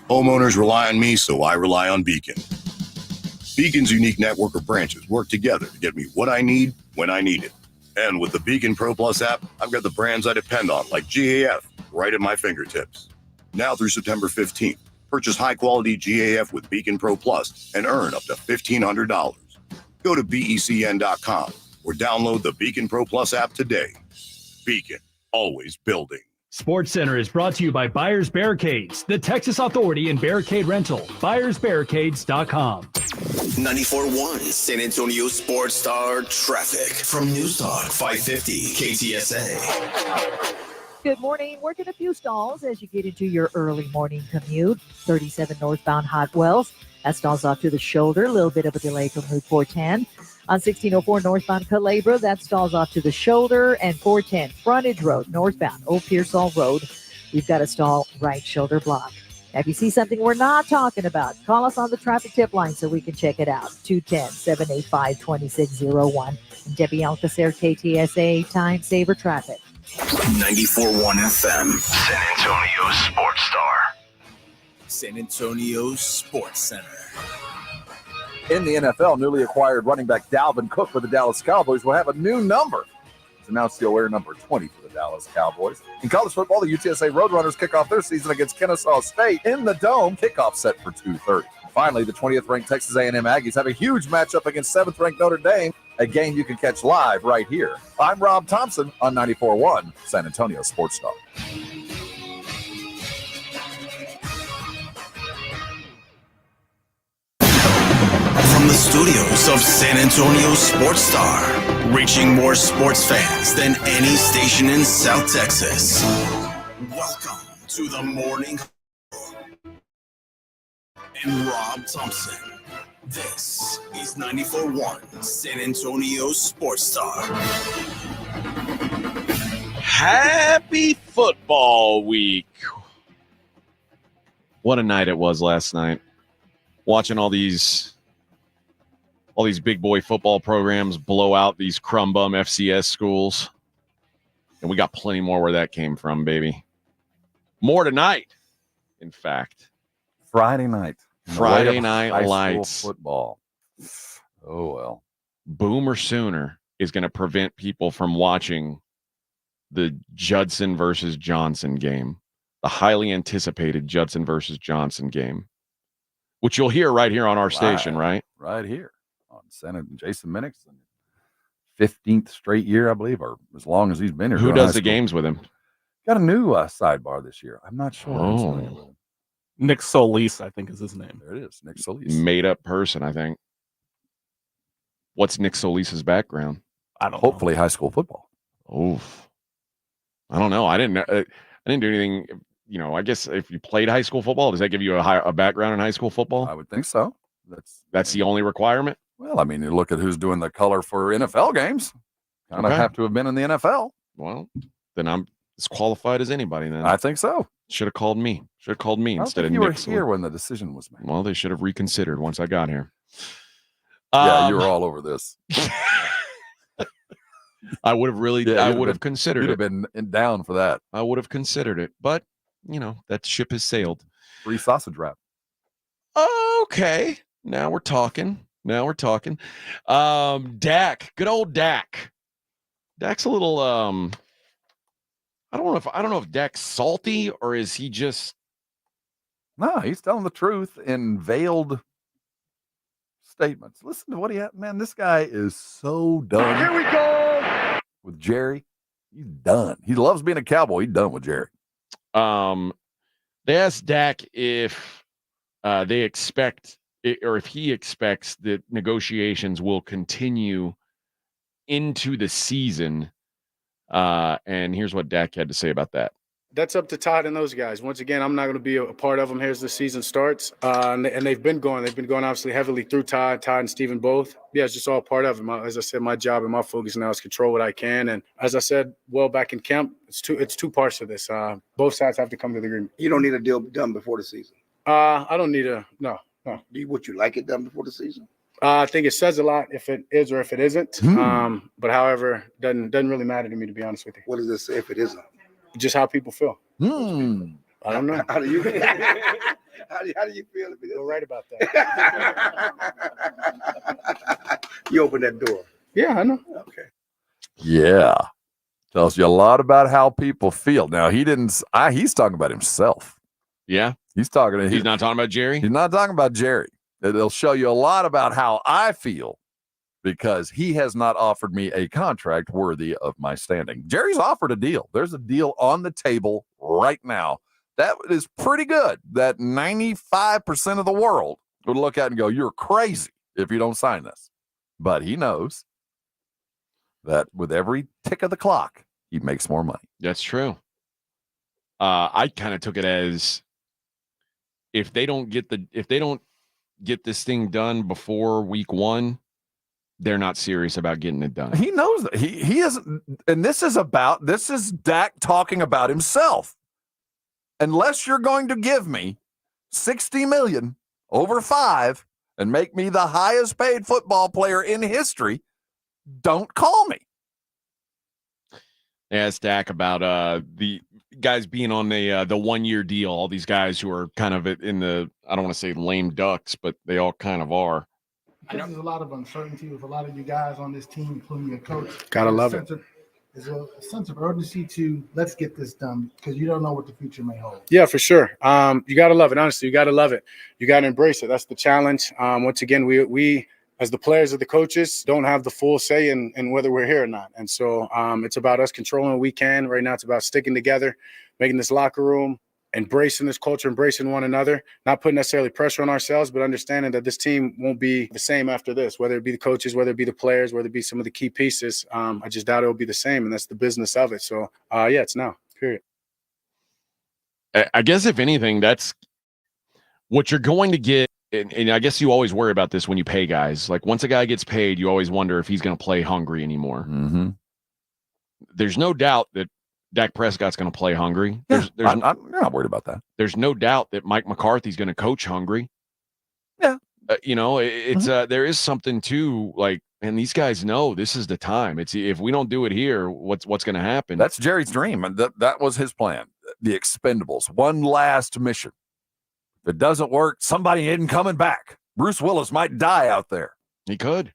Homeowners rely on me, so I rely on Beacon. Beacon's unique network of branches work together to get me what I need when I need it. And with the Beacon Pro Plus app, I've got the brands I depend on, like GAF, right at my fingertips. Now through September 15th, purchase high-quality GAF with Beacon Pro Plus and earn up to $1,500. Go to BECN.com or download the Beacon Pro Plus app today. Beacon, always building. Sports Center is brought to you by Buyers Barricades, the Texas Authority in Barricade Rental. BuyersBarricades.com. 94.1 San Antonio Sports Star traffic from News Talk 550 KTSA. Good morning. Working a few stalls as you get into your early morning commute. 37 northbound Hot Wells. That stalls off to the shoulder. A little bit of a delay from Route 410. On 1604 northbound Calabra, that stalls off to the shoulder. And 410 Frontage Road northbound Old Pearsall Road. We've got a stall right shoulder block. Now, if you see something we're not talking about, call us on the traffic tip line so we can check it out. 210-785-2601. And Debbie Alcacer, KTSA, Time Saver Traffic. 94.1 FM. San Antonio Sports Star. San Antonio Sports Center. In the NFL, newly acquired running back Dalvin Cook for the Dallas Cowboys will have a new number. He's announced he'll wear number 20 for the Dallas Cowboys. In college football, the UTSA Roadrunners kick off their season against Kennesaw State in the Dome. Kickoff set for 2:30. Finally, the 20th-ranked Texas A&M Aggies have a huge matchup against 7th-ranked Notre Dame, a game you can catch live right here. I'm Rob Thompson on 94.1 San Antonio Sports Star. From the studios of San Antonio Sports Star, reaching more sports fans than any station in South Texas. Welcome to the Morning Huddle. And Rob Thompson. This is 94.1 San Antonio Sports Star. Happy football week. What a night it was last night. Watching all these big boy football programs blow out these crumb bum FCS schools. And we got plenty more where that came from, baby. More tonight, in fact. Friday night. Friday night lights. Football. Oh, well. Boomer Sooner is going to prevent people from watching the Judson versus Johnson game, the highly anticipated Judson versus Johnson game, which you'll hear right here on our station, right? Right here on Senator Jason Minnick's 15th straight year, I believe, or as long as he's been here. Who does the games with him? Got a new sidebar this year. I'm not sure. Oh. Nick Solis, I think is his name. There it is, Nick Solis. Made up person, I think. What's Nick Solis's background? I don't Hopefully high school football. Oof. I don't know. I didn't do anything. You know, I guess if you played high school football, does that give you a background in high school football? I would think so. That's the only requirement. Well, I mean, you look at who's doing the color for NFL games. Kind of have to have been in the NFL. Well, then I'm as qualified as anybody. Then I think so. Should have called me. Should have called me instead of you Nick. were here when the decision was made. Well, they should have reconsidered once I got here. Yeah, you were all over this. I would have really. Yeah, I would have considered it. You'd have been down for that. I would have considered it, but you know that ship has sailed. Free sausage wrap. Okay, now we're talking. Dak, good old Dak. Dak's a little I don't know if Dak's salty or is he just. No, he's telling the truth in veiled statements. Listen to what he had. Man, this guy is so done. Here we go. With Jerry. He's done. He loves being a Cowboy. He's done with Jerry. They asked Dak if they expect or if he expects that negotiations will continue into the season. And here's what Dak had to say about that. That's up to Todd and those guys. Once again, I'm not going to be a part of them here as the season starts. And they've been going. They've been going obviously heavily through Todd and Steven both. Yeah, it's just all part of it. As I said, my job and my focus now is control what I can. And as I said, well, back in camp, it's two parts of this. Both sides have to come to the agreement. You don't need a deal done before the season. I don't need no. Would you like it done before the season? I think it says a lot if it is or if it isn't. But however, doesn't really matter to me, to be honest with you. What does it say if it isn't? Just how people feel. I don't know. How do you feel if it You're right about that. You open that door? Yeah, I know. Okay. Yeah. Tells you a lot about how people feel. Now, he's talking about himself. Yeah. He's not talking about Jerry? He's not talking about Jerry. It'll show you a lot about how I feel because he has not offered me a contract worthy of my standing. Jerry's offered a deal. There's a deal on the table right now. That is pretty good. That 95% of the world would look at and go, you're crazy if you don't sign this. But he knows that with every tick of the clock, he makes more money. That's true. I kind of took it as if they don't get this thing done before week 1, they're not serious about getting it done. He knows that he isn't, and this is Dak talking about himself. Unless you're going to give me $60 million over 5 and make me the highest paid football player in history, don't call me. They asked Dak about the guys being on the 1-year deal. All these guys who are kind of in the, I don't want to say lame ducks, but they all kind of are. Because there's a lot of uncertainty with a lot of you guys on this team, including your coach. Gotta love it. There's a sense of urgency to let's get this done because you don't know what the future may hold. Yeah, for sure. You got to love it. Honestly, you got to love it. You got to embrace it. That's the challenge. Once again, we as the players or the coaches don't have the full say in whether we're here or not. And so it's about us controlling what we can. Right now, it's about sticking together, making this locker room, embracing this culture, embracing one another, not putting necessarily pressure on ourselves, but understanding that this team won't be the same after this, whether it be the coaches, whether it be the players, whether it be some of the key pieces. I just doubt it'll be the same, and that's the business of it. So, it's now, period. I guess if anything, that's what you're going to get. And I guess you always worry about this when you pay guys. Like once a guy gets paid, you always wonder if he's going to play hungry anymore. Mm-hmm. There's no doubt that Dak Prescott's going to play hungry. You're not worried about that. There's no doubt that Mike McCarthy's going to coach hungry. Yeah. It's there is something to like, and these guys know this is the time. It's if we don't do it here, what's going to happen? That's Jerry's dream. And that was his plan. The Expendables, one last mission. If it doesn't work, somebody isn't coming back. Bruce Willis might die out there. He could.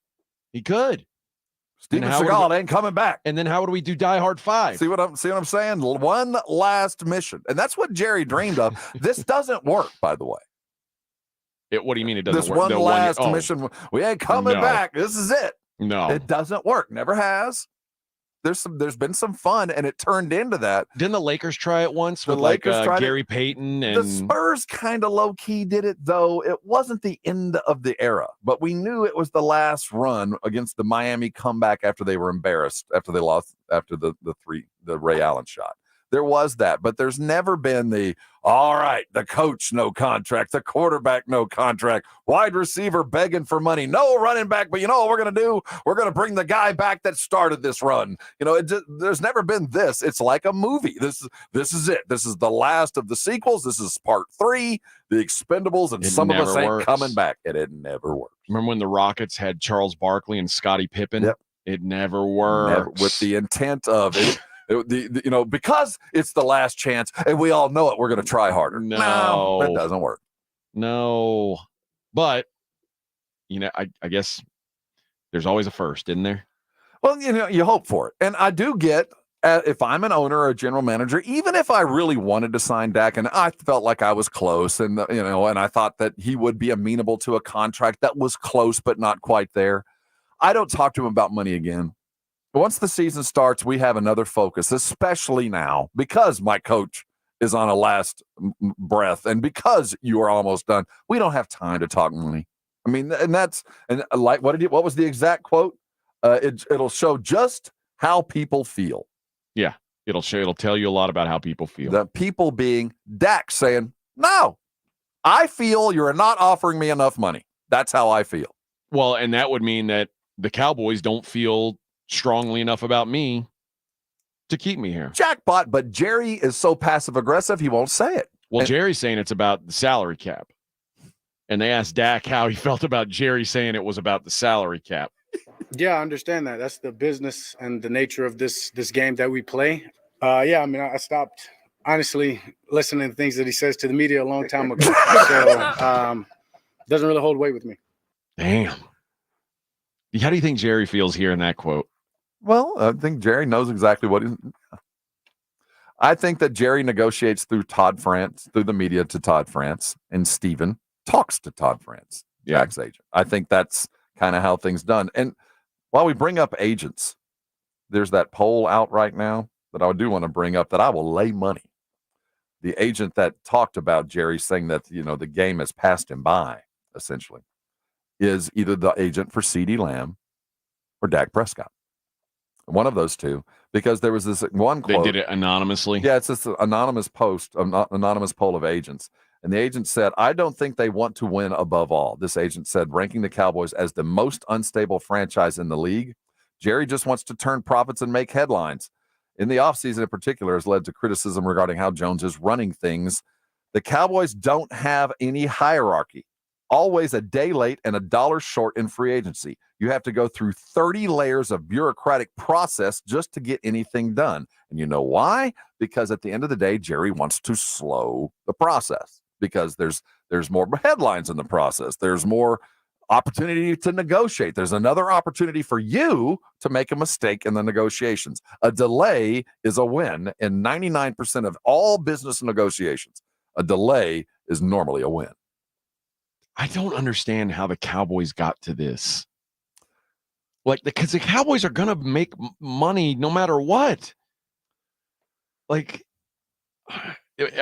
Steven Seagal ain't coming back. And then how would we do Die Hard 5? See what I'm saying? One last mission. And that's what Jerry dreamed of. This doesn't work, by the way. What do you mean it doesn't this work? One last mission. We ain't coming back. This is it. No. It doesn't work. Never has. There's been some fun, and it turned into that. Didn't the Lakers try it once with Gary Payton? And the Spurs kind of low-key did it, though. It wasn't the end of the era, but we knew it was the last run against the Miami comeback after they were embarrassed, after they lost, after the Ray Allen shot. There was that, but there's never been the coach, no contract, the quarterback, no contract, wide receiver begging for money, no running back, but you know what we're going to do? We're going to bring the guy back that started this run. There's never been this. It's like a movie. This is it. This is the last of the sequels. This is part 3, the Expendables, and some of us ain't coming back. And it never worked. Remember when the Rockets had Charles Barkley and Scottie Pippen? Yep. It never worked. With the intent of it. Because it's the last chance and we all know it, we're going to try harder. No, that doesn't work. No, but I guess there's always a first, isn't there? Well, you hope for it. And I do get if I'm an owner or a general manager, even if I really wanted to sign Dak and I felt like I was close and and I thought that he would be amenable to a contract that was close but not quite there, I don't talk to him about money again. Once the season starts, we have another focus, especially now because my coach is on a last breath and because you are almost done. We don't have time to talk money. I mean, what was the exact quote? It'll show just how people feel. Yeah, it'll tell you a lot about how people feel. The people being Dak saying, no, I feel you're not offering me enough money. That's how I feel. Well, and that would mean that the Cowboys don't feel strongly enough about me to keep me here. Jackpot, but Jerry is so passive-aggressive, he won't say it. Well, Jerry's saying it's about the salary cap. And they asked Dak how he felt about Jerry saying it was about the salary cap. Yeah, I understand that. That's the business and the nature of this game that we play. I mean, I stopped, honestly, listening to things that he says to the media a long time ago. So doesn't really hold weight with me. Damn. How do you think Jerry feels hearing that quote? Well, I think Jerry knows exactly what I think that Jerry negotiates through Todd France, through the media to Todd France, and Steven talks to Todd France, Jack's agent. I think that's kind of how things done. And while we bring up agents, there's that poll out right now that I do want to bring up that I will lay money. The agent that talked about Jerry saying that, the game has passed him by, essentially, is either the agent for CeeDee Lamb or Dak Prescott. One of those two, because there was this one quote. They did it anonymously? Yeah, it's this anonymous post, anonymous poll of agents. And the agent said, I don't think they want to win above all. This agent said, ranking the Cowboys as the most unstable franchise in the league. Jerry just wants to turn profits and make headlines. In the offseason in particular has led to criticism regarding how Jones is running things. The Cowboys don't have any hierarchy. Always a day late and $1 short in free agency. You have to go through 30 layers of bureaucratic process just to get anything done. And you know why? Because at the end of the day, Jerry wants to slow the process because there's more headlines in the process. There's more opportunity to negotiate. There's another opportunity for you to make a mistake in the negotiations. A delay is a win in 99% of all business negotiations. A delay is normally a win. I don't understand how the Cowboys got to this. Because the Cowboys are going to make money no matter what. I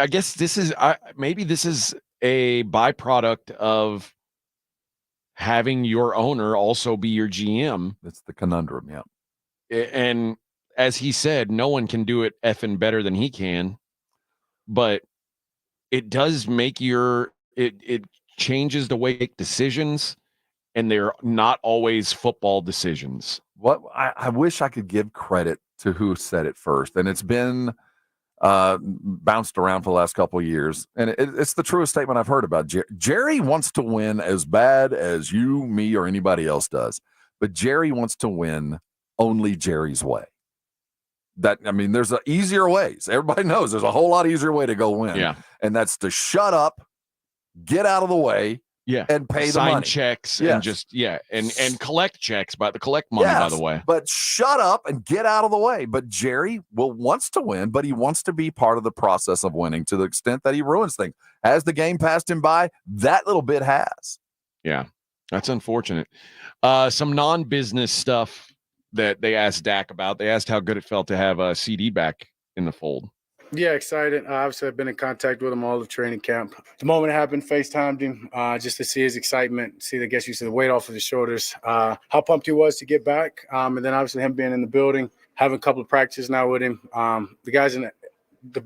guess this is maybe this is a byproduct of having your owner also be your GM. That's the conundrum, yeah. And as he said, no one can do it effing better than he can. But it does make it changes the way you make decisions, and they're not always football decisions. What I wish I could give credit to who said it first, and it's been bounced around for the last couple of years, and it's the truest statement I've heard about Jerry. Jerry wants to win as bad as you, me, or anybody else does, but Jerry wants to win only Jerry's way. There's easier ways. Everybody knows there's a whole lot easier way to go win. Yeah. And that's to shut up, get out of the way, and pay the money. Sign checks and and collect checks, collect money, by the way. But shut up and get out of the way. But Jerry wants to win, but he wants to be part of the process of winning to the extent that he ruins things. Has the game passed him by? That little bit has. Yeah, that's unfortunate. Some non-business stuff that they asked Dak about. They asked how good it felt to have a CD back in the fold. Yeah, excited. Obviously, I've been in contact with him all the training camp. The moment it happened, FaceTimed him just to see his excitement, see the weight off of his shoulders, how pumped he was to get back. And then obviously him being in the building, having a couple of practices now with him. The guy's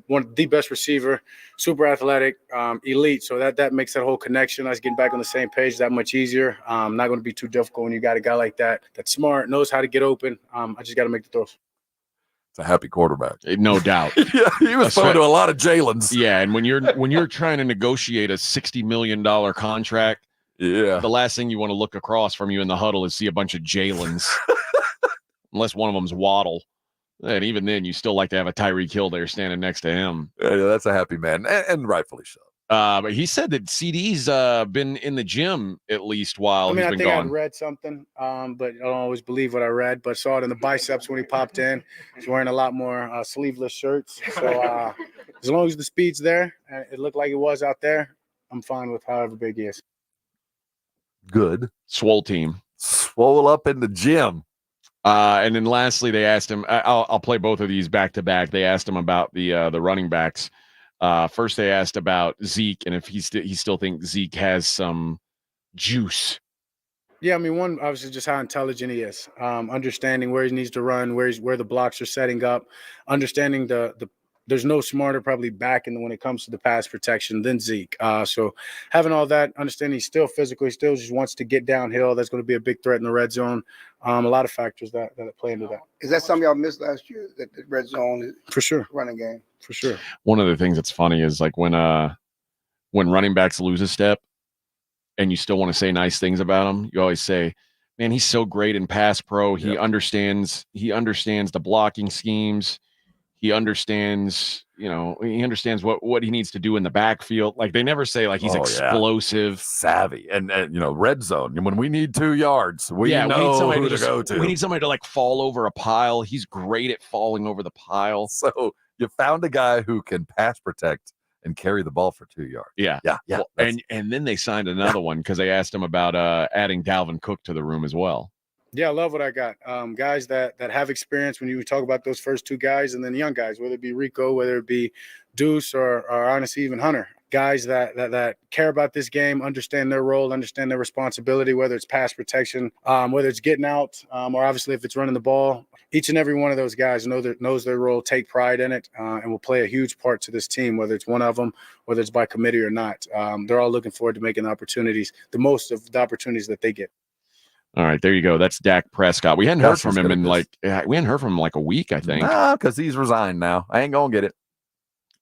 one of the best receiver, super athletic, elite. So that makes that whole connection, us getting back on the same page, that much easier. Not going to be too difficult when you got a guy like that that's smart, knows how to get open. I just got to make the throws. It's a happy quarterback, no doubt. Yeah, he was throwing to a lot of Jalen's. Yeah, and when you're trying to negotiate a $60 million contract, the last thing you want to look across from you in the huddle is see a bunch of Jalen's, unless one of them's Waddle. And even then, you still like to have a Tyreek Hill there standing next to him. Yeah, that's a happy man, and rightfully so. But he said that CD's been in the gym at least while he's I been think gone. I'd read something, but I don't always believe what I read. But saw it in the biceps when he popped in. He's wearing a lot more sleeveless shirts. So as long as the speed's there, and it looked like it was out there, I'm fine with however big he is. Good. Swole team. Swole up in the gym. And then lastly, they asked him, I'll play both of these back to back. They asked him about the running backs. First, they asked about Zeke and if he still thinks Zeke has some juice. Yeah, I mean, one, obviously just how intelligent he is, understanding where he needs to run, where the blocks are setting up, understanding there's no smarter probably back when it comes to the pass protection than Zeke. So having all that, understanding he's still physical, he still just wants to get downhill. That's going to be a big threat in the red zone. A lot of factors that play into that. Is that something y'all missed last year? That the red zone for sure running game for sure. One of the things that's funny is like when running backs lose a step and you still want to say nice things about him, you always say, man, he's so great in pass pro. He understands the blocking schemes. He understands, what he needs to do in the backfield. Like they never say like he's explosive, savvy, and red zone. And when we need 2 yards, we know who to go to. We need somebody to like fall over a pile. He's great at falling over the pile. So you found a guy who can pass protect and carry the ball for 2 yards. Yeah. Well, and then they signed another one because they asked him about adding Dalvin Cook to the room as well. Yeah, I love what I got. Guys that have experience when you talk about those first two guys, and then young guys, whether it be Rico, whether it be Deuce, or honestly even Hunter. Guys that care about this game, understand their role, understand their responsibility, whether it's pass protection, whether it's getting out, or obviously if it's running the ball. Each and every one of those guys knows their role, take pride in it, and will play a huge part to this team, whether it's one of them, whether it's by committee or not. They're all looking forward to making the most of the opportunities that they get. All right, there you go. That's Dak Prescott. We hadn't heard from him in like a week, I think. Nah, because he's resigned now. I ain't gonna get it.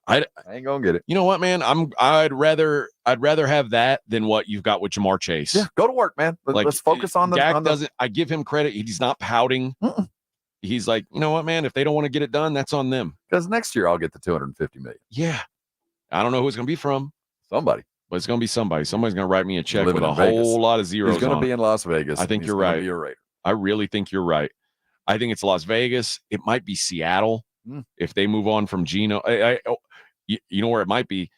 I ain't gonna get it. You know what, man? I'd rather have that than what you've got with Jamar Chase. Yeah, go to work, man. Let's focus on the. Dak doesn't. I give him credit. He's not pouting. He's like, you know what, man? If they don't want to get it done, that's on them. Because next year I'll get the $250 million. Yeah, I don't know who it's gonna be from. Somebody. But it's going to be somebody. Somebody's going to write me a check with a Vegas. whole lot of zeros. He's going to be in Las Vegas. I think you're right. I really think you're right. I think it's Las Vegas. It might be Seattle if they move on from Geno. You know where it might be?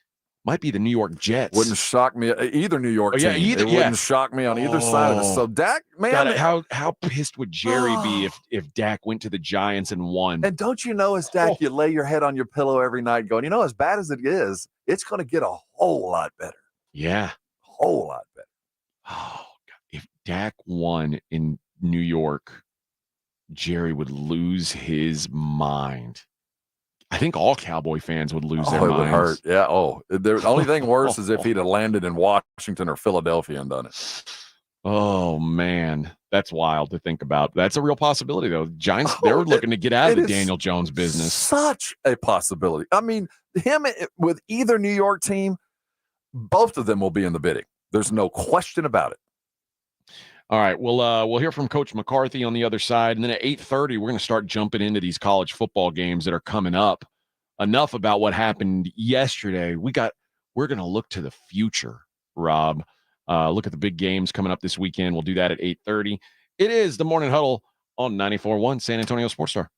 Might be the New York Jets. Wouldn't shock me. Either New York team. It wouldn't shock me on either side of this. So Dak, man. God, how pissed would Jerry be if Dak went to the Giants and won? And don't you know, as Dak, you lay your head on your pillow every night going, as bad as it is, it's going to get a whole lot better. Yeah. Whole lot better. Oh, God. If Dak won in New York, Jerry would lose his mind. I think all Cowboy fans would lose their minds. It would hurt. Yeah. The only thing worse is if he'd have landed in Washington or Philadelphia and done it. Oh, man. That's wild to think about. That's a real possibility, though. Giants, they're looking to get out of the Daniel Jones business. Such a possibility. I mean, him with either New York team, both of them will be in the bidding. There's no question about it. All right, we'll hear from Coach McCarthy on the other side, and then at 8:30, we're going to start jumping into these college football games that are coming up. Enough about what happened yesterday. We're going to look to the future, Rob. Look at the big games coming up this weekend. We'll do that at 8:30. It is the Morning Huddle on 94.1 San Antonio Sports Star.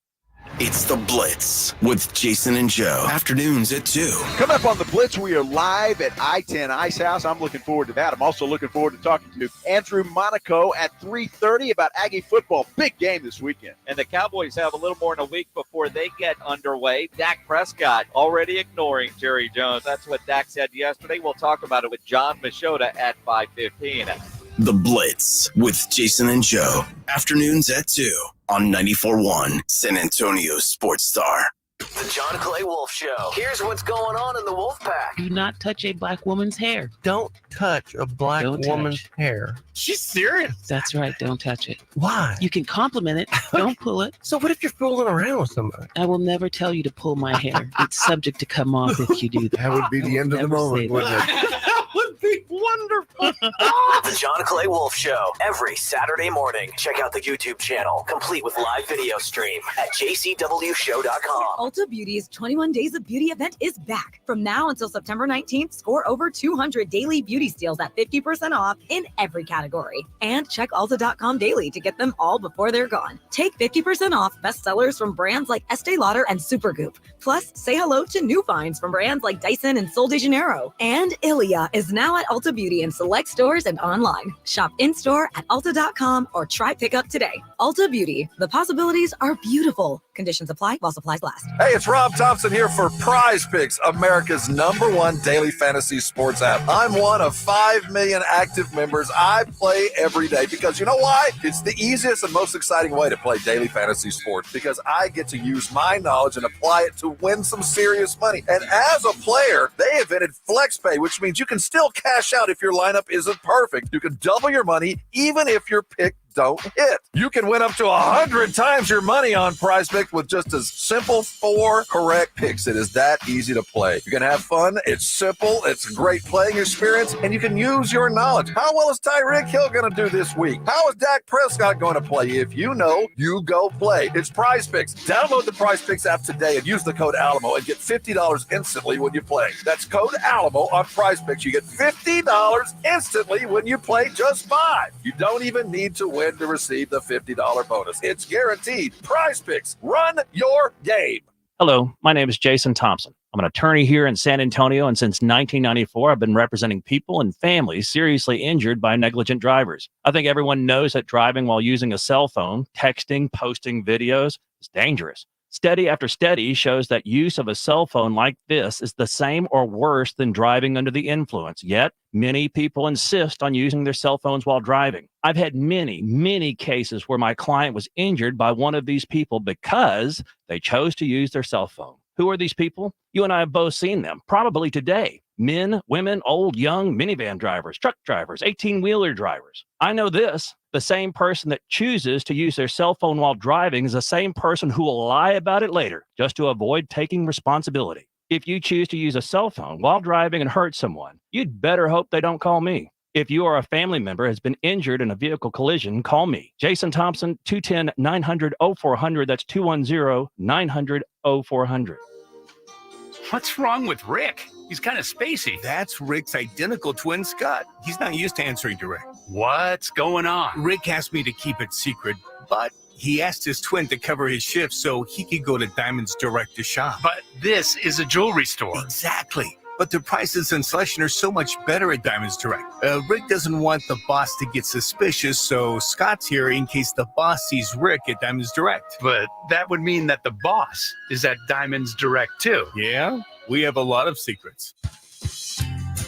It's the Blitz with Jason and Joe. Afternoons at 2. Coming up on the Blitz, we are live at I-10 Ice House. I'm looking forward to that. I'm also looking forward to talking to Andrew Monaco at 3:30 about Aggie football. Big game this weekend. And the Cowboys have a little more than a week before they get underway. Dak Prescott already ignoring Jerry Jones. That's what Dak said yesterday. We'll talk about it with John Machota at 5:15. The Blitz with Jason and Joe. Afternoons at 2 on 94.1 San Antonio Sports Star. The John Clay Wolf Show. Here's what's going on in the Wolf Pack. Do not touch a black woman's hair. Don't touch a black woman's hair. She's serious. That's right. Don't touch it. Why? You can compliment it. Don't pull it. So what if you're fooling around with somebody? I will never tell you to pull my hair. It's subject to come off if you do that. That would be the end of the moment, wouldn't it? That would be wonderful. The John Clay Wolf Show, every Saturday morning. Check out the YouTube channel, complete with live video stream at jcwshow.com. Ulta Beauty's 21 Days of Beauty event is back. From now until September 19th, score over 200 daily beauty steals at 50% off in every category. And check Ulta.com daily to get them all before they're gone. Take 50% off bestsellers from brands like Estee Lauder and Supergoop. Plus, say hello to new finds from brands like Dyson and Sol de Janeiro. And Ilia is now at Ulta Beauty in select stores and online. Shop in-store at Ulta.com or try pickup today. Ulta Beauty. The possibilities are beautiful. Conditions apply while supplies last. Hey, it's Rob Thompson here for Prize Picks, America's #1 daily fantasy sports app. I'm one of 5 million active members. I play every day because you know why? It's the easiest and most exciting way to play daily fantasy sports because I get to use my knowledge and apply it to win some serious money. And as a player, they invented FlexPay, which means you can still cash out if your lineup isn't perfect. You can double your money even if your pick don't hit. You can win up to 100 times your money on Prize Pick with just as simple 4 correct picks. It is that easy to play. You can have fun. It's simple. It's a great playing experience, and you can use your knowledge. How well is Tyreek Hill going to do this week? How is Dak Prescott going to play? If you know, you go play. It's Prize Picks. Download the Prize Picks app today and use the code Alamo and get $50 instantly when you play. That's code Alamo on Prize Picks. You get $50 instantly when you play just 5. You don't even need to win to receive the $50 bonus. It's guaranteed. Prize Picks. Run your game. Hello, my name is Jason Thompson. I'm an attorney here in San Antonio, and since 1994, I've been representing people and families seriously injured by negligent drivers. I think everyone knows that driving while using a cell phone, texting, posting videos is dangerous. Study after study shows that use of a cell phone like this is the same or worse than driving under the influence. Yet, many people insist on using their cell phones while driving. I've had many cases where my client was injured by one of these people because they chose to use their cell phone. Who are these people? You and I have both seen them, probably today. Men, women, old, young, minivan drivers, truck drivers, 18-wheeler drivers. I know this. The same person that chooses to use their cell phone while driving is the same person who will lie about it later just to avoid taking responsibility. If you choose to use a cell phone while driving and hurt someone, you'd better hope they don't call me. If you or a family member has been injured in a vehicle collision, call me. Jason Thompson, 210-900-0400. That's 210-900-0400. What's wrong with Rick? He's kind of spacey. That's Rick's identical twin, Scott. He's not used to answering direct. What's going on? Rick asked me to keep it secret, but he asked his twin to cover his shift so he could go to Diamonds Direct to shop. But this is a jewelry store. Exactly. But the prices and selection are so much better at Diamonds Direct. Rick doesn't want the boss to get suspicious, so Scott's here in case the boss sees Rick at Diamonds Direct. But that would mean that the boss is at Diamonds Direct too. Yeah, we have a lot of secrets.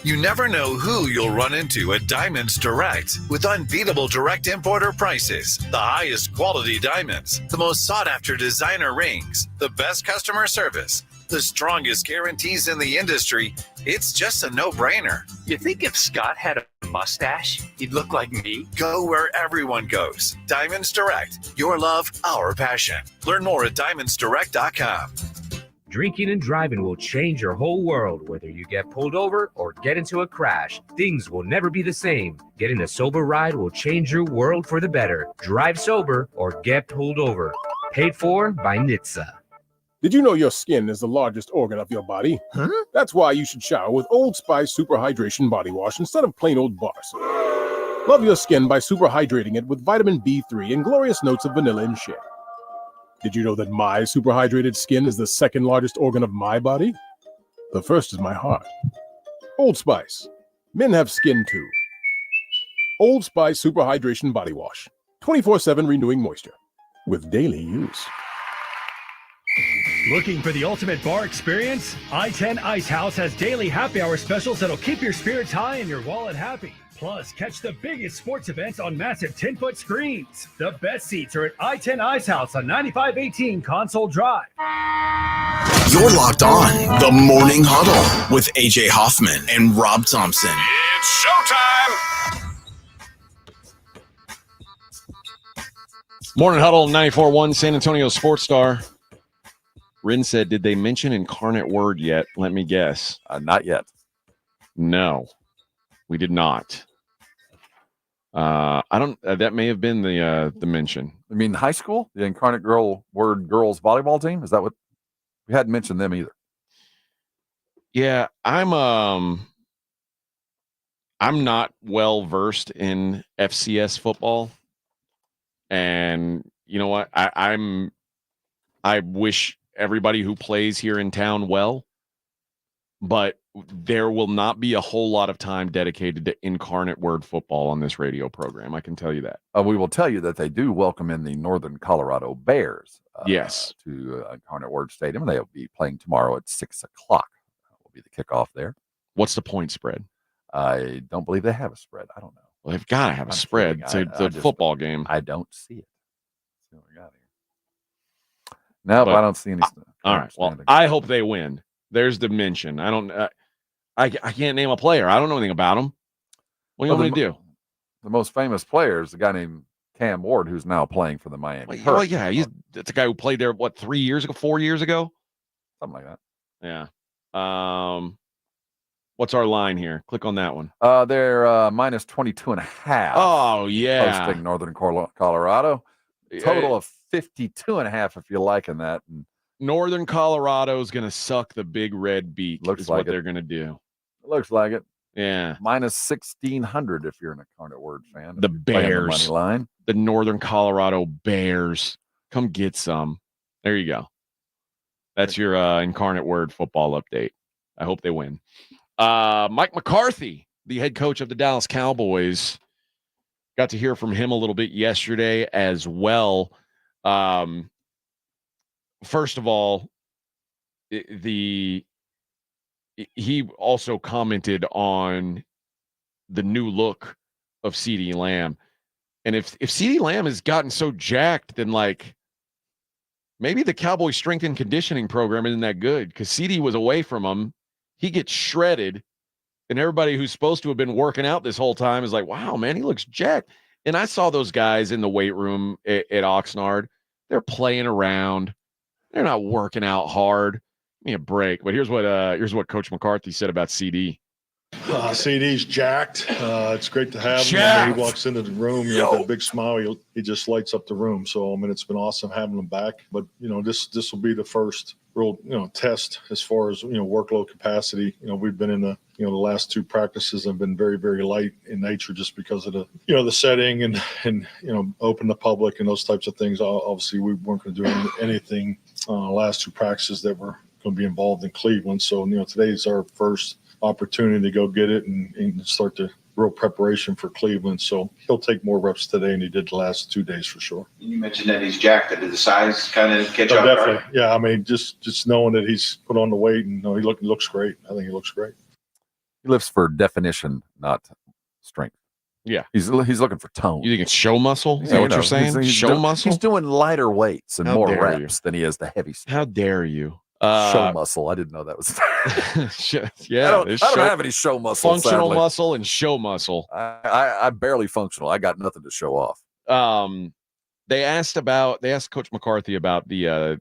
You never know who you'll run into at Diamonds Direct with unbeatable direct importer prices, the highest quality diamonds, the most sought-after designer rings, the best customer service, the strongest guarantees in the industry. It's just a no-brainer. You think if Scott had a mustache, he'd look like me? Go where everyone goes. Diamonds Direct. Your love, our passion. Learn more at diamondsdirect.com. Drinking and driving will change your whole world. Whether you get pulled over or get into a crash, things will never be the same. Getting a sober ride will change your world for the better. Drive sober or get pulled over. Paid for by NHTSA. Did you know your skin is the largest organ of your body? Huh? That's why you should shower with Old Spice Super Hydration Body Wash instead of plain old bar soap. Love your skin by super hydrating it with vitamin B3 and glorious notes of vanilla and shea. Did you know that my super hydrated skin is the second largest organ of my body? The first is my heart. Old Spice. Men have skin too. Old Spice Super Hydration Body Wash. 24/7 renewing moisture. With daily use. Looking for the ultimate bar experience? I-10 Ice House has daily happy hour specials that'll keep your spirits high and your wallet happy. Plus, catch the biggest sports events on massive 10-foot screens. The best seats are at I-10 Ice House on 9518 Console Drive. You're locked on the Morning Huddle with AJ Hoffman and Rob Thompson. It's showtime! Morning Huddle, 94.1 San Antonio Sports Star. Rin said, did they mention Incarnate Word yet? Let me guess. Not yet. No. We did not. I don't. That may have been the mention. I mean, high school, the Incarnate Word girls volleyball team. Is that what we hadn't mentioned them either? Yeah, I'm not well versed in FCS football, and you know what? I wish everybody who plays here in town well, but there will not be a whole lot of time dedicated to Incarnate Word football on this radio program. I can tell you that. We will tell you that they do welcome in the Northern Colorado Bears. Yes, to Incarnate Word Stadium. They'll be playing tomorrow at 6 o'clock. Will be the kickoff there. What's the point spread? I don't believe they have a spread. I don't know. Well, they've got to have a spread. It's a football game. I don't see it. Let's see what we got here. No, I don't see any. All right. Well, I hope they win. There's the mention. I don't. I can't name a player. I don't know anything about them. What do you want me to do? The most famous player is a guy named Cam Ward, who's now playing for the Miami. Well, yeah, that's a guy who played there. What, 4 years ago? Something like that. Yeah. What's our line here? Click on that one. They're minus 22.5. Oh yeah, hosting Northern Colorado. Total of 52.5. If you're liking that. And Northern Colorado is going to suck the big red beak. Looks is like what it. they're going to do. It looks like it. Yeah. Minus 1,600 if you're an Incarnate Word fan. The Bears. The money line. The Northern Colorado Bears. Come get some. There you go. That's your Incarnate Word football update. I hope they win. Mike McCarthy, the head coach of the Dallas Cowboys, got to hear from him a little bit yesterday as well. First of all, he also commented on the new look of CeeDee Lamb. And if CeeDee Lamb has gotten so jacked, then like maybe the Cowboys strength and conditioning program isn't that good, because CeeDee was away from him. He gets shredded, and everybody who's supposed to have been working out this whole time is like, wow, man, he looks jacked. And I saw those guys in the weight room at Oxnard. They're playing around. They're not working out hard. Give me a break. But here's what Coach McCarthy said about CD. CD's jacked. It's great to have him. When he walks into the room, you know, that big smile, he just lights up the room. So, I mean, it's been awesome having him back. But, you know, this will be the first real, you know, test as far as, you know, workload capacity. You know, we've been in the last two practices have been very, very light in nature just because of the, you know, the setting and you know, open to public and those types of things. Obviously, we weren't going to do anything last two practices that were going to be involved in Cleveland. So, you know, today's our first opportunity to go get it and start the real preparation for Cleveland. So he'll take more reps today than he did the last 2 days for sure. You mentioned that he's jacked. Did the size kind of catch up? Definitely. Right? Yeah. I mean, just knowing that he's put on the weight and he looks great. I think he looks great. He lifts for definition, not strength. Yeah. He's looking for tone. You think it's show muscle? Is that what you're saying? Show muscle? He's doing lighter weights and more reps than he is the heavy stuff. How dare you? Show muscle. I didn't know that was. Yeah, I don't have any show muscle. Functional sadly. muscle and show muscle. I'm barely functional. I got nothing to show off. They asked Coach McCarthy about the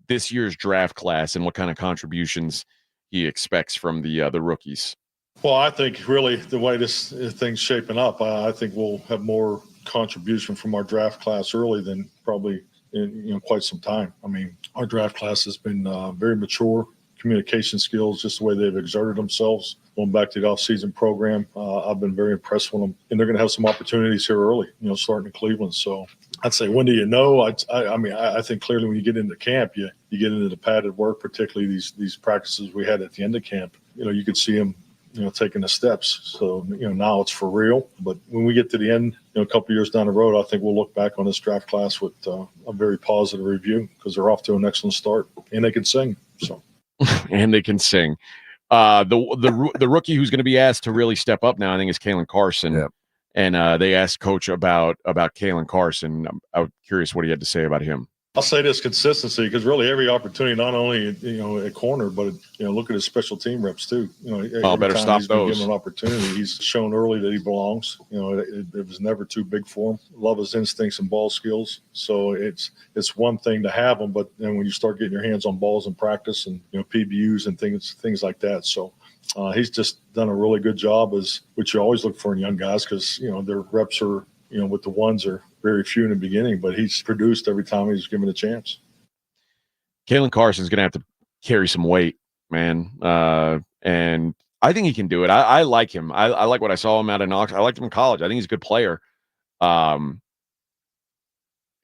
this year's draft class and what kind of contributions he expects from the rookies. Well, I think really the way this thing's shaping up, I think we'll have more contribution from our draft class early than probably in quite some time. I mean, our draft class has been very mature. Communication skills, just the way they've exerted themselves. Going back to the off-season program, I've been very impressed with them. And they're going to have some opportunities here early, you know, starting in Cleveland. So I'd say, when do you know? I think clearly when you get into camp, you get into the padded work, particularly these practices we had at the end of camp. You know, you could see them, you know, taking the steps. So, you know, now it's for real. But when we get to the end, you know, a couple of years down the road, I think we'll look back on this draft class with a very positive review because they're off to an excellent start and they can sing. So, and they can sing. The rookie who's going to be asked to really step up now, I think, is Kalen Carson. Yep. And they asked Coach about Kalen Carson. I'm curious what he had to say about him. I'll say this: consistency, because really every opportunity, not only, you know, at corner, but, you know, look at his special team reps too. You know, better stop he's been those. given an opportunity. He's shown early that he belongs. You know, it was never too big for him. Love his instincts and ball skills. So it's one thing to have them, but then when you start getting your hands on balls in practice and, you know, PBUs and things like that. So He's just done a really good job, which you always look for in young guys, because their reps are with the ones are very few in the beginning, but he's produced every time he's given a chance. Kalen Carson's going to have to carry some weight, man, and I think he can do it. I like him. I like what I saw him out of Knox. I liked him in college. I think he's a good player.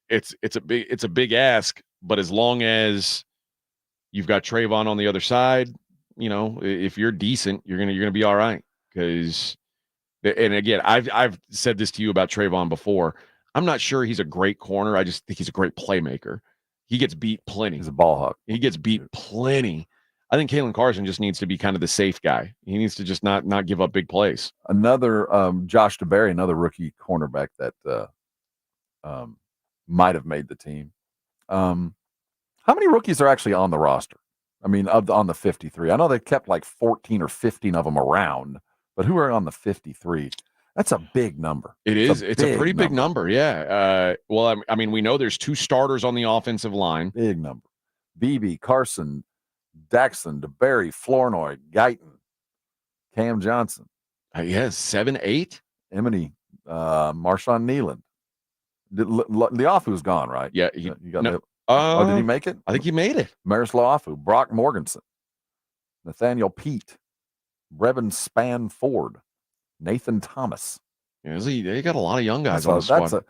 It's a big ask, but as long as you've got Trayvon on the other side, if you're decent, you're gonna be all right. Because, and again, I've said this to you about Trayvon before. I'm not sure he's a great corner. I just think he's a great playmaker. He gets beat plenty. He's a ball hawk. He gets beat plenty. I think Kalen Carson just needs to be kind of the safe guy. He needs to just not give up big plays. Another Josh DeBerry, another rookie cornerback that might have made the team. How many rookies are actually on the roster? I mean, on the 53. I know they kept like 14 or 15 of them around, but who are on the 53? That's a big number. It is. It's a pretty big number. Yeah. Well, I mean, we know there's 2 starters on the offensive line. Big number. Beebe, Carson, Daxon, DeBerry, Flournoy, Guyton, Cam Johnson. Yes, 7, 8. Emily, Marshawn Neeland. Leafu's gone, right? Yeah. You got did he make it? I think he made it. Maris Leafu, Brock Morganson, Nathaniel Pete, Brevin Span Ford, Nathan Thomas. Yeah, they got a lot of young guys on the squad.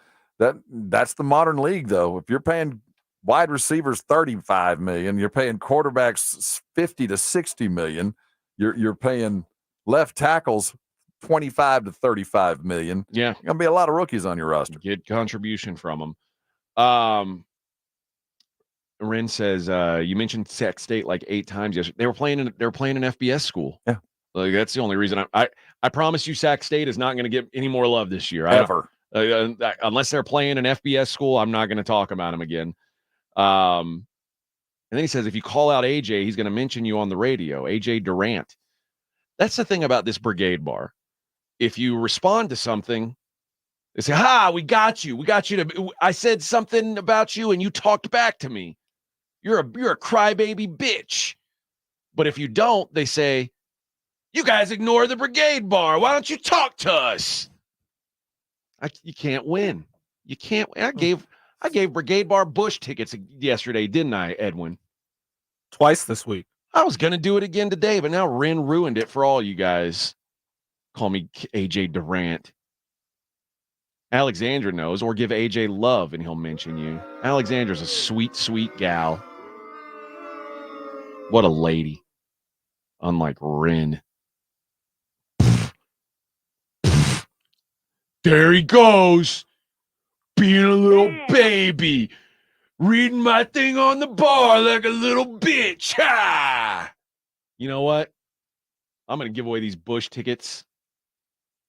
That's the modern league, though. If you're paying wide receivers $35 million, you're paying quarterbacks $50 to $60 million. You're paying left tackles $25 to $35 million. Yeah, gonna be a lot of rookies on your roster. Get contribution from them. Ren says you mentioned Sac State like 8 times yesterday. They were playing in an FBS school. Yeah, like that's the only reason. I promise you, Sac State is not going to get any more love this year. Ever. Unless they're playing an FBS school, I'm not going to talk about them again. And then he says, if you call out AJ, he's going to mention you on the radio. AJ Durant. That's the thing about this brigade bar. If you respond to something, they say, we got you. We got you I said something about you and you talked back to me. You're a crybaby bitch. But if you don't, they say, you guys ignore the brigade bar. Why don't you talk to us? You can't win. You can't. I gave Brigade Bar Bush tickets yesterday, didn't I, Edwin? Twice this week. I was going to do it again today, but now Ren ruined it for all you guys. Call me AJ Durant. Alexandra knows, or give AJ love and he'll mention you. Alexandra's a sweet, sweet gal. What a lady. Unlike Ren. There he goes. Being a little baby. Reading my thing on the bar like a little bitch. Ha! You know what? I'm going to give away these Bush tickets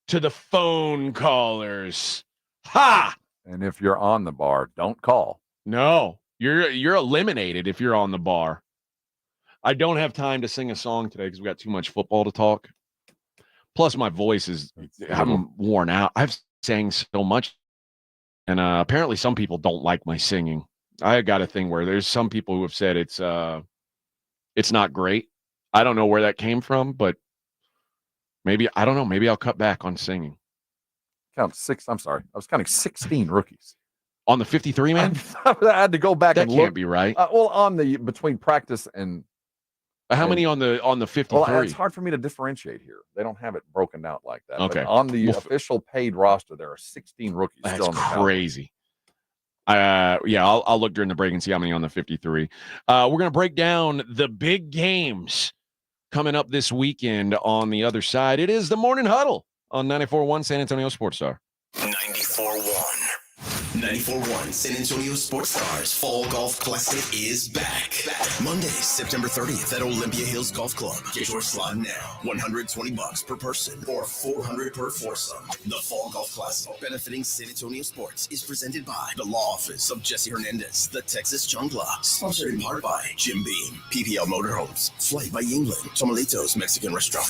to the phone callers. Ha! And if you're on the bar, don't call. No, you're eliminated if you're on the bar. I don't have time to sing a song today because we got too much football to talk. Plus, my voice I'm worn out. I've sang so much, and apparently some people don't like my singing. I got a thing where there's some people who have said it's not great. I don't know where that came from, but maybe I'll cut back on singing. Count 6. I'm sorry. I was counting 16 rookies. On the 53, man? I had to go back and look. That can't be right. Well, on the between practice and how many on the 53? Well, it's hard for me to differentiate here. They don't have it broken out like that. Okay. But on the official paid roster, there are 16 rookies. That's still in the crazy. I'll look during the break and see how many on the 53. We're going to break down the big games coming up this weekend on the other side. It is the Morning Huddle on 94.1 San Antonio Sports Star. 94.1 San Antonio Sports Stars Fall Golf Classic is back. Monday, September 30th at Olympia Hills Golf Club. Get your slot now. $120 per person or $400 per foursome. The Fall Golf Classic, benefiting San Antonio Sports, is presented by the Law Office of Jesse Hernandez, the Texas Chungla, sponsored in part by Jim Beam, PPL Motorhomes, Flight by England, Tomalitos Mexican Restaurant.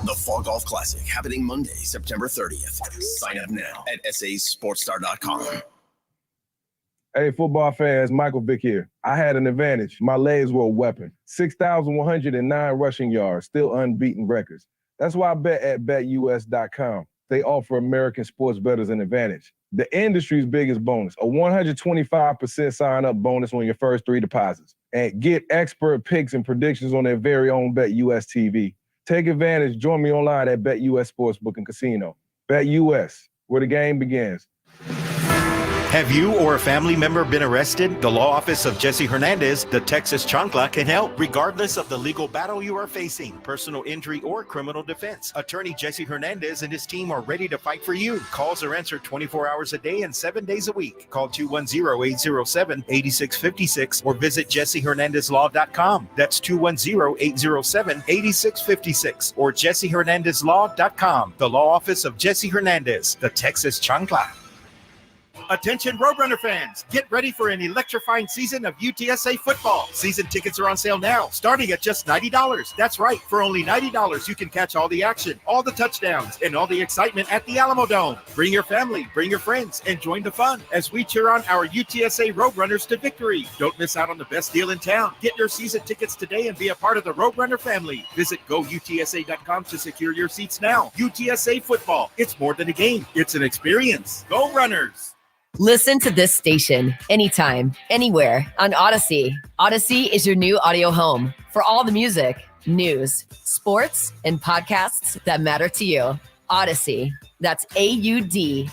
The Fall Golf Classic happening Monday, September 30th. Sign up now at sasportstar.com. Hey, football fans, Michael Vick here. I had an advantage. My legs were a weapon. 6,109 rushing yards, still unbeaten records. That's why I bet at BetUS.com. They offer American sports bettors an advantage. The industry's biggest bonus, a 125% sign-up bonus on your first 3 deposits. And get expert picks and predictions on their very own BetUS TV. Take advantage. Join me online at BetUS Sportsbook and Casino. BetUS, where the game begins. Have you or a family member been arrested? The law office of Jesse Hernandez, the Texas Chancla, can help regardless of the legal battle you are facing, personal injury or criminal defense. Attorney Jesse Hernandez and his team are ready to fight for you. Calls are answered 24 hours a day and 7 days a week. Call 210-807-8656 or visit JesseHernandezLaw.com. That's 210-807-8656 or JesseHernandezLaw.com. The law office of Jesse Hernandez, the Texas Chancla. Attention Roadrunner fans, get ready for an electrifying season of UTSA football. Season tickets are on sale now, starting at just $90. That's right, for only $90 you can catch all the action, all the touchdowns, and all the excitement at the Alamo Dome. Bring your family, bring your friends, and join the fun as we cheer on our UTSA Roadrunners to victory. Don't miss out on the best deal in town. Get your season tickets today and be a part of the Roadrunner family. Visit GoUTSA.com to secure your seats now. UTSA football, it's more than a game, it's an experience. Go Runners! Listen to this station anytime, anywhere on Odyssey. Odyssey is your new audio home for all the music, news, sports, and podcasts that matter to you. Odyssey. That's AUDACY.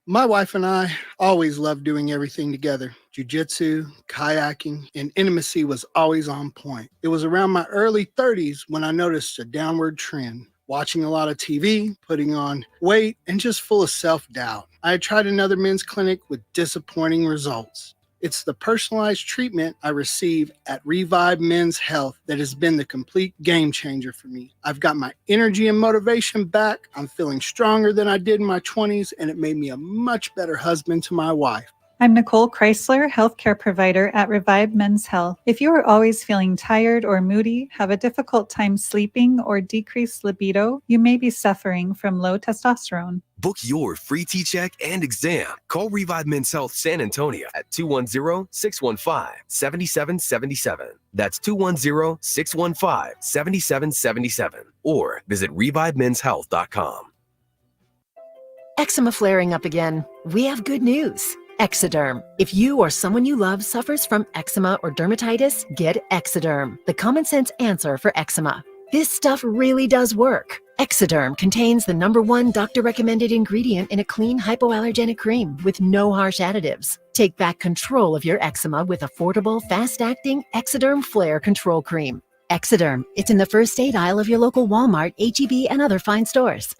My wife and I always loved doing everything together. Jiu-jitsu, kayaking, and intimacy was always on point. It was around my early 30s when I noticed a downward trend. Watching a lot of TV, putting on weight, and just full of self-doubt. I had tried another men's clinic with disappointing results. It's the personalized treatment I receive at Revive Men's Health that has been the complete game changer for me. I've got my energy and motivation back. I'm feeling stronger than I did in my 20s, and it made me a much better husband to my wife. I'm Nicole Chrysler, healthcare provider at Revive Men's Health. If you are always feeling tired or moody, have a difficult time sleeping, or decreased libido, you may be suffering from low testosterone. Book your free T-check and exam. Call Revive Men's Health San Antonio at 210-615-7777. That's 210-615-7777. Or visit ReviveMen'sHealth.com. Eczema flaring up again? We have good news. Exoderm. If you or someone you love suffers from eczema or dermatitis, get Exoderm, the common sense answer for eczema. This stuff really does work. Exoderm contains the #1 doctor-recommended ingredient in a clean hypoallergenic cream with no harsh additives. Take back control of your eczema with affordable, fast-acting Exoderm Flare Control Cream. Exoderm. It's in the first aid aisle of your local Walmart, H-E-B, and other fine stores.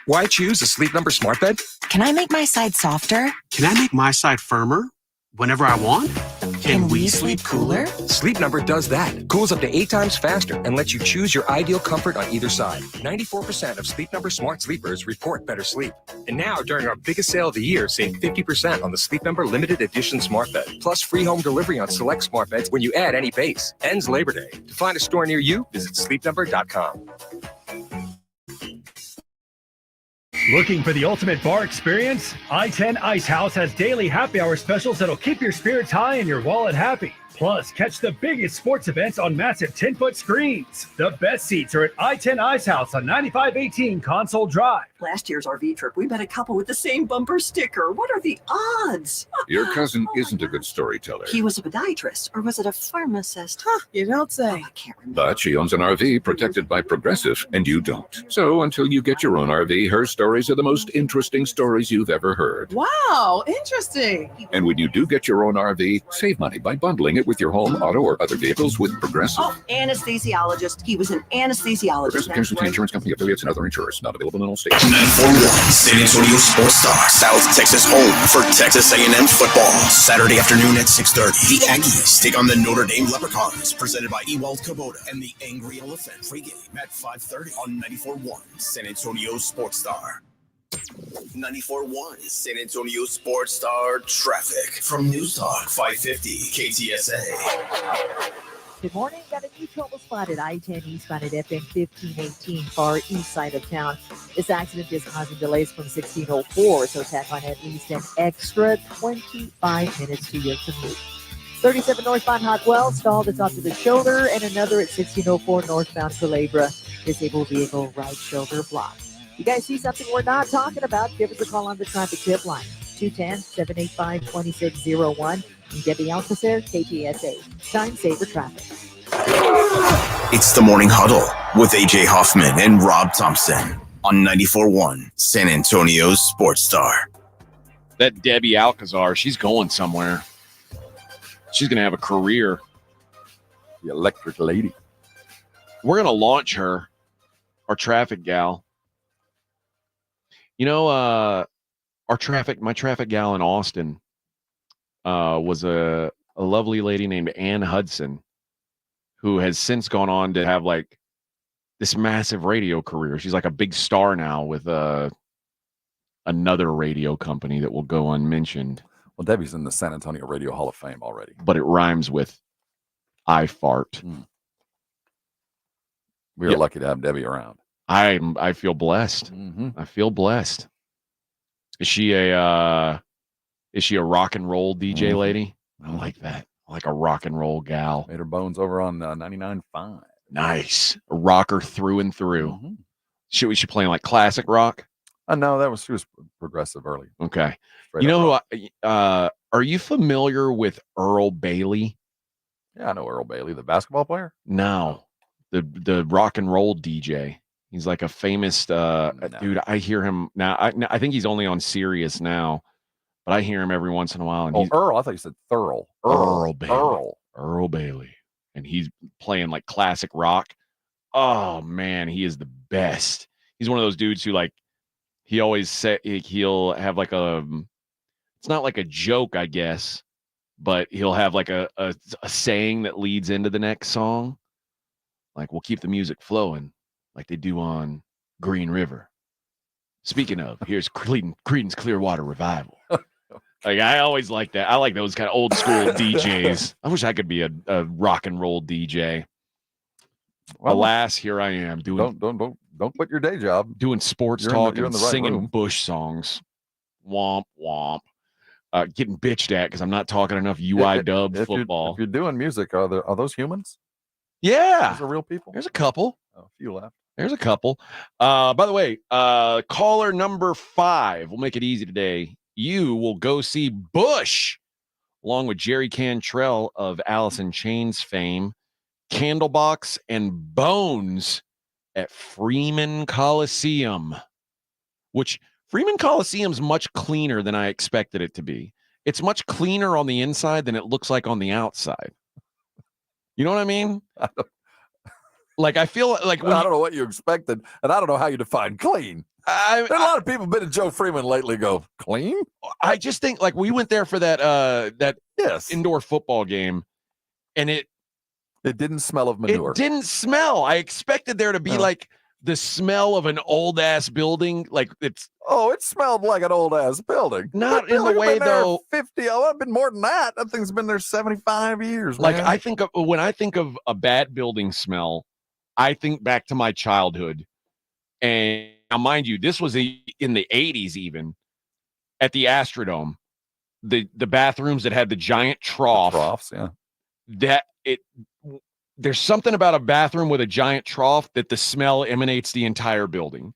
Why choose a Sleep Number smart bed? Can I make my side softer? Can I make my side firmer whenever I want? Can we sleep cooler? Sleep Number does that. Cools up to 8 times faster and lets you choose your ideal comfort on either side. 94% of Sleep Number smart sleepers report better sleep. And now, during our biggest sale of the year, save 50% on the Sleep Number limited edition smart bed. Plus free home delivery on select smart beds when you add any base. Ends Labor Day. To find a store near you, visit sleepnumber.com. Looking for the ultimate bar experience? I-10 Ice House has daily happy hour specials that'll keep your spirits high and your wallet happy. Plus, catch the biggest sports events on massive 10-foot screens. The best seats are at I-10 Ice House on 9518 Console Drive. Last year's RV trip, we met a couple with the same bumper sticker. What are the odds? Your cousin isn't a good storyteller. He was a podiatrist, or was it a pharmacist? Huh, you don't say. I can't remember. But she owns an RV protected by Progressive, and you don't. So until you get your own RV, her stories are the most interesting stories you've ever heard. Wow, interesting. And when you do get your own RV, save money by bundling it with your home, auto, or other vehicles with Progressive. Oh, anesthesiologist. He was an anesthesiologist. Progressive Casualty Insurance Company affiliates and other insurers. Not available in all states. 941 San Antonio Sports Star, South Texas home for Texas A&M football. Saturday afternoon at 6:30. The Aggies take on the Notre Dame Leprechauns, presented by Ewald Kubota and the Angry Elephant. Pregame at 5:30 on 94.1 San Antonio Sports Star. 94.1 San Antonio Sports Star traffic from News Talk 550 KTSA. Good morning. Got a new trouble spot at I-10 eastbound at FM 1518, far east side of town. This accident is causing delays from 1604, so tack on at least an extra 25 minutes to your commute. 37 northbound Hotwell, stalled at top of the shoulder, and another at 1604 northbound Culebra. Disabled vehicle right shoulder blocked. You guys see something we're not talking about? Give us a call on the traffic tip line, 210-785-2601. And Debbie Alcacer, KTSA. Time saver traffic. It's the Morning Huddle with AJ Hoffman and Rob Thompson on 94.1 San Antonio's Sports Star. That Debbie Alcazar, she's going somewhere. She's going to have a career. The electric lady. We're going to launch her, our traffic gal. You know, my traffic gal in Austin was a lovely lady named Ann Hudson, who has since gone on to have like this massive radio career. She's like a big star now with another radio company that will go unmentioned. Well, Debbie's in the San Antonio Radio Hall of Fame already. But it rhymes with I fart. We are lucky to have Debbie around. I feel blessed. I feel blessed. Is she a rock and roll DJ lady? I like that. I like a rock and roll gal. Made her bones over on 99.5. Nice. A rocker through and through. Should we playing like classic rock? No, she was progressive early. Okay. Straight you know up who? Are you familiar with Earl Bailey? Yeah, I know Earl Bailey, the basketball player. No, the rock and roll DJ. He's like a famous dude. I hear him now. I think he's only on Sirius now, but I hear him every once in a while. And Earl. I thought you said Thurl. Earl Bailey. Earl Bailey, and he's playing like classic rock. Oh man, he is the best. He's one of those dudes who like. He always say he'll have like it's not like a joke, I guess, but he'll have like a saying that leads into the next song. Like, we'll keep the music flowing like they do on Green River. Speaking of, here's Creedence Clearwater Revival. Like, I always like that. I like those kind of old school DJs. I wish I could be a rock and roll DJ. Well, alas, here I am doing. Don't quit your day job. Doing sports talk and singing Bush songs. Womp womp. Getting bitched at because I'm not talking enough UI-dub football. If you're doing music, are those humans? Yeah, those are real people. There's a couple. Oh, a few left. There's a couple. By the way, caller number 5. We'll make it easy today. You will go see Bush along with Jerry Cantrell of Alice in Chains fame, Candlebox and Bones at Freeman Coliseum, which Freeman Coliseum's much cleaner than I expected it to be. It's much cleaner on the inside than it looks like on the outside. You know what I mean? Like, I feel like I don't know what you expected, and I don't know how you define clean. There are a lot of people been to Joe Freeman lately go, clean? I just think, like, we went there for that indoor football game, and it didn't smell of manure. It didn't smell. I expected there to be like the smell of an old ass building. Like it smelled like an old ass building. Not in the way though. 50. Oh, it's been more than that. That thing's been there 75 years. Like man. When I think of a bad building smell, I think back to my childhood. And now, mind you, this was in the 80s even at the Astrodome. The bathrooms that had the giant troughs, yeah. There's something about a bathroom with a giant trough that the smell emanates the entire building.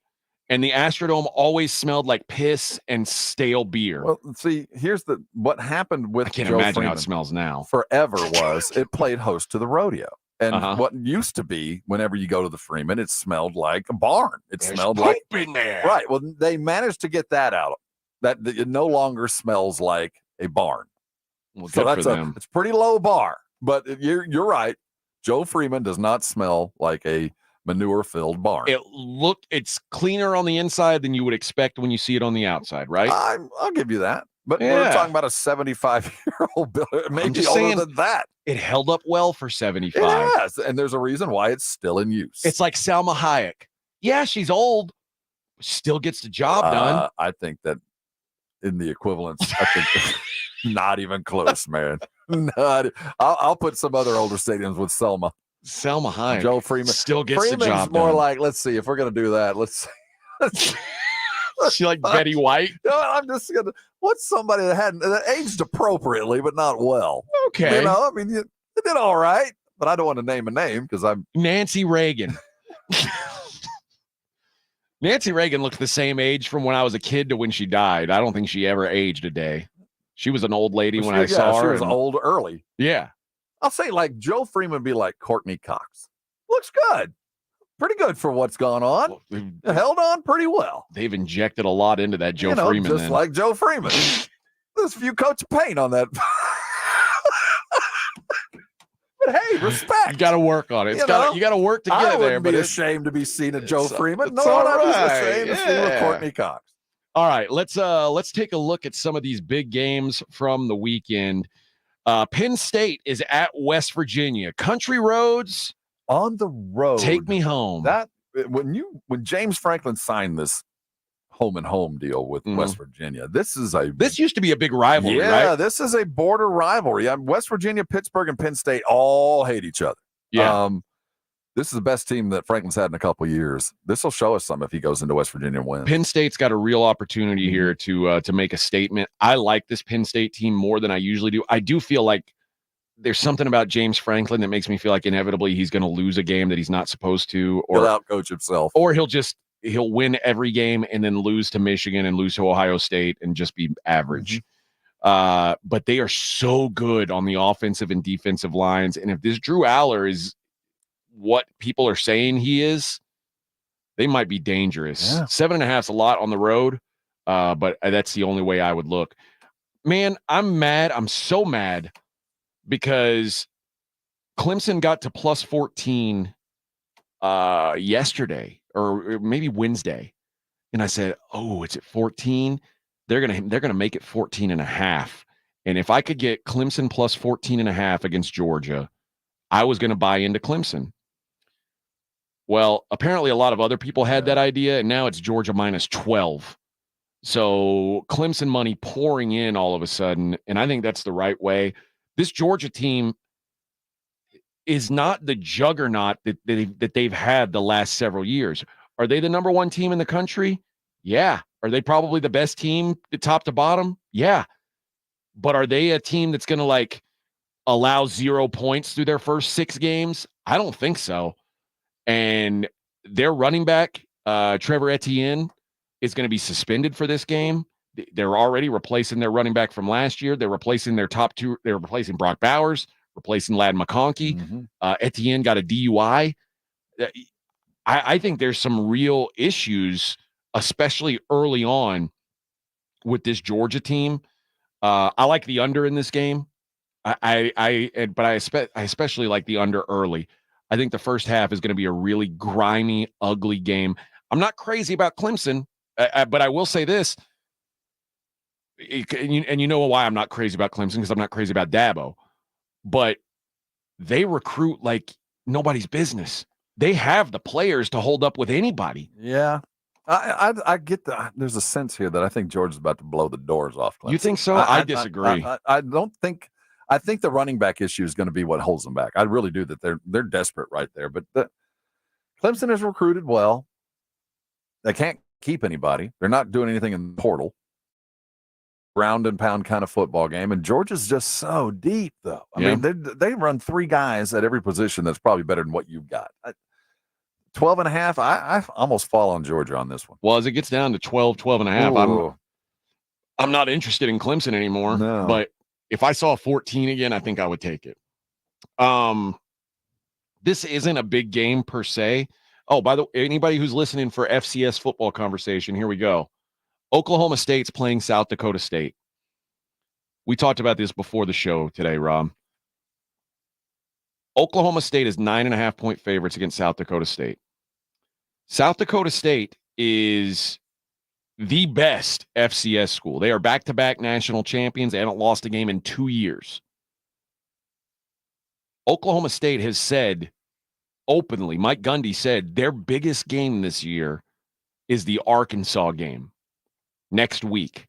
And the Astrodome always smelled like piss and stale beer. Well, see, here's what happened with I can't Joe imagine Freeman how it smells now. Forever was it played host to the rodeo. And what used to be, whenever you go to the Freeman, it smelled like a barn. There's smelled like in there. Right. Well, they managed to get that out. That it no longer smells like a barn. Well, so good for them. It's a pretty low bar. But you're right. Joe Freeman does not smell like a manure-filled barn. It's cleaner on the inside than you would expect when you see it on the outside, right? I'll give you that. But we're talking about a 75-year-old building, maybe older than that. It held up well for 75. Yes, and there's a reation why it's still in use. It's like Salma Hayek. Yeah, she's old, still gets the job done. I think that in the equivalence, I think not even close, man. No, I'll put some other older stadiums with Selma. Selma Hayek. Joe Freeman still gets Freeman's the job more done. like, let's see, if we're going to do that, let's She like Betty White? No, I'm just going to, what's somebody that aged appropriately, but not well? Okay. You know, I mean, they did all right, but I don't want to name a name because I'm Nancy Reagan. Nancy Reagan looked the same age from when I was a kid to when she died. I don't think she ever aged a day. She was an old lady when I saw her. She was old early. Yeah. I'll say like Joe Freeman would be like Courtney Cox. Looks good. Pretty good for what's gone on. Held on pretty well. They've injected a lot into that Joe Freeman. Just then. like Joe Freeman. There's a few coats of paint on that. But hey, respect. You got to work on it. You got to work to get I there. wouldn't But be ashamed to be seen at Joe Freeman. It's No, all I'm right. just ashamed to see with Courtney Cox. All right, let's take a look at some of these big games from the weekend. Penn State is at West Virginia. Country roads on the road. Take me home. That when James Franklin signed this home and home deal with West Virginia, this used to be a big rivalry. Yeah, right? This is a border rivalry. West Virginia, Pittsburgh, and Penn State all hate each other. Yeah. This is the best team that Franklin's had in a couple of years. This will show us some if he goes into West Virginia and wins. Penn State's got a real opportunity here to make a statement. I like this Penn State team more than I usually do. I do feel like there's something about James Franklin that makes me feel like inevitably he's going to lose a game that he's not supposed to, or he'll outcoach himself, or he'll win every game and then lose to Michigan and lose to Ohio State and just be average. But they are so good on the offensive and defensive lines, and if this Drew Aller is what people are saying he is, they might be dangerous. 7.5 is a lot on the road, but that's the only way I would look. Man, I'm mad. I'm so mad because Clemson got to plus 14 yesterday or maybe Wednesday, and I said, "Oh, it's at 14. They're gonna make it 14.5." And if I could get Clemson plus 14.5 against Georgia, I was going to buy into Clemson. Well, apparently a lot of other people had that idea, and now it's Georgia minus 12. So Clemson money pouring in all of a sudden, and I think that's the right way. This Georgia team is not the juggernaut that they've had the last several years. Are they the number one team in the country? Yeah. Are they probably the best team top to bottom? Yeah. But are they a team that's going to allow 0 points through their first 6 games? I don't think so. And their running back, Trevor Etienne, is going to be suspended for this game. They're already replacing their running back from last year. They're replacing their top 2. They're replacing Brock Bowers, replacing Ladd McConkey. Etienne got a DUI. I think there's some real issues, especially early on with this Georgia team. I like the under in this game. But I especially like the under early. I think the first half is going to be a really grimy, ugly game. I'm not crazy about Clemson, but I will say this, and you know why I'm not crazy about Clemson, because I'm not crazy about Dabo, but they recruit like nobody's business. They have the players to hold up with anybody. Yeah. I get that. There's a sense here that I think Georgia's about to blow the doors off Clemson. You think so? I disagree. I don't think. I think the running back issue is going to be what holds them back. I really do. That they're desperate right there. But Clemson has recruited well. They can't keep anybody. They're not doing anything in the portal. Ground and pound kind of football game. And Georgia's just so deep, though. I mean, they run 3 guys at every position that's probably better than what you've got. 12.5, I almost fall on Georgia on this one. Well, as it gets down to 12.5, I'm not interested in Clemson anymore. No. But if I saw 14 again, I think I would take it. This isn't a big game per se. Oh, by the way, anybody who's listening for FCS football conversation, here we go. Oklahoma State's playing South Dakota State. We talked about this before the show today, Rob. Oklahoma State is 9.5-point favorites against South Dakota State. South Dakota State is the best FCS school. They are back-to-back national champions. They haven't lost a game in 2 years. Oklahoma State has said openly, Mike Gundy said, their biggest game this year is the Arkansas game next week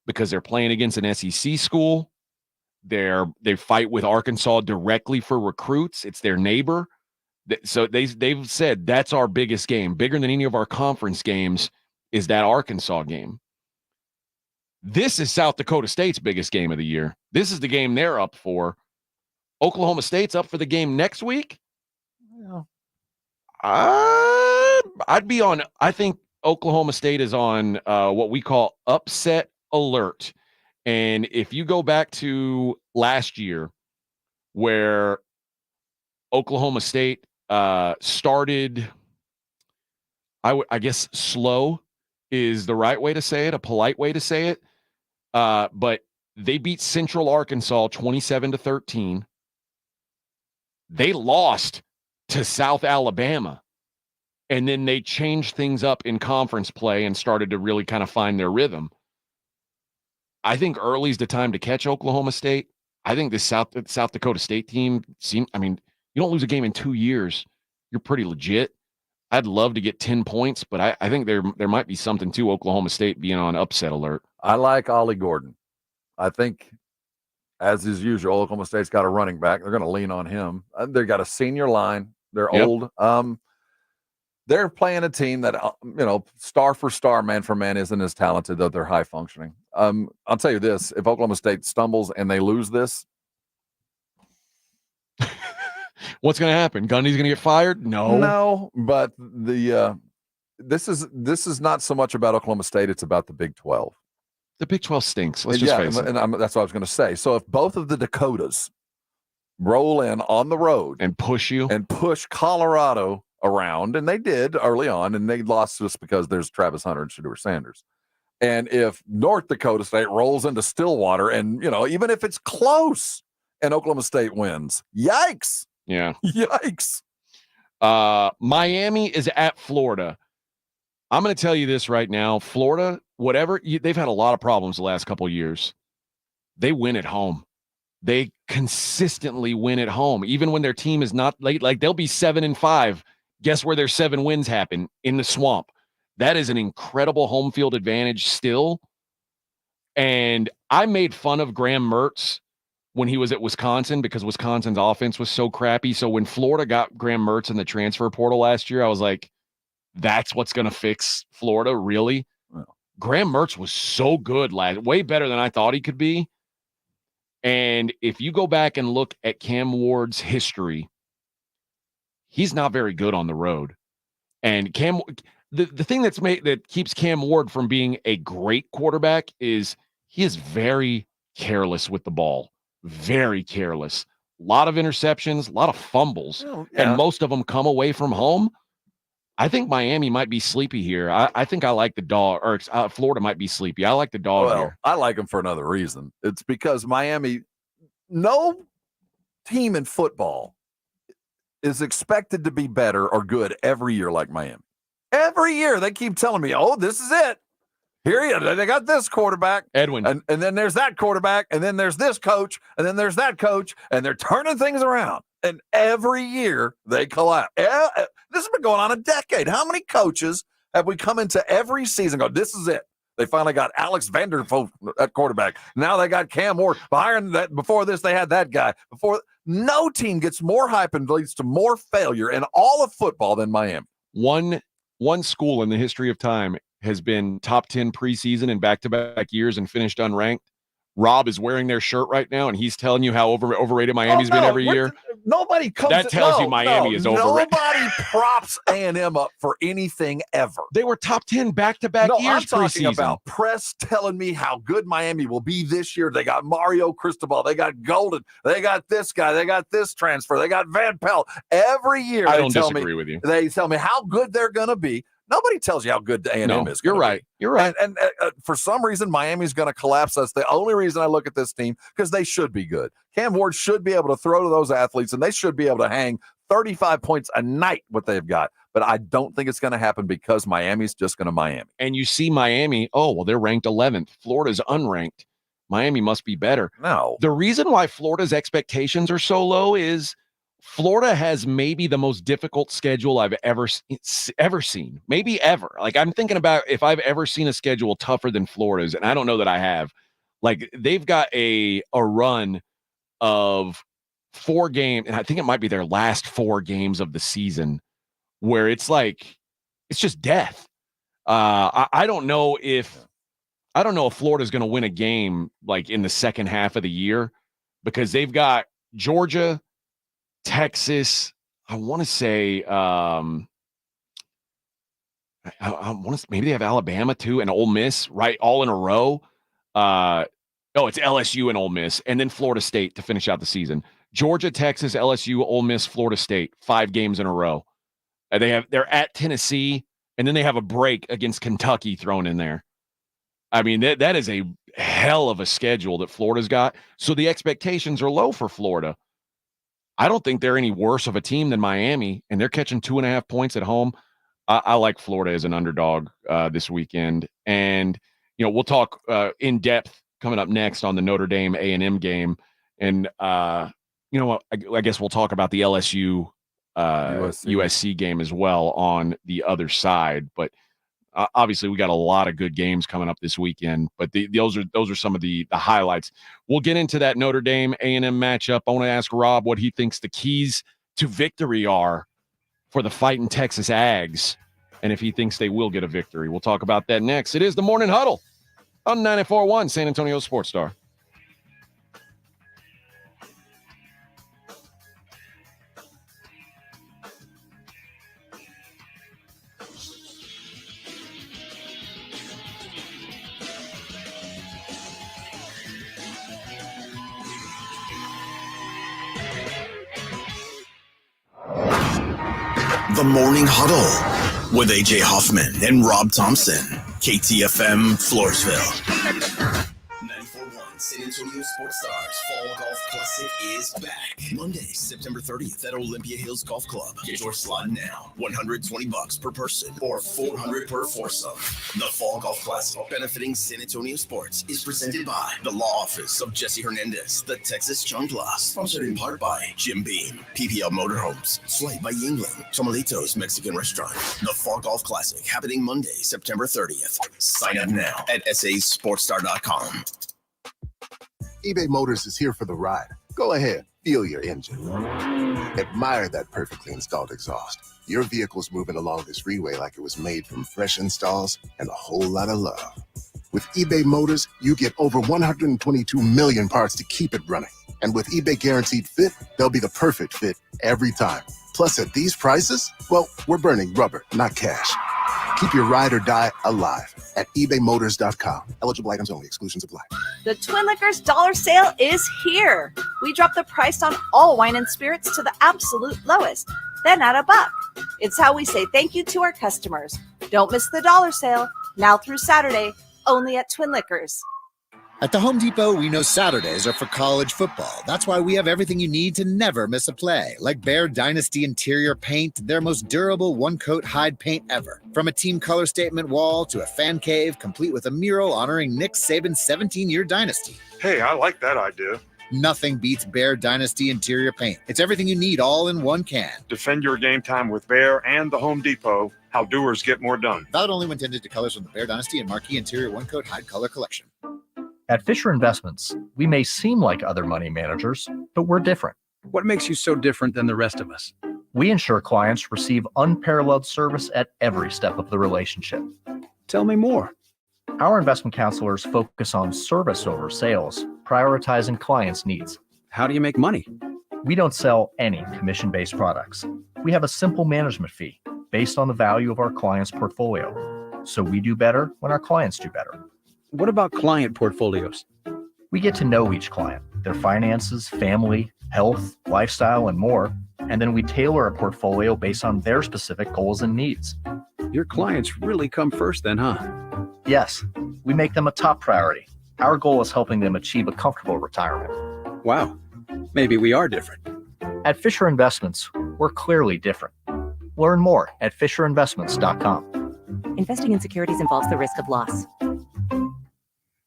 because they're playing against an SEC school They fight with Arkansas directly for recruits. It's their neighbor. So they've said that's our biggest game, bigger than any of our conference games, is that Arkansas game. This is South Dakota State's biggest game of the year. This is the game they're up for. Oklahoma State's up for the game next week. Yeah. I'd be on. I think Oklahoma State is on what we call upset alert. And if you go back to last year, where Oklahoma State started, I guess slow is the right way to say it, a polite way to say it. But they beat Central Arkansas 27-13. They lost to South Alabama. And then they changed things up in conference play and started to really kind of find their rhythm. I think early's the time to catch Oklahoma State. I think this South Dakota State team you don't lose a game in 2 years. You're pretty legit. I'd love to get 10 points, but I think there might be something to Oklahoma State being on upset alert. I like Ollie Gordon. I think, as is usual, Oklahoma State's got a running back. They're going to lean on him. They've got a senior line. They're old. They're playing a team that, star for star, man for man, isn't as talented, though they're high functioning. I'll tell you this. If Oklahoma State stumbles and they lose this, what's going to happen? Gundy's going to get fired? No, but this is not so much about Oklahoma State. It's about the Big 12. The Big 12 stinks. Let's just face it. And that's what I was going to say. So if both of the Dakotas roll in on the road and push Colorado around, and they did early on, and they lost just because there's Travis Hunter and Shedeur Sanders. And if North Dakota State rolls into Stillwater, and even if it's close, and Oklahoma State wins, yikes! Yeah, yikes! Miami is at Florida. I'm going to tell you this right now: Florida, they've had a lot of problems the last couple of years. They win at home. They consistently win at home, even when their team is not late. Like they'll be 7-5. Guess where their 7 wins happen? In the swamp. That is an incredible home field advantage still. And I made fun of Graham Mertz when he was at Wisconsin because Wisconsin's offense was so crappy. So when Florida got Graham Mertz in the transfer portal last year, I was like, that's what's going to fix Florida, really? Well, Graham Mertz was so good way better than I thought he could be. And if you go back and look at Cam Ward's history, he's not very good on the road. And the thing that keeps Cam Ward from being a great quarterback is he is very careless with the ball. Very careless. A lot of interceptions, a lot of fumbles, and most of them come away from home. I think Miami might be sleepy here. I think I like the dog, or Florida might be sleepy. I like the dog here. I like them for another reason. It's because Miami, no team in football is expected to be better or good every year like Miami. Every year they keep telling me, oh, this is it. Here they got this quarterback. Edwin. And then there's that quarterback, and then there's this coach, and then there's that coach, and they're turning things around. And every year they collapse. This has been going on a decade. How many coaches have we come into every season and go, this is it? They finally got Alex Vandervoort at quarterback. Now they got Cam Ward. Before this, they had that guy. No team gets more hype and leads to more failure in all of football than Miami. One school in the history of time has been top 10 preseason in back-to-back years and finished unranked. Rob is wearing their shirt right now, and he's telling you how overrated Miami's been every year. Nobody comes. That tells you Miami is overrated. Nobody props A&M up for anything ever. They were top 10 back-to-back years. I'm talking preseason. about press telling me how good Miami will be this year. They got Mario Cristobal. They got Golden. They got this guy. They got this transfer. They got Van Pelt. Every year, I don't disagree with you. They tell me how good they're going to be. Nobody tells you how good the A&M is. You're right. You're right. And for some reason, Miami's going to collapse. That's the only reason I look at this team, because they should be good. Cam Ward should be able to throw to those athletes, and they should be able to hang 35 points a night, what they've got. But I don't think it's going to happen because Miami's just going to Miami. And you see Miami, they're ranked 11th. Florida's unranked. Miami must be better. No. The reason why Florida's expectations are so low is Florida has maybe the most difficult schedule I've ever seen. Maybe ever. Like, I'm thinking about if I've ever seen a schedule tougher than Florida's, and I don't know that I have. Like, they've got a run of 4 games, and I think it might be their last 4 games of the season, where it's like it's just death. I don't know if Florida's going to win a game like in the second half of the year, because they've got Georgia, Texas. I want to say maybe they have Alabama too, and Ole Miss, right, all in a row. It's LSU and Ole Miss, and then Florida State to finish out the season. Georgia, Texas, LSU, Ole Miss, Florida State, 5 games in a row. They're at Tennessee, and then they have a break against Kentucky thrown in there. I mean, that is a hell of a schedule that Florida's got. So the expectations are low for Florida. I don't think they're any worse of a team than Miami, and they're catching 2.5 points at home. I like Florida as an underdog this weekend. And, we'll talk in depth coming up next on the Notre Dame A&M game. And, I guess we'll talk about the LSU USC game as well on the other side. But obviously, we got a lot of good games coming up this weekend. But those are some of the highlights. We'll get into that Notre Dame A&M matchup. I want to ask Rob what he thinks the keys to victory are for the fighting Texas Ags, and if he thinks they will get a victory. We'll talk about that next. It is the Morning Huddle on 94.1 San Antonio Sports Star. The Morning Huddle with AJ Hoffman and Rob Thompson. KTFM Floresville. 94.1 San Antonio Sports Stars Fall Golf Classic is back. Monday, September 30th at Olympia Hills Golf Club. Get your slot now. $120 per person or $400 per foursome. The Fall Golf Classic, benefiting San Antonio sports, is presented by the Law Office of Jesse Hernandez, the Texas Chancla, sponsored in part by Jim Beam, PPL Motorhomes, Slight by Yingling, Tomalitos Mexican Restaurant. The Fall Golf Classic happening Monday, September 30th. Sign up now at sasportstar.com. eBay Motors is here for the ride. Go ahead, feel your engine. Admire that perfectly installed exhaust. Your vehicle's moving along this freeway like it was made from fresh installs and a whole lot of love. With eBay Motors, you get over 122 million parts to keep it running. And with eBay Guaranteed Fit, they'll be the perfect fit every time. Plus, at these prices, well, we're burning rubber, not cash. Keep your ride or die alive at ebaymotors.com. Eligible items only. Exclusions apply. The Twin Liquors dollar sale is here. We dropped the price on all wine and spirits to the absolute lowest, then at $1. It's how we say thank you to our customers. Don't miss the dollar sale, now through Saturday, only at Twin Liquors. At the Home Depot, we know Saturdays are for college football. That's why we have everything you need to never miss a play, like Bear Dynasty interior paint, their most durable one-coat hide paint ever. From a team color statement wall to a fan cave, complete with a mural honoring Nick Saban's 17-year dynasty. Hey, I like that idea. Nothing beats Bear Dynasty interior paint. It's everything you need all in one can. Defend your game time with Bear and the Home Depot. How doers get more done. Valid only when tended to colors from the Bear Dynasty and Marquee Interior One-Coat Hide Color Collection. At Fisher Investments, we may seem like other money managers, but we're different. What makes you so different than the rest of us? We ensure clients receive unparalleled service at every step of the relationship. Tell me more. Our investment counselors focus on service over sales, prioritizing clients' needs. How do you make money? We don't sell any commission-based products. We have a simple management fee based on the value of our client's portfolio. So we do better when our clients do better. What about client portfolios? We get to know each client, their finances, family, health, lifestyle, and more, and then we tailor a portfolio based on their specific goals and needs. Your clients really come first then, huh? Yes, we make them a top priority. Our goal is helping them achieve a comfortable retirement. Wow, maybe we are different. At Fisher Investments, we're clearly different. Learn more at FisherInvestments.com. Investing in securities involves the risk of loss.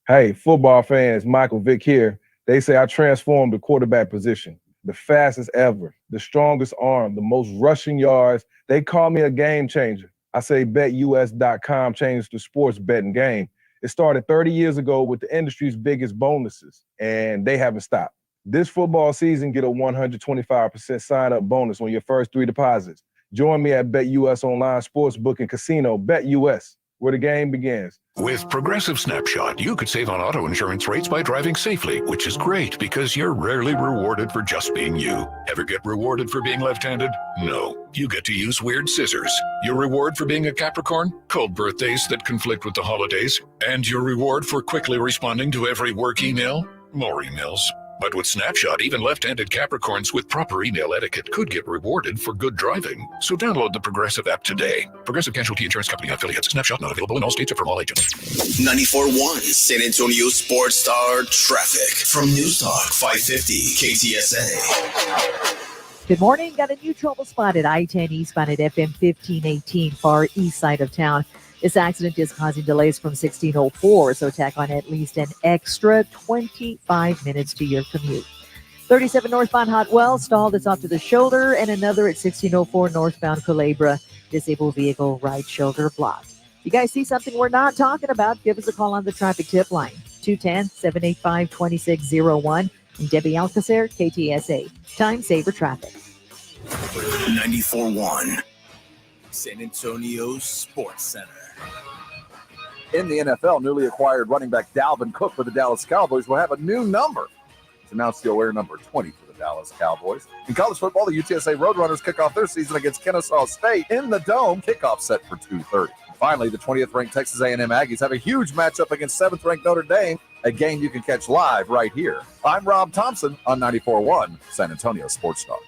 Hey, football fans, Michael Vick here. They say I transformed the quarterback position. The fastest ever, the strongest arm, the most rushing yards. They call me a game changer. I say BetUS.com changed the sports betting game. It started 30 years ago with the industry's biggest bonuses, and they haven't stopped. This football season, get a 125% sign-up bonus on your first 3 deposits. Join me at BetUS Online Sportsbook and Casino, BetUS, where the game begins. With Progressive Snapshot, you could save on auto insurance rates by driving safely, which is great because you're rarely rewarded for just being you. Ever get rewarded for being left-handed? No. You get to use weird scissors. Your reward for being a Capricorn? Cold birthdays that conflict with the holidays. And your reward for quickly responding to every work email? More emails. But with Snapshot, even left-handed Capricorns with proper email etiquette could get rewarded for good driving. So download the Progressive app today. Progressive Casualty Insurance Company affiliates. Snapshot not available in all states or from all agents. 94.1 San Antonio Sports Star traffic from News Talk 550 KTSA. Good morning. Got a new trouble spot at I-10 eastbound at FM 1518, far east side of town. This accident is causing delays from 1604, so tack on at least an extra 25 minutes to your commute. 37 northbound Hotwell, stalled. It's off to the shoulder, and another at 1604 northbound Culebra. Disabled vehicle right shoulder blocked. You guys see something we're not talking about? Give us a call on the traffic tip line, 210-785-2601. And Debbie Alcacer, KTSA. Time saver traffic. 94.1 San Antonio Sports Center. In the NFL, newly acquired running back Dalvin Cook for the Dallas Cowboys will have a new number. It's announced he'll wear number 20 for the Dallas Cowboys. In college football, the UTSA Roadrunners kick off their season against Kennesaw State in the Dome. Kickoff set for 2:30. Finally, the 20th-ranked Texas A&M Aggies have a huge matchup against 7th-ranked Notre Dame, a game you can catch live right here. I'm Rob Thompson on 94.1 San Antonio Sports Star.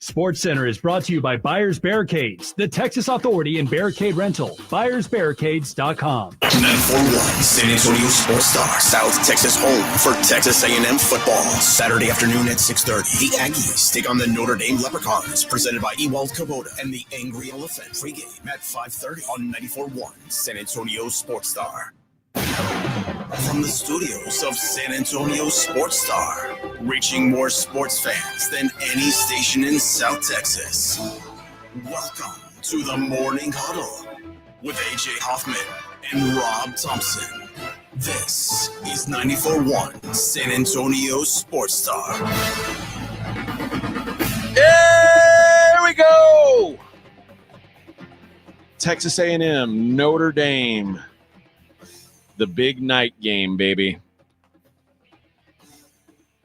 Sports Center is brought to you by Buyers Barricades, the Texas Authority in Barricade Rental. BuyersBarricades.com. 94.1 San Antonio Sports Star, South Texas home for Texas A&M football. Saturday afternoon at 6:30. The Aggies take on the Notre Dame Leprechauns, presented by Ewald Kubota and the Angry Elephant. Pregame at 5:30 on 94.1 San Antonio Sports Star. From the studios of San Antonio Sports Star, reaching more sports fans than any station in South Texas. Welcome to the Morning Huddle with AJ Hoffman and Rob Thompson. This is 94.1 San Antonio Sports Star. Here we go. Texas A&M, Notre Dame. The big night game, baby.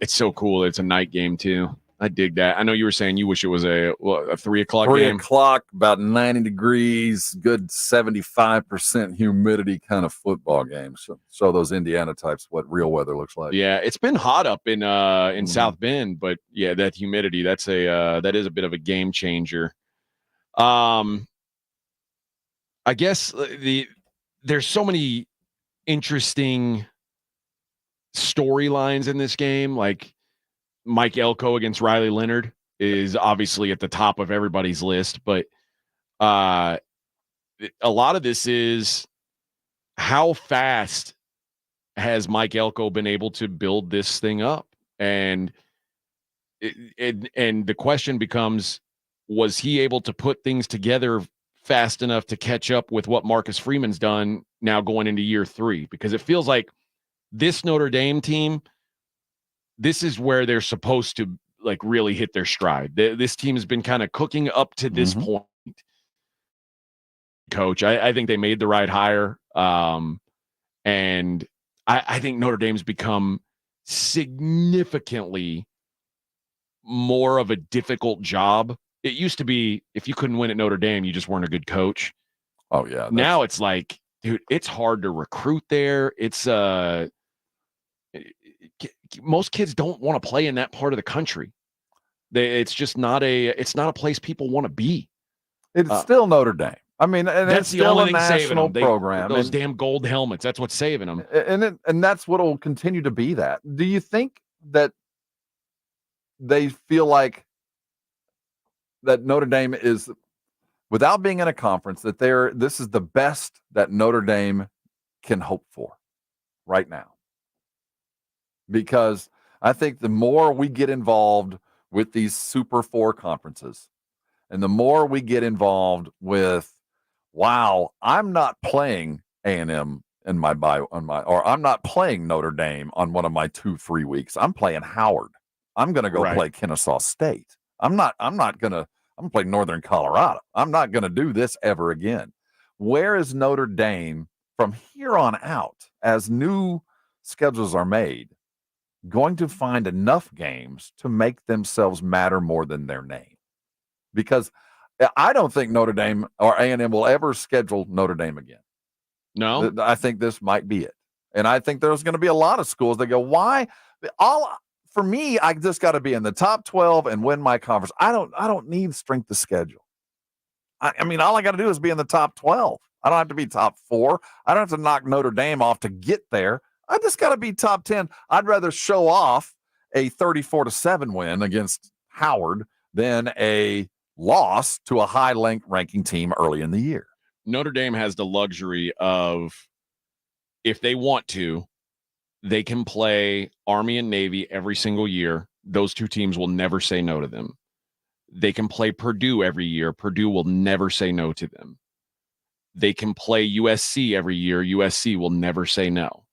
It's so cool. It's a night game, too. I dig that. I know you were saying you wish it was a 3 o'clock game. 3 o'clock, about 90 degrees, good 75% humidity kind of football game. So show those Indiana types what real weather looks like. Yeah, it's been hot up in South Bend, but yeah, that humidity, that is a bit of a game changer. I guess there's so many interesting storylines in this game. Like Mike Elko against Riley Leonard is obviously at the top of everybody's list, but a lot of this is how fast has Mike Elko been able to build this thing up? And the question becomes, was he able to put things together fast enough to catch up with what Marcus Freeman's done now going into year 3? Because it feels like this Notre Dame team, this is where they're supposed to like really hit their stride. This team has been kind of cooking up to this point. Coach, I think they made the right hire. And I think Notre Dame's become significantly more of a difficult job. It used to be if you couldn't win at Notre Dame, you just weren't a good coach. Oh, yeah. Now it's like, dude, it's hard to recruit there. It's most kids don't want to play in that part of the country. It's just not a place people want to be. It's still Notre Dame. I mean, and that's it's the still only a thing saving national them. program. Those damn gold helmets. That's what's saving them. And that's what will continue to be that. Do you think that they feel like that Notre Dame is, without being in a conference, that this is the best that Notre Dame can hope for right now? Because I think the more we get involved with these Super 4 conferences, and the more we get involved with, wow, I'm not playing A&M in my bio or I'm not playing Notre Dame on one of my 2-3 weeks. I'm playing Howard. I'm going to go play Kennesaw State. I'm playing Northern Colorado. I'm not going to do this ever again. Where is Notre Dame from here on out, as new schedules are made, going to find enough games to make themselves matter more than their name? Because I don't think Notre Dame or A&M will ever schedule Notre Dame again. No, I think this might be it. And I think there's going to be a lot of schools that go, why? For me, I just got to be in the top 12 and win my conference. I don't need strength of schedule. I mean, all I got to do is be in the top 12. I don't have to be top 4. I don't have to knock Notre Dame off to get there. I just got to be top 10. I'd rather show off a 34-7 win against Howard than a loss to a high-ranked ranking team early in the year. Notre Dame has the luxury of, if they want to, they can play Army and Navy every single year. Those two teams will never say no to them. They can play Purdue every year. Purdue will never say no to them. They can play USC every year. USC will never say no.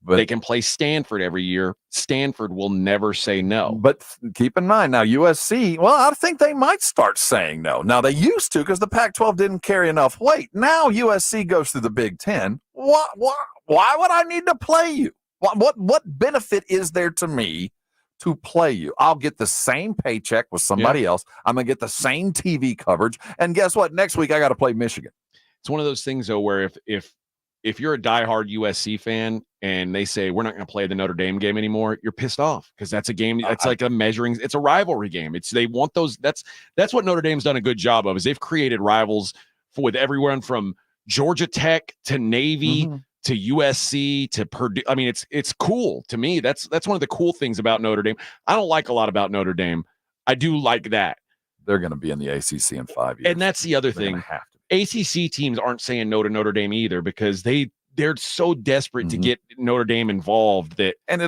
But they can play Stanford every year. Stanford will never say no. But keep in mind, now USC, well, I think they might start saying no. Now, they used to because the Pac-12 didn't carry enough weight. Now USC goes through the Big Ten. Why would I need to play you? What benefit is there to me to play you? I'll get the same paycheck with somebody else. I'm going to get the same TV coverage. And guess what? Next week, I got to play Michigan. It's one of those things, though, where if you're a diehard USC fan and they say we're not going to play the Notre Dame game anymore, you're pissed off because that's a game. It's like it's a rivalry game. They want those. That's what Notre Dame's done a good job of, is they've created rivals with everyone from Georgia Tech to Navy to USC to Purdue. I mean, it's cool to me. That's one of the cool things about Notre Dame. I don't like a lot about Notre Dame. I do like that they're going to be in the ACC in 5 years, and that's the other thing. ACC teams aren't saying no to Notre Dame either because they're so desperate to get Notre Dame involved that and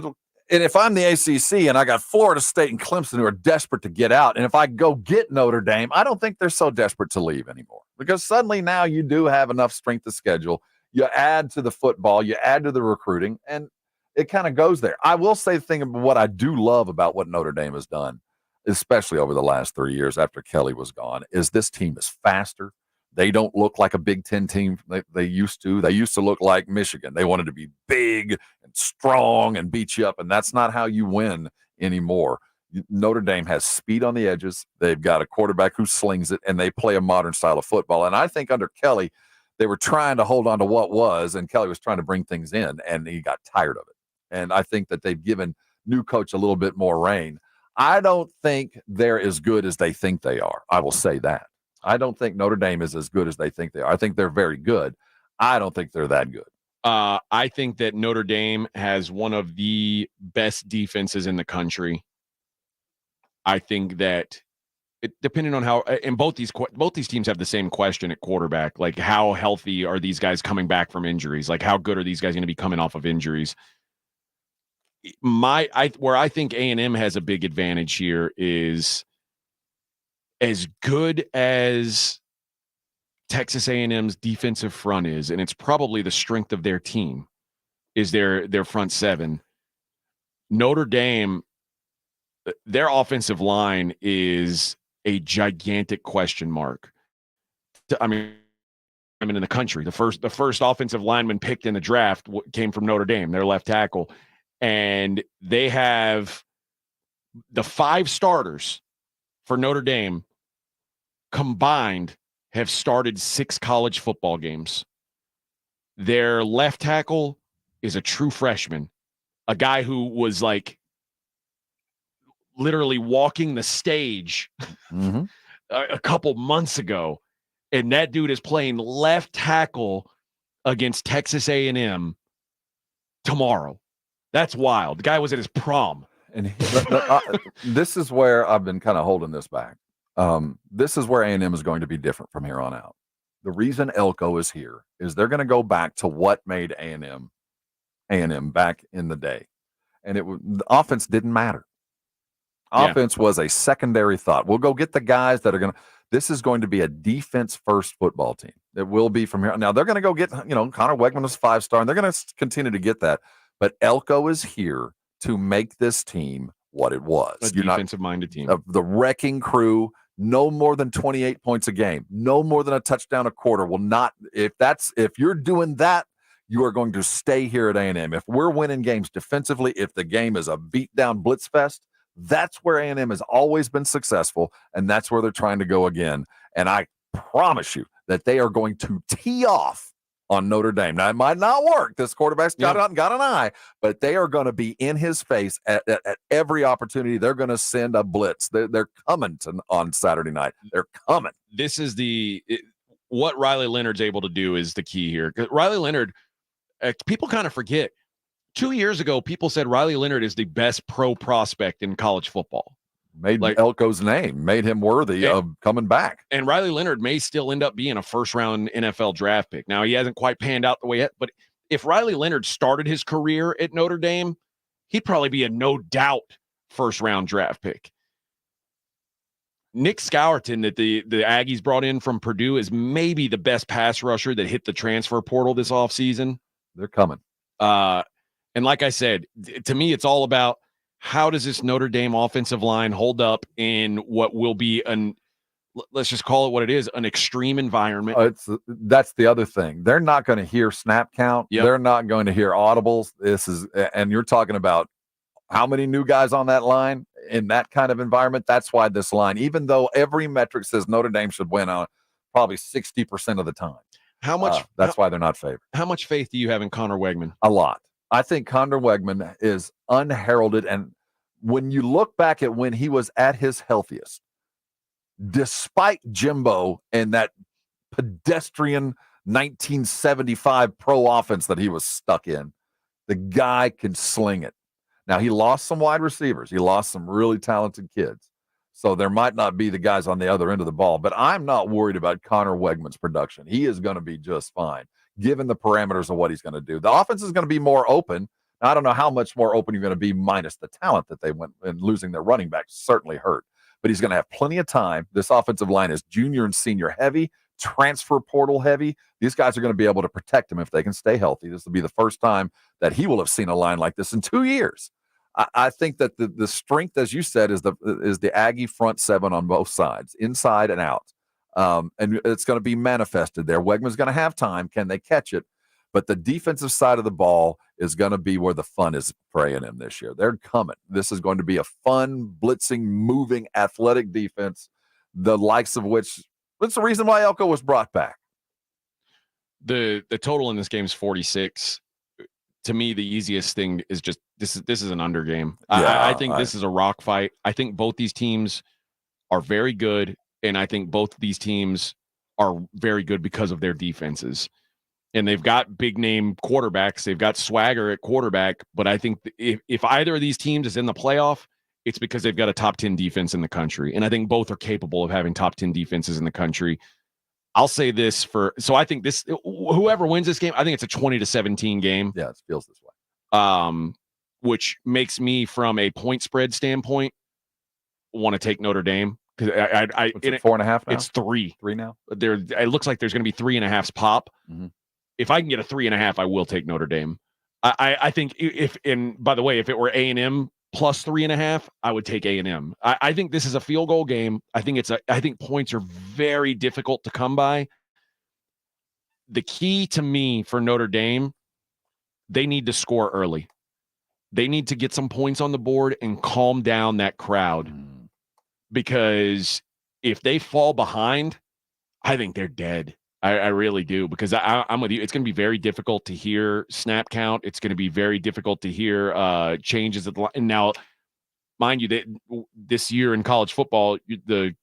if I'm the ACC and I got Florida State and Clemson who are desperate to get out, and if I go get Notre Dame, I don't think they're so desperate to leave anymore, because suddenly now you do have enough strength of schedule. You add to the football, you add to the recruiting, and it kind of goes there. I will say the thing about what I do love about what Notre Dame has done, especially over the last 3 years after Kelly was gone, is this team is faster. They don't look like a Big Ten team they used to. They used to look like Michigan. They wanted to be big and strong and beat you up, and that's not how you win anymore. Notre Dame has speed on the edges. They've got a quarterback who slings it, and they play a modern style of football. And I think under Kelly, they were trying to hold on to what was, and Kelly was trying to bring things in, and he got tired of it. And I think that they've given new coach a little bit more reign. I don't think they're as good as they think they are. I will say that. I don't think Notre Dame is as good as they think they are. I think they're very good. I don't think they're that good. I think that Notre Dame has one of the best defenses in the country. I think that depending on how, and both these teams have the same question at quarterback, like how healthy are these guys coming back from injuries? Like how good are these guys going to be coming off of injuries? Where I think A&M has a big advantage here is, as good as Texas A&M's defensive front is, and it's probably the strength of their team, is their front seven. Notre Dame, their offensive line is a gigantic question mark. I mean, in the country, the first offensive lineman picked in the draft came from Notre Dame, their left tackle, and they have the 5 starters for Notre Dame combined have started 6 college football games. Their left tackle is a true freshman, a guy who was like literally walking the stage a couple months ago. And that dude is playing left tackle against Texas A&M tomorrow. That's wild. The guy was at his prom. And this is where I've been kind of holding this back. This is where A&M is going to be different from here on out. The reason Elko is here is they're going to go back to what made A&M back in the day. And the offense didn't matter. Offense was a secondary thought. We'll go get the guys that are going to – this is going to be a defense-first football team. It will be from here. Now they're going to go get, Connor Wegman was 5-star, and they're going to continue to get that. But Elko is here to make this team what it was. A defensive-minded team. The wrecking crew, no more than 28 points a game, no more than a touchdown a quarter. Will not. If you're doing that, you are going to stay here at A&M. If we're winning games defensively, if the game is a beat-down blitz fest, that's where A&M has always been successful, and that's where they're trying to go again. And I promise you that they are going to tee off on Notre Dame. Now, it might not work. This quarterback's got an eye, but they are going to be in his face at every opportunity. They're going to send a blitz. They're coming on Saturday night. They're coming. This is what Riley Leonard's able to do is the key here. Riley Leonard, people kind of forget. 2 years ago, people said Riley Leonard is the best pro prospect in college football. Made Elko's name, made him worthy of coming back. And Riley Leonard may still end up being a first-round NFL draft pick. Now, he hasn't quite panned out the way yet, but if Riley Leonard started his career at Notre Dame, he'd probably be a no-doubt first-round draft pick. Nick Scourton that the Aggies brought in from Purdue is maybe the best pass rusher that hit the transfer portal this offseason. They're coming. And like I said, to me, it's all about how does this Notre Dame offensive line hold up in what will be let's just call it what it is, an extreme environment. That's the other thing. They're not going to hear snap count. Yep. They're not going to hear audibles. And you're talking about how many new guys on that line in that kind of environment. That's why this line, even though every metric says Notre Dame should win on probably 60% of the time. How much? That's why they're not favored. How much faith do you have in Connor Wegman? A lot. I think Connor Wegman is unheralded. And when you look back at when he was at his healthiest, despite Jimbo and that pedestrian 1975 pro offense that he was stuck in, the guy can sling it. Now, he lost some wide receivers. He lost some really talented kids. So there might not be the guys on the other end of the ball. But I'm not worried about Connor Wegman's production. He is going to be just fine, given the parameters of what he's going to do. The offense is going to be more open. Now, I don't know how much more open you're going to be minus the talent that they went and losing their running back certainly hurt. But he's going to have plenty of time. This offensive line is junior and senior heavy, transfer portal heavy. These guys are going to be able to protect him if they can stay healthy. This will be the first time that he will have seen a line like this in 2 years. I think that the strength, as you said, is the Aggie front seven on both sides, inside and out. And it's going to be manifested there. Wegman's going to have time. Can they catch it? But the defensive side of the ball is going to be where the fun is for A&M this year. They're coming. This is going to be a fun, blitzing, moving, athletic defense, the likes of which that's the reason why Elko was brought back. The total in this game is 46. To me, the easiest thing is just this is an under game. Yeah, I think this is a rock fight. I think both these teams are very good, and I think both these teams are very good because of their defenses. And they've got big name quarterbacks. They've got swagger at quarterback. But I think if either of these teams is in the playoff, it's because they've got a top 10 defense in the country. And I think both are capable of having top 10 defenses in the country. I'll say this so I think whoever wins this game, I think it's a 20-17 game. Yeah, it feels this way. Which makes me, from a point spread standpoint, want to take Notre Dame. Because it's 4.5 now? It's 3. 3 now? It looks like there's going to be 3.5s pop. Mm-hmm. If I can get a 3.5, I will take Notre Dame. I think by the way, if it were A&M plus 3.5, I would take A&M. I think this is a field goal game. I think points are very difficult to come by. The key to me for Notre Dame, they need to score early. They need to get some points on the board and calm down that crowd. Because if they fall behind, I think they're dead. I really do, because I'm with you. It's going to be very difficult to hear snap count. It's going to be very difficult to hear changes. And now, mind you, that this year in college football, the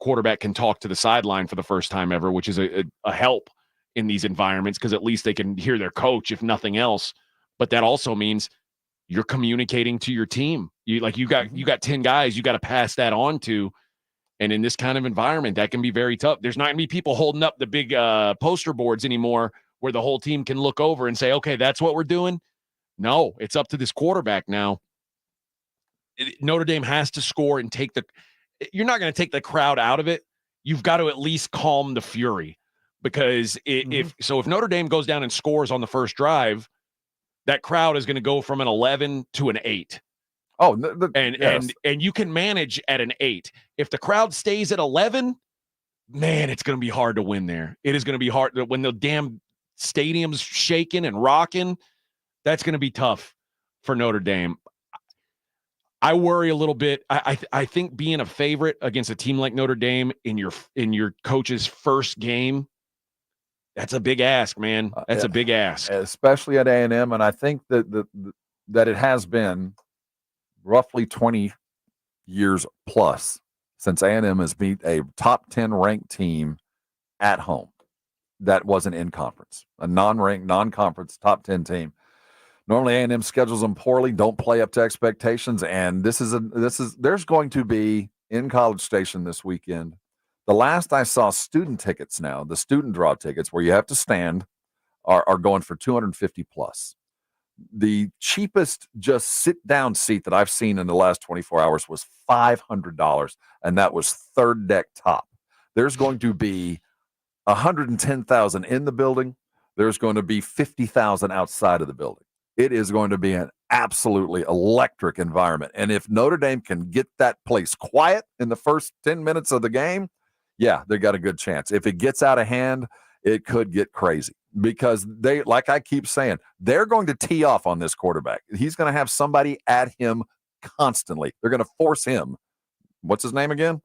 quarterback can talk to the sideline for the first time ever, which is a help in these environments, because at least they can hear their coach, if nothing else. But that also means you're communicating to your team. You got 10 guys you got to pass that on to. And in this kind of environment, that can be very tough. There's not going to be people holding up the big poster boards anymore where the whole team can look over and say, okay, that's what we're doing. No, it's up to this quarterback now. Notre Dame has to score and you're not going to take the crowd out of it. You've got to at least calm the fury. because if Notre Dame goes down and scores on the first drive, that crowd is going to go from an 11 to an 8. Oh, and you can manage at an 8. If the crowd stays at 11, man, it's going to be hard to win there. It is going to be hard when the damn stadium's shaking and rocking. That's going to be tough for Notre Dame. I worry a little bit. I think being a favorite against a team like Notre Dame in your coach's first game, that's a big ask, man. That's a big ask, especially at A&M. And I think that that it has been roughly 20 years plus since A&M has beat a top 10 ranked team at home that wasn't in conference, a non-ranked, non-conference top 10 team. Normally A&M schedules them poorly, don't play up to expectations, and there's going to be in College Station this weekend. The last I saw student tickets now, the student draw tickets where you have to stand are going for $250 plus. The cheapest just sit-down seat that I've seen in the last 24 hours was $500, and that was third deck top. There's going to be 110,000 in the building. There's going to be 50,000 outside of the building. It is going to be an absolutely electric environment. And if Notre Dame can get that place quiet in the first 10 minutes of the game, yeah, they got a good chance. If it gets out of hand, it could get crazy because they, like I keep saying, they're going to tee off on this quarterback. He's going to have somebody at him constantly. They're going to force him. What's his name again?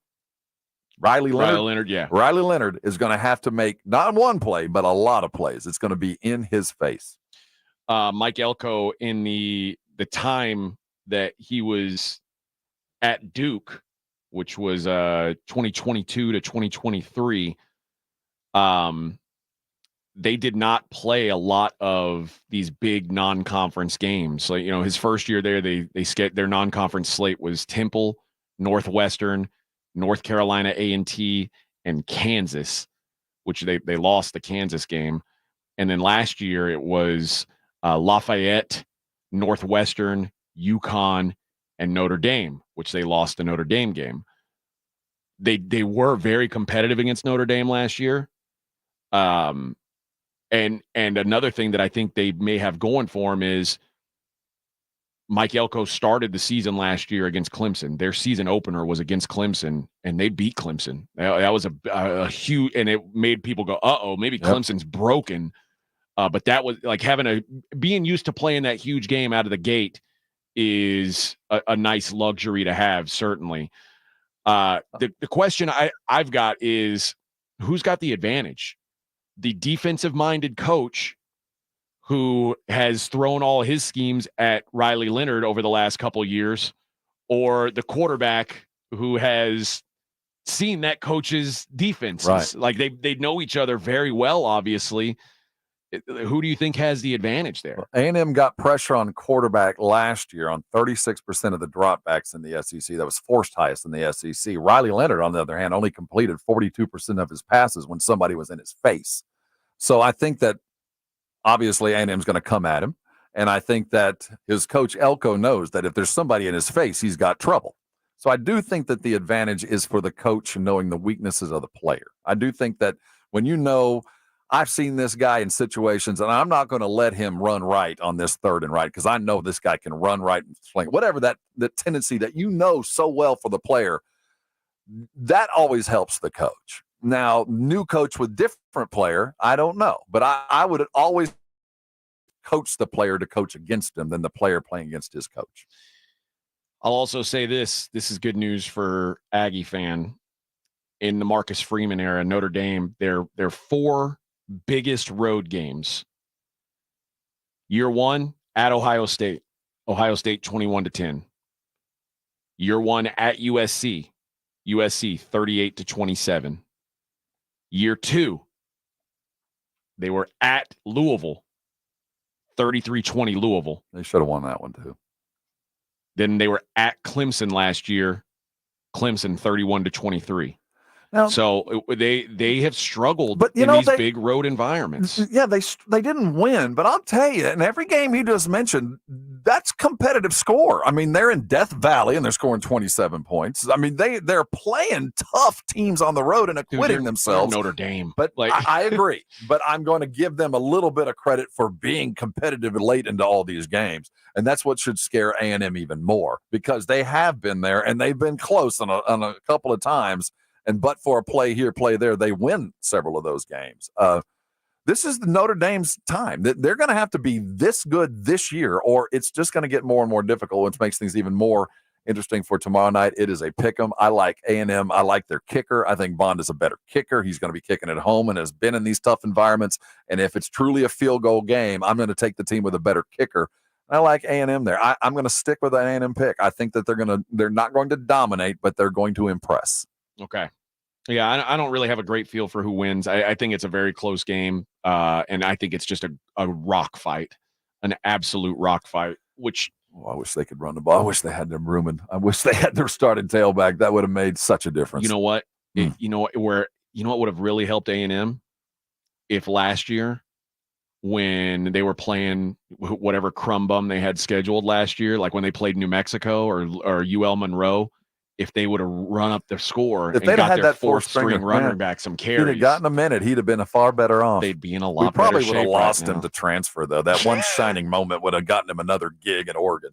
Riley Leonard, yeah. Riley Leonard is going to have to make not one play, but a lot of plays. It's going to be in his face. Mike Elko, in the time that he was at Duke, which was 2022 to 2023, they did not play a lot of these big non-conference games. So, his first year there, their non-conference slate was Temple, Northwestern, North Carolina A&T, and Kansas, which they lost the Kansas game. And then last year it was Lafayette, Northwestern, UConn, and Notre Dame, which they lost the Notre Dame game. They were very competitive against Notre Dame last year. And another thing that I think they may have going for them is Mike Elko started the season last year against Clemson. Their season opener was against Clemson, and they beat Clemson. That was a huge, and it made people go, uh-oh, maybe Clemson's broken. But that was like being used to playing that huge game out of the gate is a nice luxury to have, certainly. The question I've got is, who's got the advantage? The defensive-minded coach who has thrown all his schemes at Riley Leonard over the last couple of years, or the quarterback who has seen that coach's defenses? Right. Like they know each other very well, obviously. Who do you think has the advantage there? Well, A&M got pressure on quarterback last year on 36% of the dropbacks in the SEC. That was fourth highest in the SEC. Riley Leonard, on the other hand, only completed 42% of his passes when somebody was in his face. So I think that obviously A&M's going to come at him, and I think that his coach Elko knows that if there's somebody in his face, he's got trouble. So I do think that the advantage is for the coach knowing the weaknesses of the player. I do think that when I've seen this guy in situations, and I'm not going to let him run right on this third and right because I know this guy can run right and sling. Whatever the tendency that so well for the player, that always helps the coach. Now, new coach with different player, I don't know. But I would always coach the player to coach against him than the player playing against his coach. I'll also say this is good news for Aggie fan. In the Marcus Freeman era, Notre Dame, their 4 biggest road games. Year 1 at Ohio State 21-10. Year 1 at USC 38-27. Year 2, they were at Louisville 33-20 Louisville. They should have won that one too. Then they were at Clemson last year, Clemson 31-23. Now, So they have struggled but in these big road environments. Yeah, they didn't win, but I'll tell you, in every game you just mentioned, that's competitive score. I mean, they're in Death Valley and they're scoring 27 points. I mean, they're playing tough teams on the road and acquitting themselves. They're Notre Dame, but I agree. But I'm going to give them a little bit of credit for being competitive late into all these games, and that's what should scare A&M even more, because they have been there and they've been close on a couple of times. And but for a play here, play there, they win several of those games. This is the Notre Dame's time. They're going to have to be this good this year, or it's just going to get more and more difficult, which makes things even more interesting for tomorrow night. It is a pick'em. I like A&M. I like their kicker. I think Bond is a better kicker. He's going to be kicking at home and has been in these tough environments. And if it's truly a field goal game, I'm going to take the team with a better kicker. I like A&M there. I'm going to stick with an A&M pick. I think that they're not going to dominate, but they're going to impress. Okay. Yeah, I don't really have a great feel for who wins. I think it's a very close game, and I think it's just a rock fight, an absolute rock fight, which... I wish they could run the ball. I wish they had them rooming. I wish they had their starting tailback. That would have made such a difference. You know what? You know what would have really helped A&M? If last year, when they were playing whatever crumb bum they had scheduled last year, like when they played New Mexico or UL Monroe, if they would have run up the score if and they'd got had their that fourth string running back some carries, he'd have gotten a minute. He'd have been a far better off. They'd be in a lot. We probably better would have shape lost right him to transfer, though. That one shining moment would have gotten him another gig in Oregon.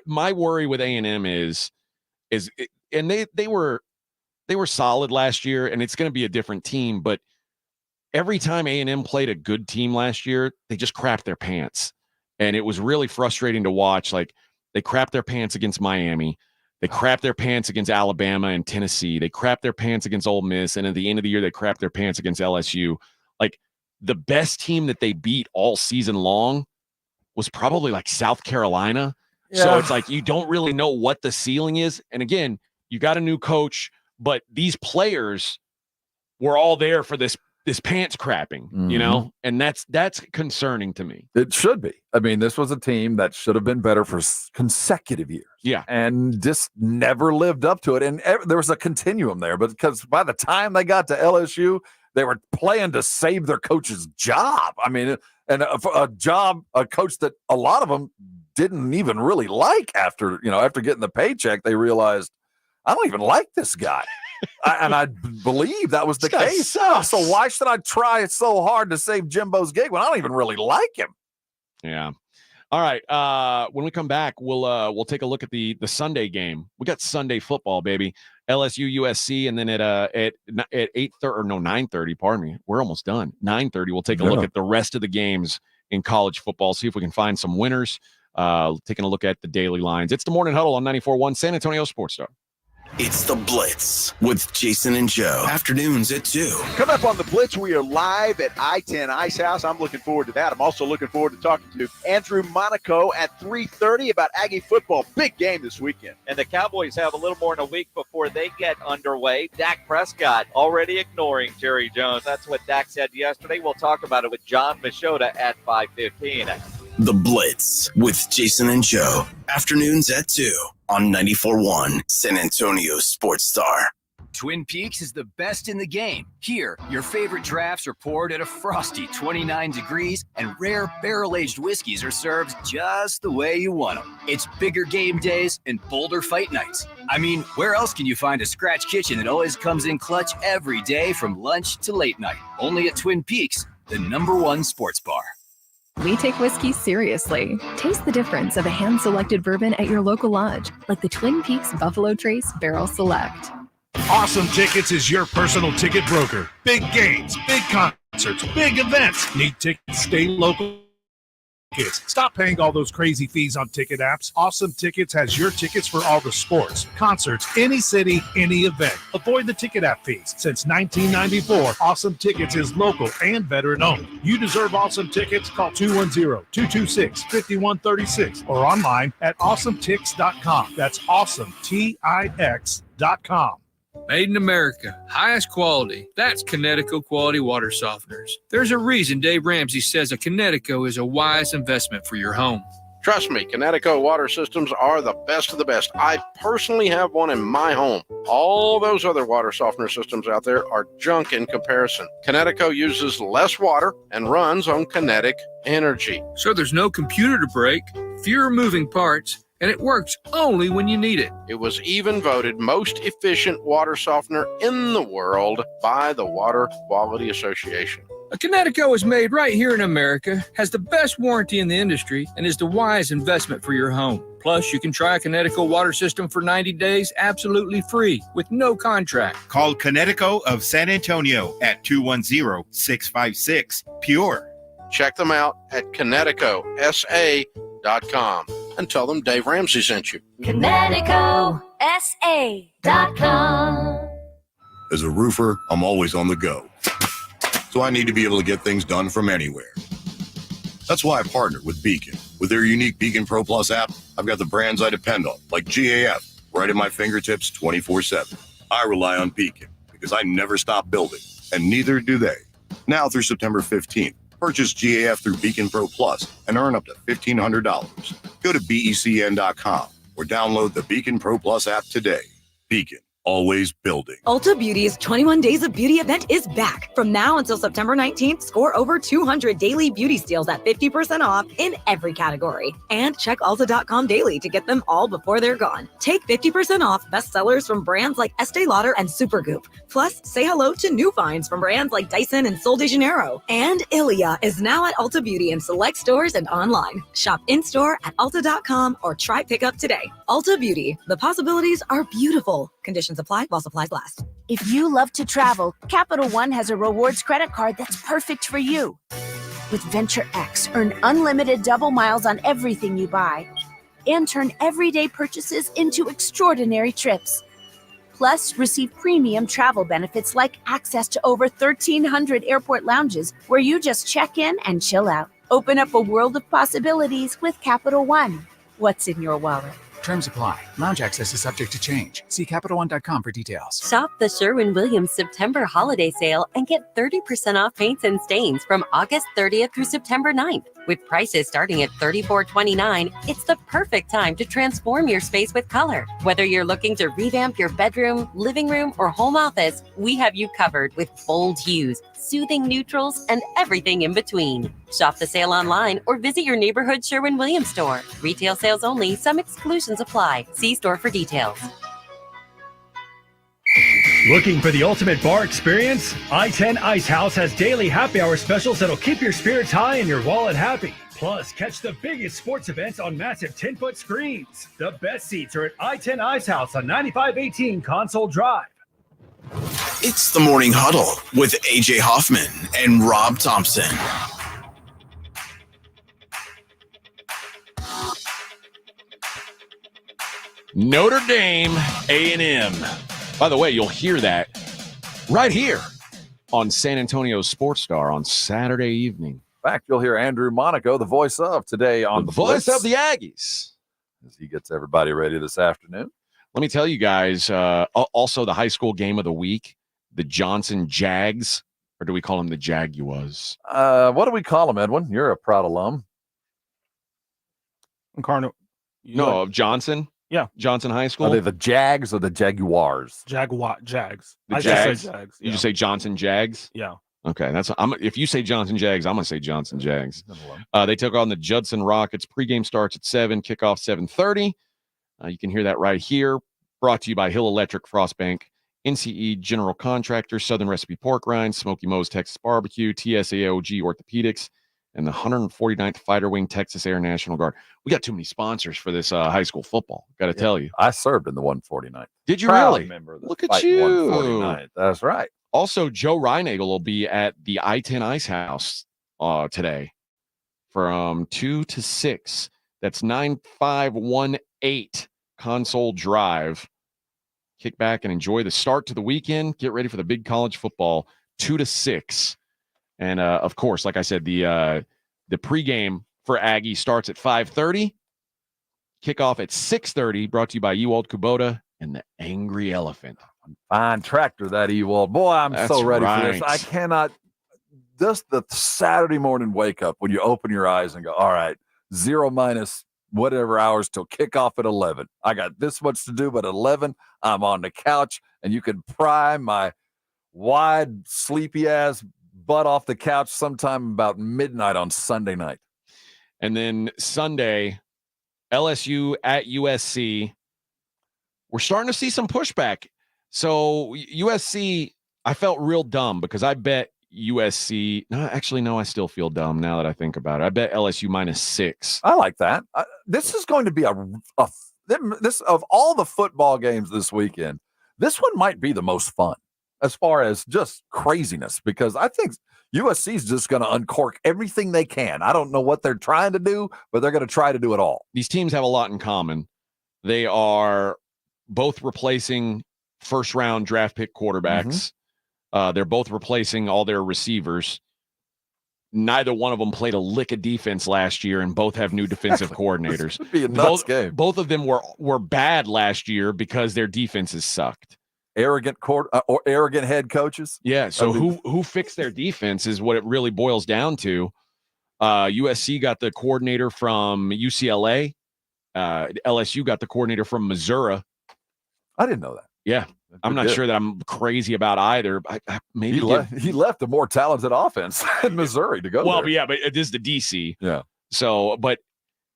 My worry with A&M is and they were solid last year, and it's going to be a different team. But every time A&M played a good team last year, they just crapped their pants, and it was really frustrating to watch. Like, they crapped their pants against Miami. They crapped their pants against Alabama and Tennessee. They crapped their pants against Ole Miss. And at the end of the year, they crapped their pants against LSU. Like, the best team that they beat all season long was probably like South Carolina. Yeah. So it's like you don't really know what the ceiling is. And again, you got a new coach, but these players were all there for this pants crapping, you know, and that's concerning to me. It should be. I mean, this was a team that should have been better for consecutive years. Yeah. And just never lived up to it. And there was a continuum there, but because by the time they got to LSU, they were playing to save their coach's job. I mean, and a coach that a lot of them didn't even really like after getting the paycheck, they realized, I don't even like this guy. And I believe that was the case. So why should I try so hard to save Jimbo's gig when I don't even really like him? Yeah. All right. When we come back, we'll take a look at the Sunday game. We got Sunday football, baby. LSU USC, and then at 8:30 or no 9:30. Pardon me. We're almost done. 9:30. We'll take a look at the rest of the games in college football. See if we can find some winners. Taking a look at the daily lines. It's the Morning Huddle on 94.1 San Antonio Sports Star. It's the Blitz with Jason and Joe. Afternoons at 2. Coming up on the Blitz, we are live at I-10 Ice House. I'm looking forward to that. I'm also looking forward to talking to Andrew Monaco at 3:30 about Aggie football. Big game this weekend. And the Cowboys have a little more than a week before they get underway. Dak Prescott already ignoring Jerry Jones. That's what Dak said yesterday. We'll talk about it with John Machota at 5:15. The Blitz with Jason and Joe. Afternoons at 2 on 94.1 San Antonio Sports Star. Twin Peaks is the best in the game. Here, your favorite drafts are poured at a frosty 29 degrees, and rare barrel-aged whiskeys are served just the way you want them. It's bigger game days and bolder fight nights. I mean, where else can you find a scratch kitchen that always comes in clutch every day from lunch to late night? Only at Twin Peaks, the #1 sports bar. We take whiskey seriously. Taste the difference of a hand-selected bourbon at your local lodge, like the Twin Peaks Buffalo Trace Barrel Select. Awesome Tickets is your personal ticket broker. Big games, big concerts, big events. Need tickets? Stay local. Stop paying all those crazy fees on ticket apps. Awesome Tickets has your tickets for all the sports, concerts, any city, any event. Avoid the ticket app fees. Since 1994, Awesome Tickets is local and veteran-owned. You deserve Awesome Tickets. Call 210-226-5136 or online at awesometix.com. That's awesometix.com. Made in America, highest quality. That's Connecticut Quality Water Softeners. There's a reason Dave Ramsey says a Connecticut is a wise investment for your home. Trust me, Connecticut water systems are the best of the best. I personally have one in my home. All those other water softener systems out there are junk in comparison. Connecticut uses less water and runs on kinetic energy. So there's no computer to break, fewer moving parts, and it works only when you need it. It was even voted most efficient water softener in the world by the Water Quality Association. A Connecticut is made right here in America, has the best warranty in the industry, and is the wise investment for your home. Plus, you can try a Connecticut water system for 90 days absolutely free with no contract. Call Connecticut of San Antonio at 210-656-PURE. Check them out at ConnecticutSA.com and tell them Dave Ramsey sent you. ConnecticutSA.com. As a roofer, I'm always on the go. So I need to be able to get things done from anywhere. That's why I partnered with Beacon. With their unique Beacon Pro Plus app, I've got the brands I depend on, like GAF, right at my fingertips 24/7. I rely on Beacon because I never stop building, and neither do they. Now through September 15th, purchase GAF through Beacon Pro Plus and earn up to $1,500. Go to BECN.com or download the Beacon Pro Plus app today. Beacon. Always building. Ulta Beauty's 21 Days of Beauty event is back. From now until September 19th, score over 200 daily beauty steals at 50% off in every category. And check Ulta.com daily to get them all before they're gone. Take 50% off bestsellers from brands like Estee Lauder and Supergoop. Plus, say hello to new finds from brands like Dyson and Sol de Janeiro. And Ilia is now at Ulta Beauty in select stores and online. Shop in-store at Ulta.com or try pickup today. Ulta Beauty. The possibilities are beautiful. Conditions apply while supplies last. If you love to travel, Capital One has a rewards credit card that's perfect for you. With Venture X, earn unlimited double miles on everything you buy and turn everyday purchases into extraordinary trips. Plus, receive premium travel benefits like access to over 1,300 airport lounges where you just check in and chill out. Open up a world of possibilities with Capital One. What's in your wallet? Terms apply. Lounge access is subject to change. See CapitalOne.com for details. Shop the Sherwin-Williams September holiday sale and get 30% off paints and stains from August 30th through September 9th. With prices starting at $34.29, it's the perfect time to transform your space with color. Whether you're looking to revamp your bedroom, living room, or home office, we have you covered with bold hues, soothing neutrals, and everything in between. Shop the sale online or visit your neighborhood Sherwin-Williams store. Retail sales only. Some exclusions apply. See store for details. Looking for the ultimate bar experience? I-10 Ice House has daily happy hour specials that'll keep your spirits high and your wallet happy. Plus, catch the biggest sports events on massive 10-foot screens. The best seats are at I-10 Ice House on 9518 Console Drive. It's the Morning Huddle with AJ Hoffman and Rob Thompson. Notre Dame A&M. By the way, you'll hear that right here on San Antonio Sports Star on Saturday evening. In fact, you'll hear Andrew Monaco, the voice of today on the voice of the Aggies, as he gets everybody ready this afternoon. Let me tell you guys, also the high school game of the week, the Johnson Jags, or do we call them the Jaguars? What do we call them, Edwin? You're a proud alum. No, of Johnson. Yeah. Johnson High School. Are they the Jags or the Jaguars? Jags. The Jags. Jags. You just say Johnson Jags? Yeah. Okay. If you say Johnson Jags, I'm going to say Johnson Jags. They took on the Judson Rockets. Pregame starts at 7, kickoff 7:30. You can hear that right here. Brought to you by Hill Electric, Frostbank, NCE General Contractor, Southern Recipe Pork Rinds, Smoky Moe's Texas Barbecue, TSAOG Orthopedics, and the 149th Fighter Wing Texas Air National Guard. We got too many sponsors for this high school football. Got to tell you. I served in the 149th. Did you Proud really? Member of the Look at Fight you. 149th. That's right. Also, Joe Reinagel will be at the I-10 Ice House today from 2 to 6. That's 9518 Console Drive. Kick back and enjoy the start to the weekend. Get ready for the big college football, 2 to 6. And, of course, like I said, the pregame for Aggie starts at 5:30. Kickoff at 6:30, brought to you by Ewald Kubota and the Angry Elephant. Fine tractor, that Ewald. Boy, I'm so ready for this. I cannot. Just the Saturday morning wake up when you open your eyes and go, all right, 0 minus whatever hours till kickoff at 11. I got this much to do, but at 11, I'm on the couch, and you can pry my wide, sleepy ass butt off the couch sometime about midnight on Sunday night. And then Sunday, LSU at USC. We're starting to see some pushback. So USC, I felt real dumb because I bet USC. No, actually, no, I still feel dumb now that I think about it. I bet LSU -6. I like that. This is going to be this of all the football games this weekend. This one might be the most fun as far as just craziness, because I think USC is just going to uncork everything they can. I don't know what they're trying to do, but they're going to try to do it all. These teams have a lot in common. They are both replacing first-round draft pick quarterbacks. They're both replacing all their receivers. Neither one of them played a lick of defense last year, and both have new defensive coordinators. This would be a nuts game. Both of them were bad last year because their defenses sucked. Arrogant head coaches. Yeah. So who fixed their defense is what it really boils down to. USC got the coordinator from UCLA. LSU got the coordinator from Missouri. I didn't know that. Yeah. I'm not sure that I'm crazy about either. Maybe he left a more talented offense in Missouri to go there. Well, yeah, but it is the DC. Yeah. So, but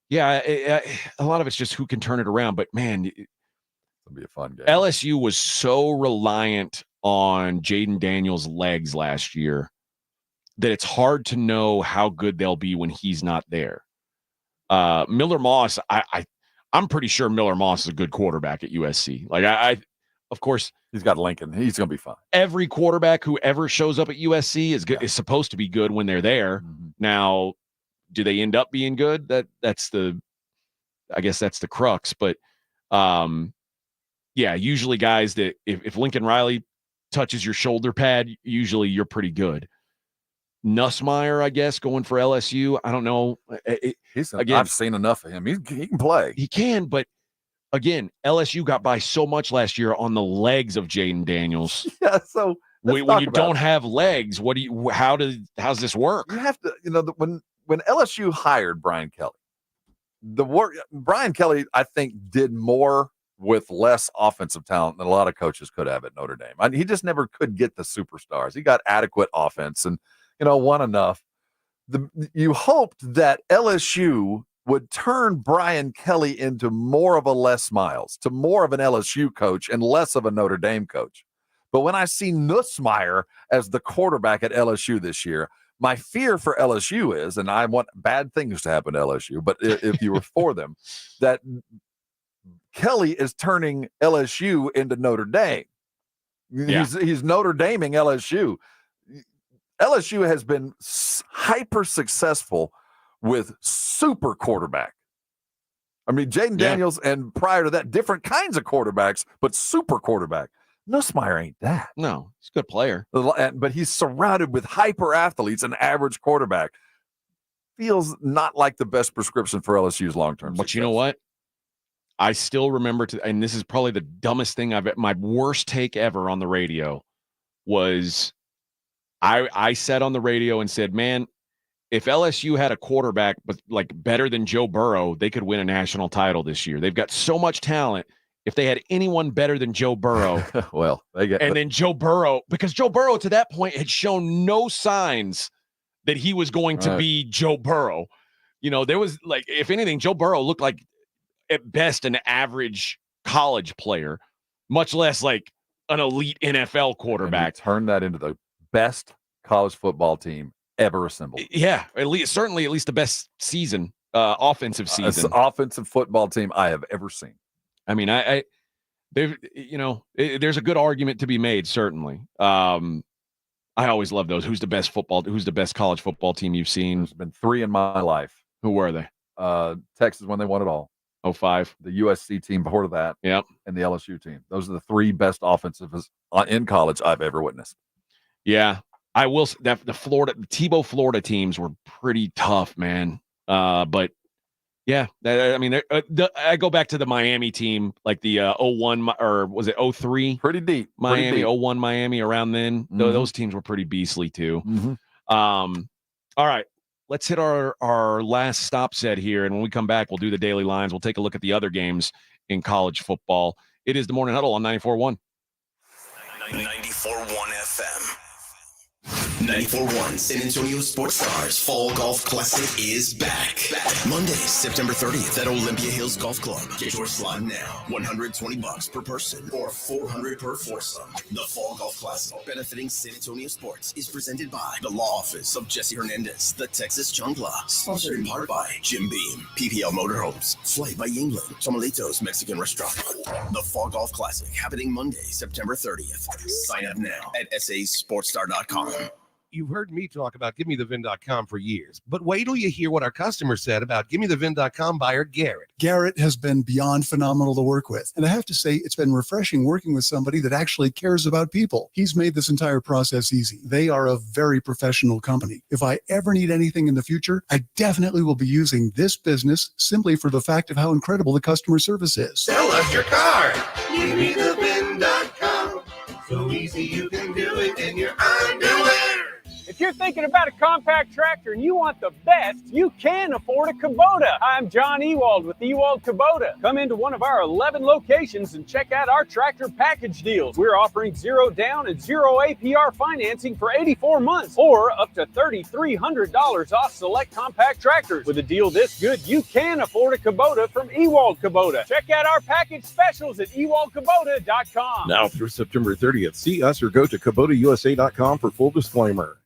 yeah, a lot of it's just who can turn it around. But man, it'll be a fun game. LSU was so reliant on Jaden Daniels' legs last year that it's hard to know how good they'll be when he's not there. Miller Moss, I'm pretty sure Miller Moss is a good quarterback at USC. Like of course, he's got Lincoln. He's going to be fine. Every quarterback who ever shows up at USC is good, is supposed to be good when they're there. Now, do they end up being good? I guess that's the crux. But yeah, usually guys that if Lincoln Riley touches your shoulder pad, usually you're pretty good. Nussmeier, I guess, going for LSU. I don't know. I've seen enough of him. He can play. He can, but again, LSU got by so much last year on the legs of Jaden Daniels. Yeah, so when you don't have legs, how's this work? You have to, when LSU hired Brian Kelly, Brian Kelly, I think, did more with less offensive talent than a lot of coaches could have at Notre Dame. He just never could get the superstars. He got adequate offense and, won enough. You hoped that LSU would turn Brian Kelly into more of a Les Miles, to more of an LSU coach and less of a Notre Dame coach. But when I see Nussmeier as the quarterback at LSU this year, my fear for LSU is, and I want bad things to happen to LSU, but if you were for them, that Kelly is turning LSU into Notre Dame. Yeah. He's Notre Daming LSU. LSU has been hyper successful with super quarterback. I mean, Jaden Daniels, and prior to that, different kinds of quarterbacks, but super quarterback. Nussmeier ain't that. No, he's a good player. But he's surrounded with hyper athletes, an average quarterback. Feels not like the best prescription for LSU's long-term But success. you know what? I still remember, and this is probably the dumbest thing my worst take ever on the radio was I said on the radio and said, man, if LSU had a quarterback but like better than Joe Burrow, they could win a national title this year. They've got so much talent. If they had anyone better than Joe Burrow, then Joe Burrow, because Joe Burrow to that point had shown no signs that he was going to be Joe Burrow. There was if anything, Joe Burrow looked like at best an average college player, much less like an elite NFL quarterback. Turn that into the best college football team ever assembled. Yeah, at least the best season, offensive season, offensive football team I have ever seen. I mean, there's a good argument to be made. Certainly, I always love those. Who's the best college football team you've seen? There's been 3 in my life. Who were they? Texas when they won it all. 05. The USC team before that. Yep. And the LSU team. Those are the 3 best offensives in college I've ever witnessed. Yeah, I will. The Tebow Florida teams were pretty tough, man. But yeah, I go back to the Miami team, like the 01 or was it 03? Pretty deep. Miami, 01 Miami around then. Those teams were pretty beastly too. Mm-hmm. All right, let's hit our last stop set here. And when we come back, we'll do the daily lines. We'll take a look at the other games in college football. It is the Morning Huddle on 94.1. 94.1 FM. 94.1 San Antonio Sports Stars Fall Golf Classic is back. Monday, September 30th at Olympia Hills Golf Club. Get your slot now. $120 per person or $400 per foursome. The Fall Golf Classic, benefiting San Antonio sports, is presented by the Law Office of Jesse Hernandez, the Texas Chungla. Sponsored in part by Jim Beam, PPL Motorhomes, Flight by England, Tomalitos Mexican Restaurant. The Fall Golf Classic happening Monday, September 30th. Sign up now at sasportstar.com. You've heard me talk about GiveMeTheVin.com for years, but wait till you hear what our customer said about GiveMeTheVin.com buyer Garrett. Garrett has been beyond phenomenal to work with. And I have to say, it's been refreshing working with somebody that actually cares about people. He's made this entire process easy. They are a very professional company. If I ever need anything in the future, I definitely will be using this business simply for the fact of how incredible the customer service is. Sell us your car. GiveMeTheVin.com. So easy you can do it in your underwear. If you're thinking about a compact tractor and you want the best, you can afford a Kubota. I'm John Ewald with Ewald Kubota. Come into one of our 11 locations and check out our tractor package deals. We're offering 0 down and 0 APR financing for 84 months or up to $3,300 off select compact tractors. With a deal this good, you can afford a Kubota from Ewald Kubota. Check out our package specials at ewaldkubota.com. Now through September 30th, see us or go to KubotaUSA.com for full disclaimer.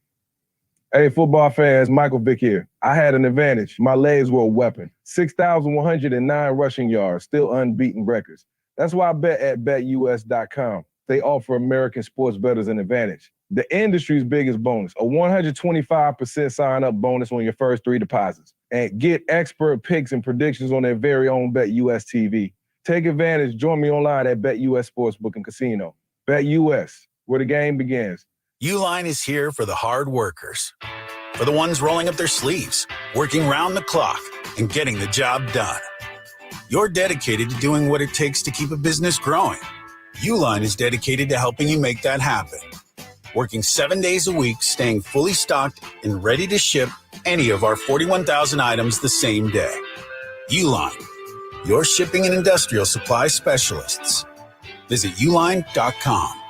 Hey, football fans, Michael Vick here. I had an advantage. My legs were a weapon. 6,109 rushing yards, still unbeaten records. That's why I bet at BetUS.com. They offer American sports bettors an advantage. The industry's biggest bonus, a 125% sign-up bonus on your first 3 deposits. And get expert picks and predictions on their very own BetUS TV. Take advantage. Join me online at BetUS Sportsbook and Casino. BetUS, where the game begins. Uline is here for the hard workers, for the ones rolling up their sleeves, working round the clock, and getting the job done. You're dedicated to doing what it takes to keep a business growing. Uline is dedicated to helping you make that happen. Working 7 days a week, staying fully stocked and ready to ship any of our 41,000 items the same day. Uline, your shipping and industrial supply specialists. Visit uline.com.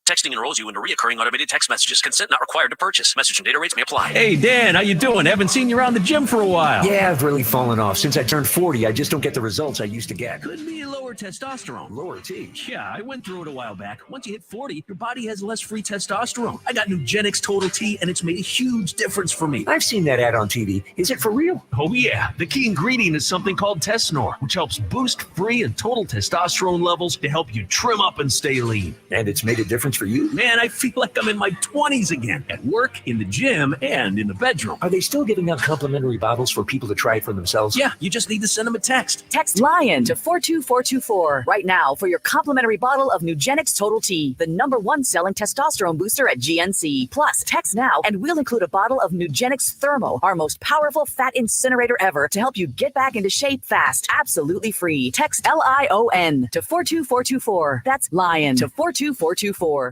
Texting enrolls you into recurring automated text messages. Consent not required to purchase. Message and data rates may apply. Hey, Dan, how you doing? Haven't seen you around the gym for a while. Yeah, I've really fallen off. Since I turned 40, I just don't get the results I used to get. Could be lower testosterone. Lower T. Yeah, I went through it a while back. Once you hit 40, your body has less free testosterone. I got Nugenix Total T, and it's made a huge difference for me. I've seen that ad on TV. Is it for real? Oh, yeah. The key ingredient is something called Tesnor, which helps boost free and total testosterone levels to help you trim up and stay lean. And it's made a difference for you? Man, I feel like I'm in my 20s again, at work, in the gym, and in the bedroom. Are they still giving out complimentary bottles for people to try it for themselves? Yeah, you just need to send them a text. Text LION to 42424 right now for your complimentary bottle of Nugenix Total T, the #1 selling testosterone booster at GNC. Plus, text now and we'll include a bottle of Nugenix Thermo, our most powerful fat incinerator ever, to help you get back into shape fast, absolutely free. Text LION to 42424. That's LION to 42424.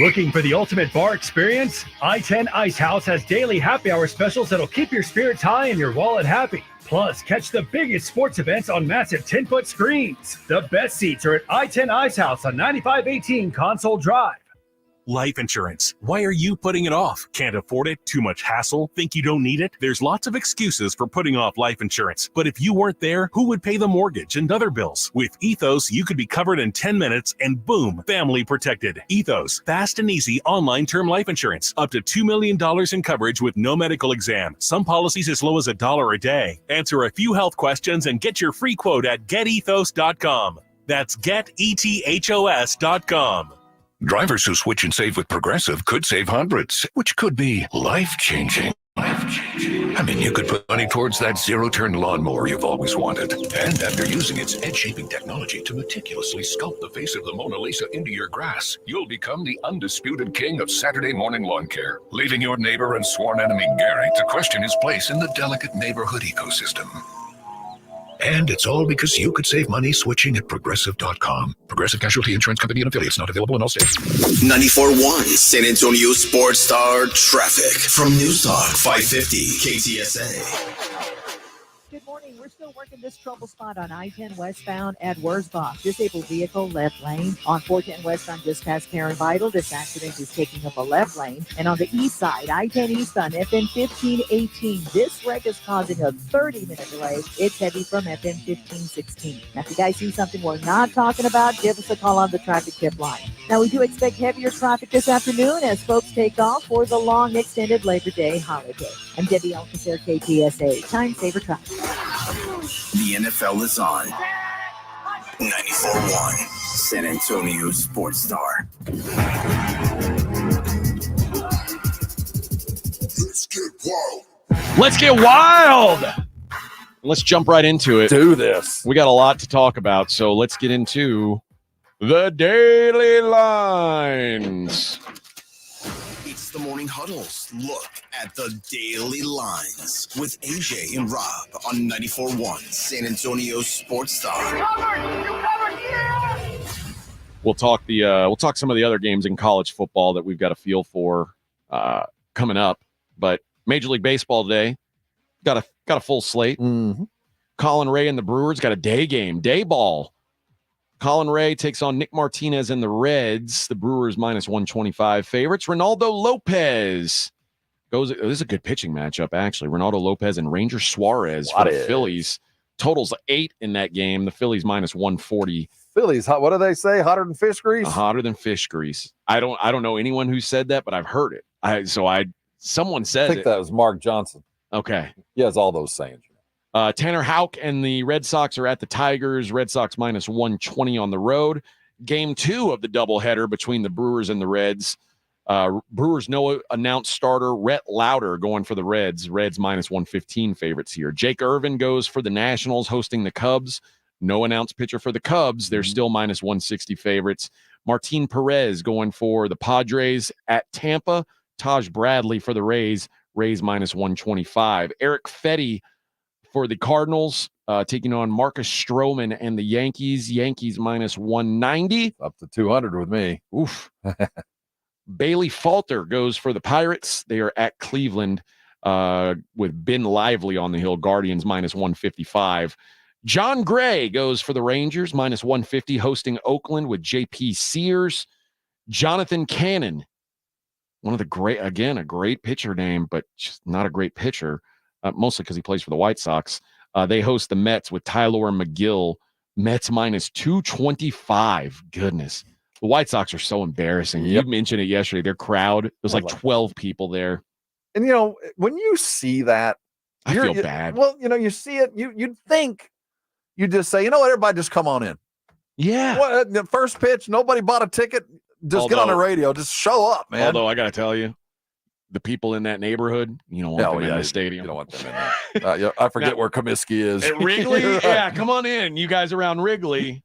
Looking for the ultimate bar experience? I-10 Ice House has daily happy hour specials that'll keep your spirits high and your wallet happy. Plus, catch the biggest sports events on massive 10-foot screens. The best seats are at I-10 Ice House on 9518 Console Drive. Life insurance. Why are you putting it off? Can't afford it? Too much hassle? Think you don't need it? There's lots of excuses for putting off life insurance. But if you weren't there, who would pay the mortgage and other bills? With Ethos, you could be covered in 10 minutes and boom, family protected. Ethos, fast and easy online term life insurance. Up to $2 million in coverage with no medical exam. Some policies as low as $1 a day. Answer a few health questions and get your free quote at getethos.com. That's getethos.com. Drivers who switch and save with Progressive could save hundreds, which could be life-changing. Life-changing. I mean, you could put money towards that zero-turn lawnmower you've always wanted. And after using its edge-shaping technology to meticulously sculpt the face of the Mona Lisa into your grass, you'll become the undisputed king of Saturday morning lawn care, leaving your neighbor and sworn enemy Gary to question his place in the delicate neighborhood ecosystem. And it's all because you could save money switching at Progressive.com. Progressive Casualty Insurance Company and affiliates, not available in all states. 94.1 San Antonio Sports Star Traffic from News Talk 550 KTSA. Good morning. We're still working this trouble spot on I-10 westbound at Wurzbach. Disabled vehicle left lane. On 410 westbound just past Karen Vital, this accident is taking up a left lane. And on the east side, I-10 eastbound FM 1518. This wreck is causing a 30-minute delay. It's heavy from FM 1516. Now, if you guys see something we're not talking about, give us a call on the traffic tip line. Now, we do expect heavier traffic this afternoon as folks take off for the long extended Labor Day holiday. I'm Debbie Alcacer, KTSA. Time saver traffic. The NFL is on. 94.1 San Antonio Sports Star. Let's get wild. Let's get wild. Let's jump right into it. Do this. We got a lot to talk about, so let's get into the daily lines. It's the Morning Huddle's look at the daily lines with AJ and Rob on 94.1 San Antonio Sports Star. We'll talk some of the other games in college football that we've got a feel for coming up. But Major League Baseball today got a full slate. Mm-hmm. Colin Ray and the Brewers got a day game, day ball. Colin Ray takes on Nick Martinez and the Reds. The Brewers minus 125 favorites. Ronaldo Lopez goes. This is a good pitching matchup, actually. Ronaldo Lopez and Ranger Suarez for the Phillies. Totals 8 in that game. The Phillies minus 140. Phillies, what do they say? Hotter than fish grease? Hotter than fish grease. I don't know anyone who said that, but I've heard it. Someone said I think that was Mark Johnson. Okay. He has all those sayings. Tanner Houck and the Red Sox are at the Tigers. Red Sox minus 120 on the road. Game 2 of the doubleheader between the Brewers and the Reds. Brewers no announced starter. Rhett Lauder going for the Reds. Reds minus 115 favorites here. Jake Irvin goes for the Nationals hosting the Cubs. No announced pitcher for the Cubs. They're still minus 160 favorites. Martin Perez going for the Padres at Tampa. Taj Bradley for the Rays. Rays minus 125. Eric Fetty for the Cardinals, taking on Marcus Stroman and the Yankees. Yankees minus 190. Up to 200 with me. Oof. Bailey Falter goes for the Pirates. They are at Cleveland with Ben Lively on the hill. Guardians minus 155. John Gray goes for the Rangers minus 150, hosting Oakland with J.P. Sears. Jonathan Cannon, one of the a great pitcher name, but just not a great pitcher. Mostly because he plays for the White Sox. They host the Mets with Tyler McGill. Mets minus 225. Goodness. The White Sox are so embarrassing. Yep. You mentioned it yesterday. Their crowd, there's like 12 people there. And, when you see that, I feel bad. Well, you see it, you'd think, you just say, what, everybody just come on in. Yeah. Well, the first pitch, nobody bought a ticket. Just get on the radio. Just show up, man. Although I got to tell you, the people in that neighborhood, you don't want them in the stadium. You don't want them in there. I forget where Comiskey is. At Wrigley? Yeah, come on in. You guys around Wrigley.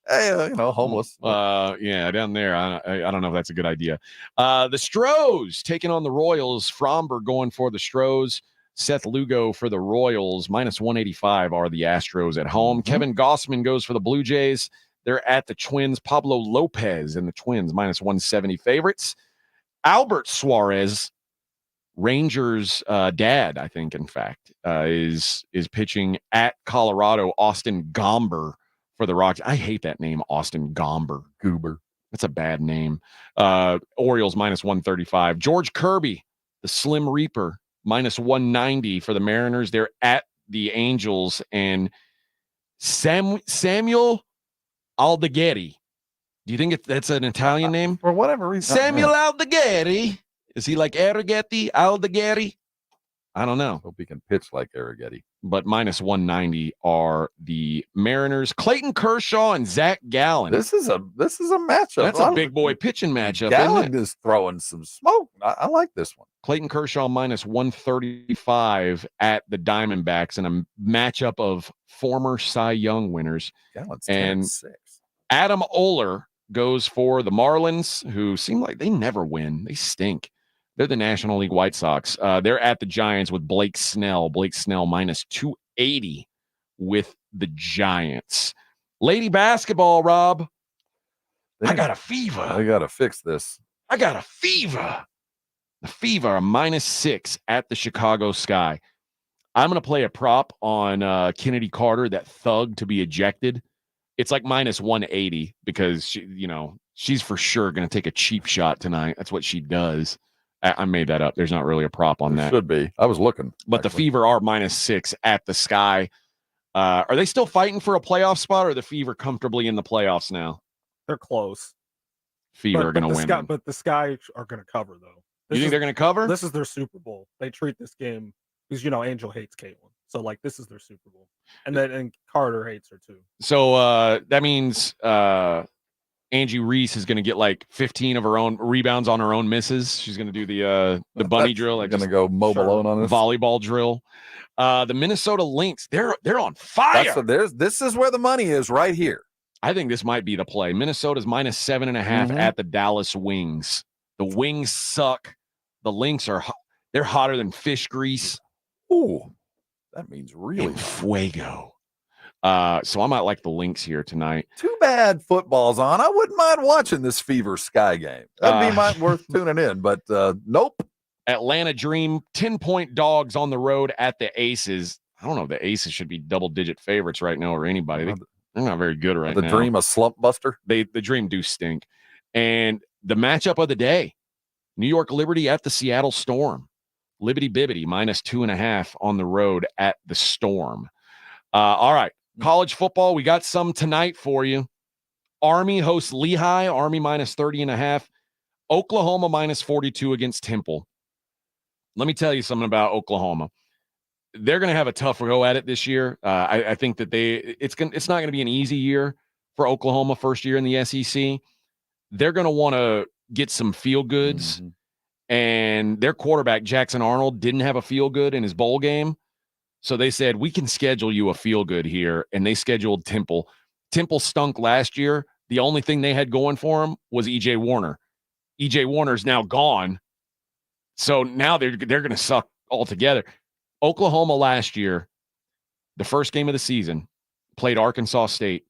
Hey, homeless. Yeah, down there. I don't know if that's a good idea. The Stros taking on the Royals. Fromber going for the Stros. Seth Lugo for the Royals. Minus 185 are the Astros at home. Mm-hmm. Kevin Gossman goes for the Blue Jays. They're at the Twins. Pablo Lopez and the Twins minus 170 favorites. Albert Suarez, Rangers' dad, I think, in fact, is pitching at Colorado. Austin Gomber for the Rockies. I hate that name, Austin Gomber. Goober. That's a bad name. Orioles minus 135. George Kirby, the Slim Reaper, minus 190 for the Mariners. They're at the Angels. And Samuel Aldegheri. Do you think that's an Italian name? For whatever reason. Samuel Aldegheri. Is he like Arrighetti, Aldegheri? I don't know. Hope he can pitch like Arrighetti. But minus 190 are the Mariners. Clayton Kershaw and Zach Gallen. This is a matchup. That's a big boy pitching matchup. Gallen is throwing some smoke. I like this one. Clayton Kershaw minus 135 at the Diamondbacks in a matchup of former Cy Young winners. Gallen's and 10-6. Adam Oler goes for the Marlins, who seem like they never win. They stink. They're the National League White Sox. They're at the Giants with Blake Snell. Blake Snell minus 280 with the Giants. Lady basketball, Rob. I got a fever. I got to fix this. I got a fever. The Fever are -6 at the Chicago Sky. I'm going to play a prop on Kennedy Carter, that thug to be ejected. It's like -180 because she's for sure going to take a cheap shot tonight. That's what she does. I made that up. There's not really a prop on that. Should be. I was looking. But the Fever are -6 at the Sky. Are they still fighting for a playoff spot, or are the Fever comfortably in the playoffs now? They're close. Fever are going to win. But the Sky are going to cover, though. You think they're going to cover? This is their Super Bowl. They treat this game because, Angel hates Caitlin. So, this is their Super Bowl. And Carter hates her, too. So that means Angie Reese is going to get 15 of her own rebounds on her own misses. She's going to do the bunny drill. Going to go Mo Malone on this volleyball drill. The Minnesota Lynx, they're on fire. This is where the money is, right here. I think this might be the play. Minnesota's -7.5 at the Dallas Wings. The Wings suck. The Lynx they're hotter than fish grease. Ooh, that means really fuego. So I might like the Lynx here tonight. Too bad football's on. I wouldn't mind watching this Fever Sky game. That'd be worth tuning in, but nope. Atlanta Dream, 10-point dogs on the road at the Aces. I don't know if the Aces should be double-digit favorites right now or anybody. They're not very good right now. The Dream a slump buster? The Dream do stink. And the matchup of the day, New York Liberty at the Seattle Storm. Liberty Bibbity, -2.5 on the road at the Storm. All right, college football, we got some tonight for you. Army hosts Lehigh, Army -30.5. Oklahoma -42 against Temple. Let me tell you something about Oklahoma. They're going to have a tough go at it this year. I think that it's not going to be an easy year for Oklahoma, first year in the SEC. They're going to want to get some feel goods, and their quarterback, Jackson Arnold, didn't have a feel good in his bowl game. So they said, we can schedule you a feel good here, and they scheduled Temple. Temple stunk last year. The only thing they had going for them was E.J. Warner. E.J. Warner's now gone. So now they're going to suck altogether. Oklahoma last year, the first game of the season, played Arkansas State.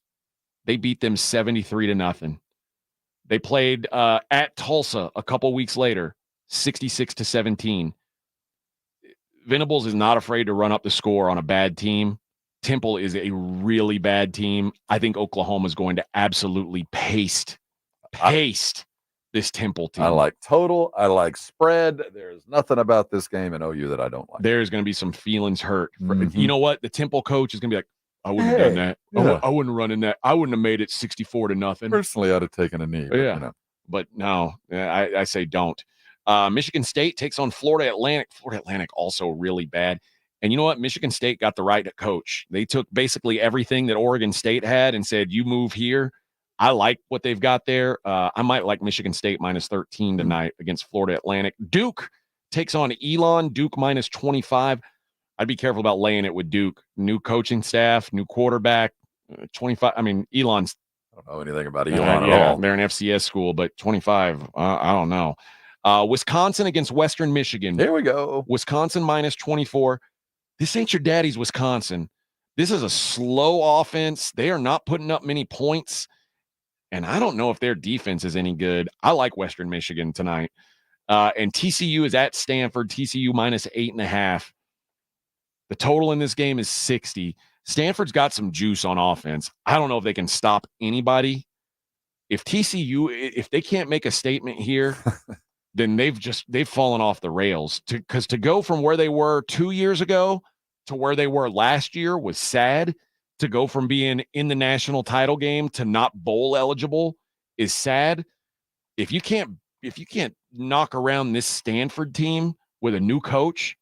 They beat them 73-0. They played at Tulsa a couple weeks later, 66-17. Venables is not afraid to run up the score on a bad team. Temple is a really bad team. I think Oklahoma is going to absolutely paste this Temple team. I like total. I like spread. There's nothing about this game in OU that I don't like. There's going to be some feelings hurt. You know what? The Temple coach is going to be like, I wouldn't have done that. Yeah. I wouldn't have run in that. I wouldn't have made it 64-0. Personally, I'd have taken a knee. But, But no, I say don't. Michigan State takes on Florida Atlantic. Florida Atlantic also really bad. And you know what? Michigan State got the right coach. They took basically everything that Oregon State had and said, you move here. I like what they've got there. I might like Michigan State -13 tonight against Florida Atlantic. Duke takes on Elon. Duke -25. I'd be careful about laying it with Duke. New coaching staff, new quarterback, 25. I mean, Elon's. I don't know anything about Elon at all. They're an FCS school, but 25, I don't know. Wisconsin against Western Michigan. Here we go. Wisconsin -24. This ain't your daddy's Wisconsin. This is a slow offense. They are not putting up many points. And I don't know if their defense is any good. I like Western Michigan tonight. And TCU is at Stanford. TCU -8.5. The total in this game is 60. Stanford's got some juice on offense. I don't know if they can stop anybody. If TCU, if they can't make a statement here, then they've fallen off the rails. Because to go from where they were 2 years ago to where they were last year was sad. To go from being in the national title game to not bowl eligible is sad. If you can't knock around this Stanford team with a new coach,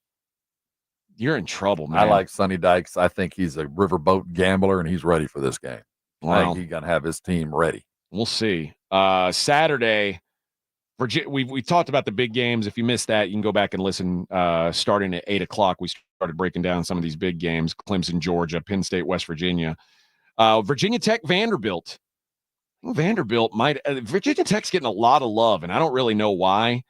you're in trouble, man. I like Sonny Dykes. I think he's a riverboat gambler, and he's ready for this game. I think he's going to have his team ready. We'll see. Saturday, Virginia. We talked about the big games. If you missed that, you can go back and listen. Starting at 8:00, we started breaking down some of these big games: Clemson, Georgia, Penn State, West Virginia, Virginia Tech, Vanderbilt. Virginia Tech's getting a lot of love, and I don't really know why.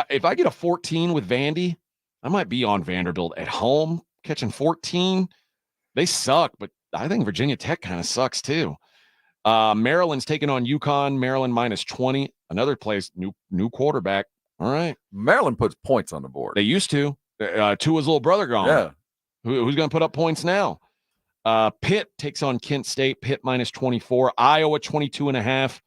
If I get a 14 with Vandy, I might be on Vanderbilt at home catching 14. They suck, but I think Virginia Tech kind of sucks too. Maryland's taking on UConn. Maryland minus 20. Another place, new quarterback. All right. Maryland puts points on the board. They used to. Tua's little brother gone. Yeah. Who's going to put up points now? Pitt takes on Kent State. Pitt minus 24. Iowa 22.5.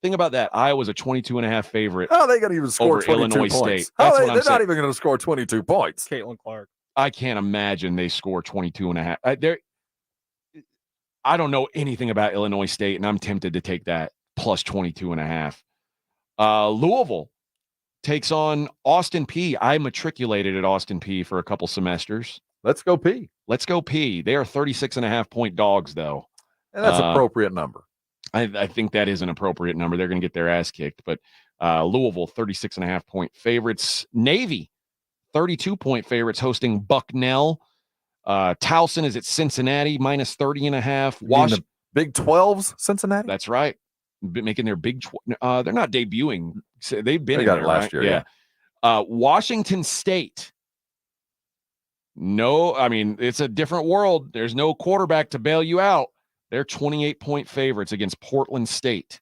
Think about that. Iowa's a 22.5 favorite. How are they going to even score 22 Illinois points? State? That's what I'm they're saying. not even going to score 22 points. Caitlin Clark. I can't imagine they score 22.5. I don't know anything about Illinois State, and I'm tempted to take that plus 22.5. Louisville takes on Austin Peay. I matriculated at Austin Peay for a couple semesters. Let's go Peay. Let's go Peay. They are 36.5 point dogs, though. And that's an appropriate number. I think that is an appropriate number. They're going to get their ass kicked. But Louisville, 36.5 point favorites. Navy, 32 point favorites hosting Bucknell. Towson is at Cincinnati, minus 30.5. The Big 12's Cincinnati? That's right. Making their big they're not debuting. They've been in got there, it last year. Yeah. Washington State. No, I mean, it's a different world. There's no quarterback to bail you out. They're 28 point favorites against Portland State.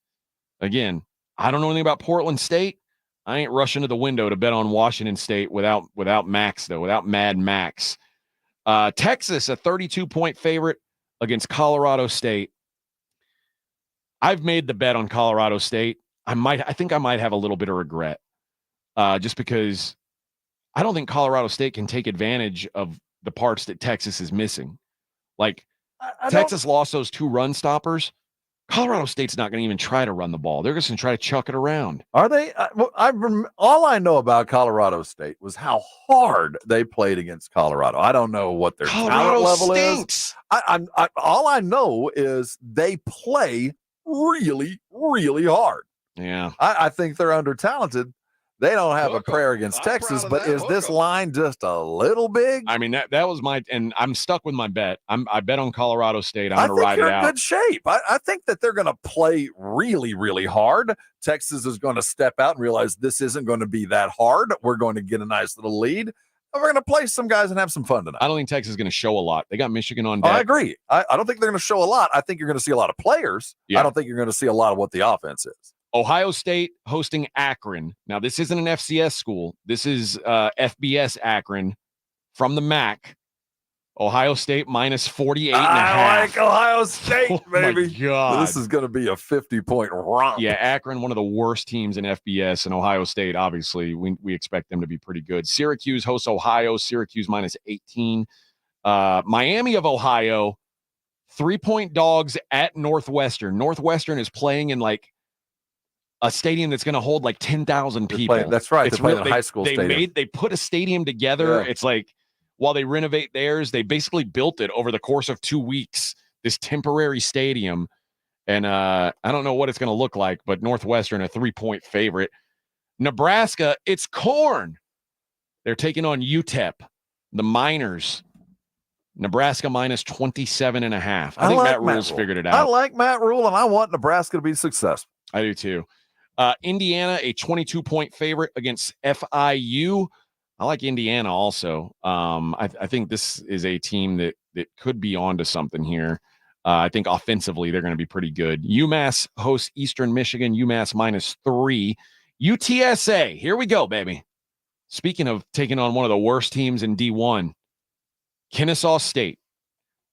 Again, I don't know anything about Portland State. I ain't rushing to the window to bet on Washington State without Max, though, without Mad Max. Texas, a 32 point favorite against Colorado State. I've made the bet on Colorado State. I think I might have a little bit of regret, just because I don't think Colorado State can take advantage of the parts that Texas is missing. Like, Texas lost those 2 run stoppers. Colorado State's not going to even try to run the ball. They're just going to try to chuck it around. Are they? All I know about Colorado State was how hard they played against Colorado. I don't know what their talent level stinks. is. All I know is they play really, really hard. Yeah. I think they're under-talented. They don't have a prayer against Texas, but is this line just a little big? I mean, that was and I'm stuck with my bet. I bet on Colorado State. I'm going to ride you're it out. in good shape. I think that they're going to play really, really hard. Texas is going to step out and realize this isn't going to be that hard. We're going to get a nice little lead. And we're going to play some guys and have some fun tonight. I don't think Texas is going to show a lot. They got Michigan on Oh, deck. I agree. I don't think they're going to show a lot. I think you're going to see a lot of players. Yeah. I don't think you're going to see a lot of what the offense is. Ohio State hosting Akron. Now, this isn't an FCS school. This is FBS Akron from the MAC. Ohio State minus 48.5. I like Ohio State, Oh, baby. my God. This is going to be a 50-point romp. Yeah, Akron, one of the worst teams in FBS, and Ohio State, obviously, we expect them to be pretty good. Syracuse hosts Ohio. Syracuse minus 18. Miami of Ohio, 3-point dogs at Northwestern. Northwestern is playing in like a stadium that's going to hold like 10,000 people. That's right. They're playing in a high school stadium. They put a stadium together. Yeah. It's like, while they renovate theirs, they basically built it over the course of 2 weeks, this temporary stadium. And I don't know what it's going to look like, but Northwestern, a 3-point favorite. Nebraska, it's corn. They're taking on UTEP, the Miners. Nebraska minus 27.5. I think Matt Rule's figured it out. I like Matt Rule, and I want Nebraska to be successful. I do too. Indiana, a 22-point favorite against FIU. I like Indiana also. I think this is a team that could be onto something here. I think offensively they're going to be pretty good. UMass hosts Eastern Michigan. UMass minus 3. UTSA. Here we go, baby. Speaking of taking on one of the worst teams in D1, Kennesaw State.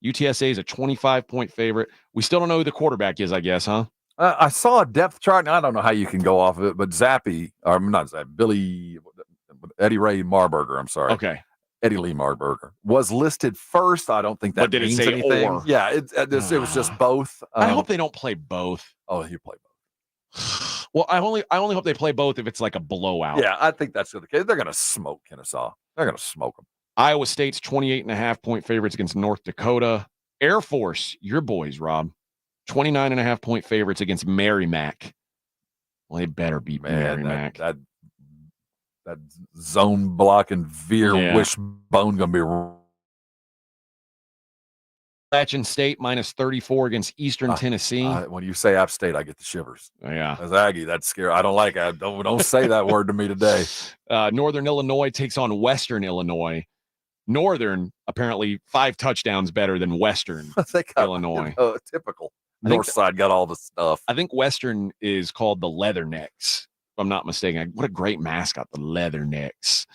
UTSA is a 25-point favorite. We still don't know who the quarterback is, I guess, huh? I saw a depth chart, and I don't know how you can go off of it, but Eddie Ray Marburger, I'm sorry. Okay. Eddie Lee Marburger was listed first. I don't think that did it means say anything. or? Yeah, it was just both. I hope they don't play both. Oh, you play both. Well, I only hope they play both if it's like a blowout. Yeah, I think that's the case. They're going to smoke Kennesaw. They're going to smoke them. Iowa State's 28.5-point favorites against North Dakota. Air Force, your boys, Rob, 29.5-point favorites against Merrimack. Well, they better beat Merrimack. That zone block and veer wishbone going to be. Appalachian State minus 34 against Eastern Tennessee. When you say App State, I get the shivers. Yeah. As Aggie, that's scary. I don't like it. Don't say that word to me today. Northern Illinois takes on Western Illinois. Northern, apparently 5 touchdowns better than Western Illinois. Typical. North side got all the stuff. I think Western is called the Leathernecks, if I'm not mistaken. What a great mascot, the Leathernecks.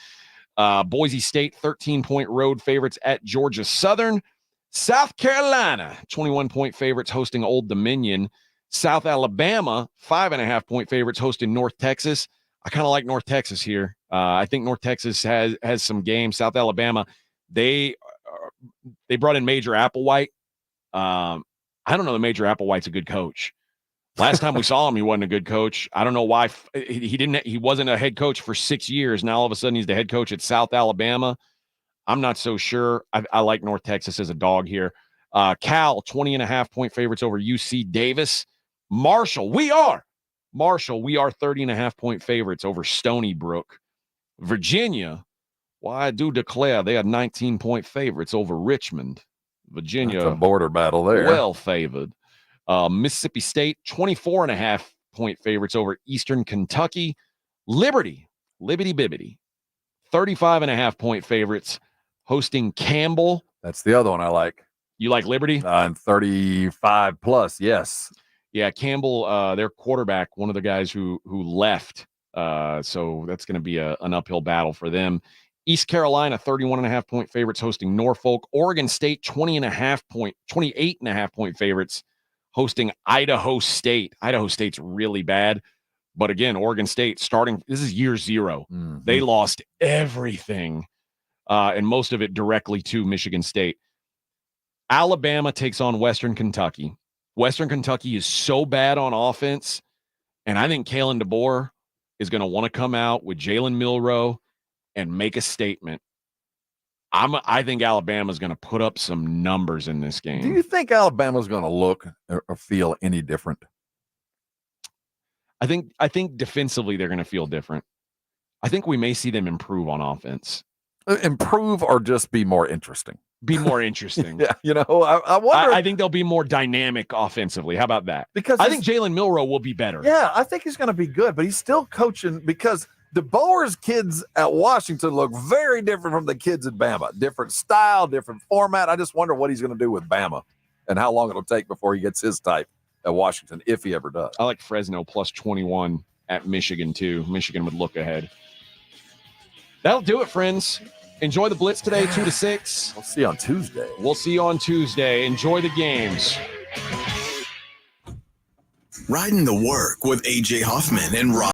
Boise State, 13-point road favorites at Georgia Southern. South Carolina, 21-point favorites hosting Old Dominion. South Alabama, 5.5-point favorites hosting North Texas. I kind of like North Texas here. I think North Texas has some games. South Alabama, they brought in Major Applewhite. I don't know that Major Applewhite's a good coach. Last time we saw him, he wasn't a good coach. I don't know why he wasn't a head coach for 6 years. Now all of a sudden he's the head coach at South Alabama. I'm not so sure. I like North Texas as a dog here. Cal, 20.5-point favorites over UC Davis. Marshall, we are 30.5-point favorites over Stony Brook. Virginia, well, I do declare they are 19-point favorites over Richmond. Virginia, that's a border battle there. Well favored. Mississippi State, 24.5-point favorites over Eastern Kentucky. Liberty Bibbity, 35.5-point favorites hosting Campbell. That's the other one I like. You like Liberty? And 35 plus, yes. Yeah, Campbell, their quarterback, one of the guys who left. So that's going to be an uphill battle for them. East Carolina, 31.5-point favorites hosting Norfolk. Oregon State, 28.5-point favorites hosting Idaho State. Idaho State's really bad. But again, Oregon State this is year 0. Mm-hmm. They lost everything, and most of it directly to Michigan State. Alabama takes on Western Kentucky. Western Kentucky is so bad on offense, and I think Kalen DeBoer is going to want to come out with Jalen Milroe and make a statement. I think Alabama's going to put up some numbers in this game. Do you think Alabama's going to look or feel any different? I think defensively they're going to feel different. I think we may see them improve on offense. Improve or just be more interesting? Be more interesting. Yeah, I wonder. I think they'll be more dynamic offensively. How about that? Because I think Jalen Milroe will be better. Yeah, I think he's going to be good, but he's still coaching because DeBoer's kids at Washington look very different from the kids at Bama. Different style, different format. I just wonder what he's going to do with Bama and how long it'll take before he gets his type at Washington, if he ever does. I like Fresno plus 21 at Michigan, too. Michigan would look ahead. That'll do it, friends. Enjoy the Blitz today, 2 to 6. We'll see you on Tuesday. Enjoy the games. Riding the Work with AJ Hoffman and Rob.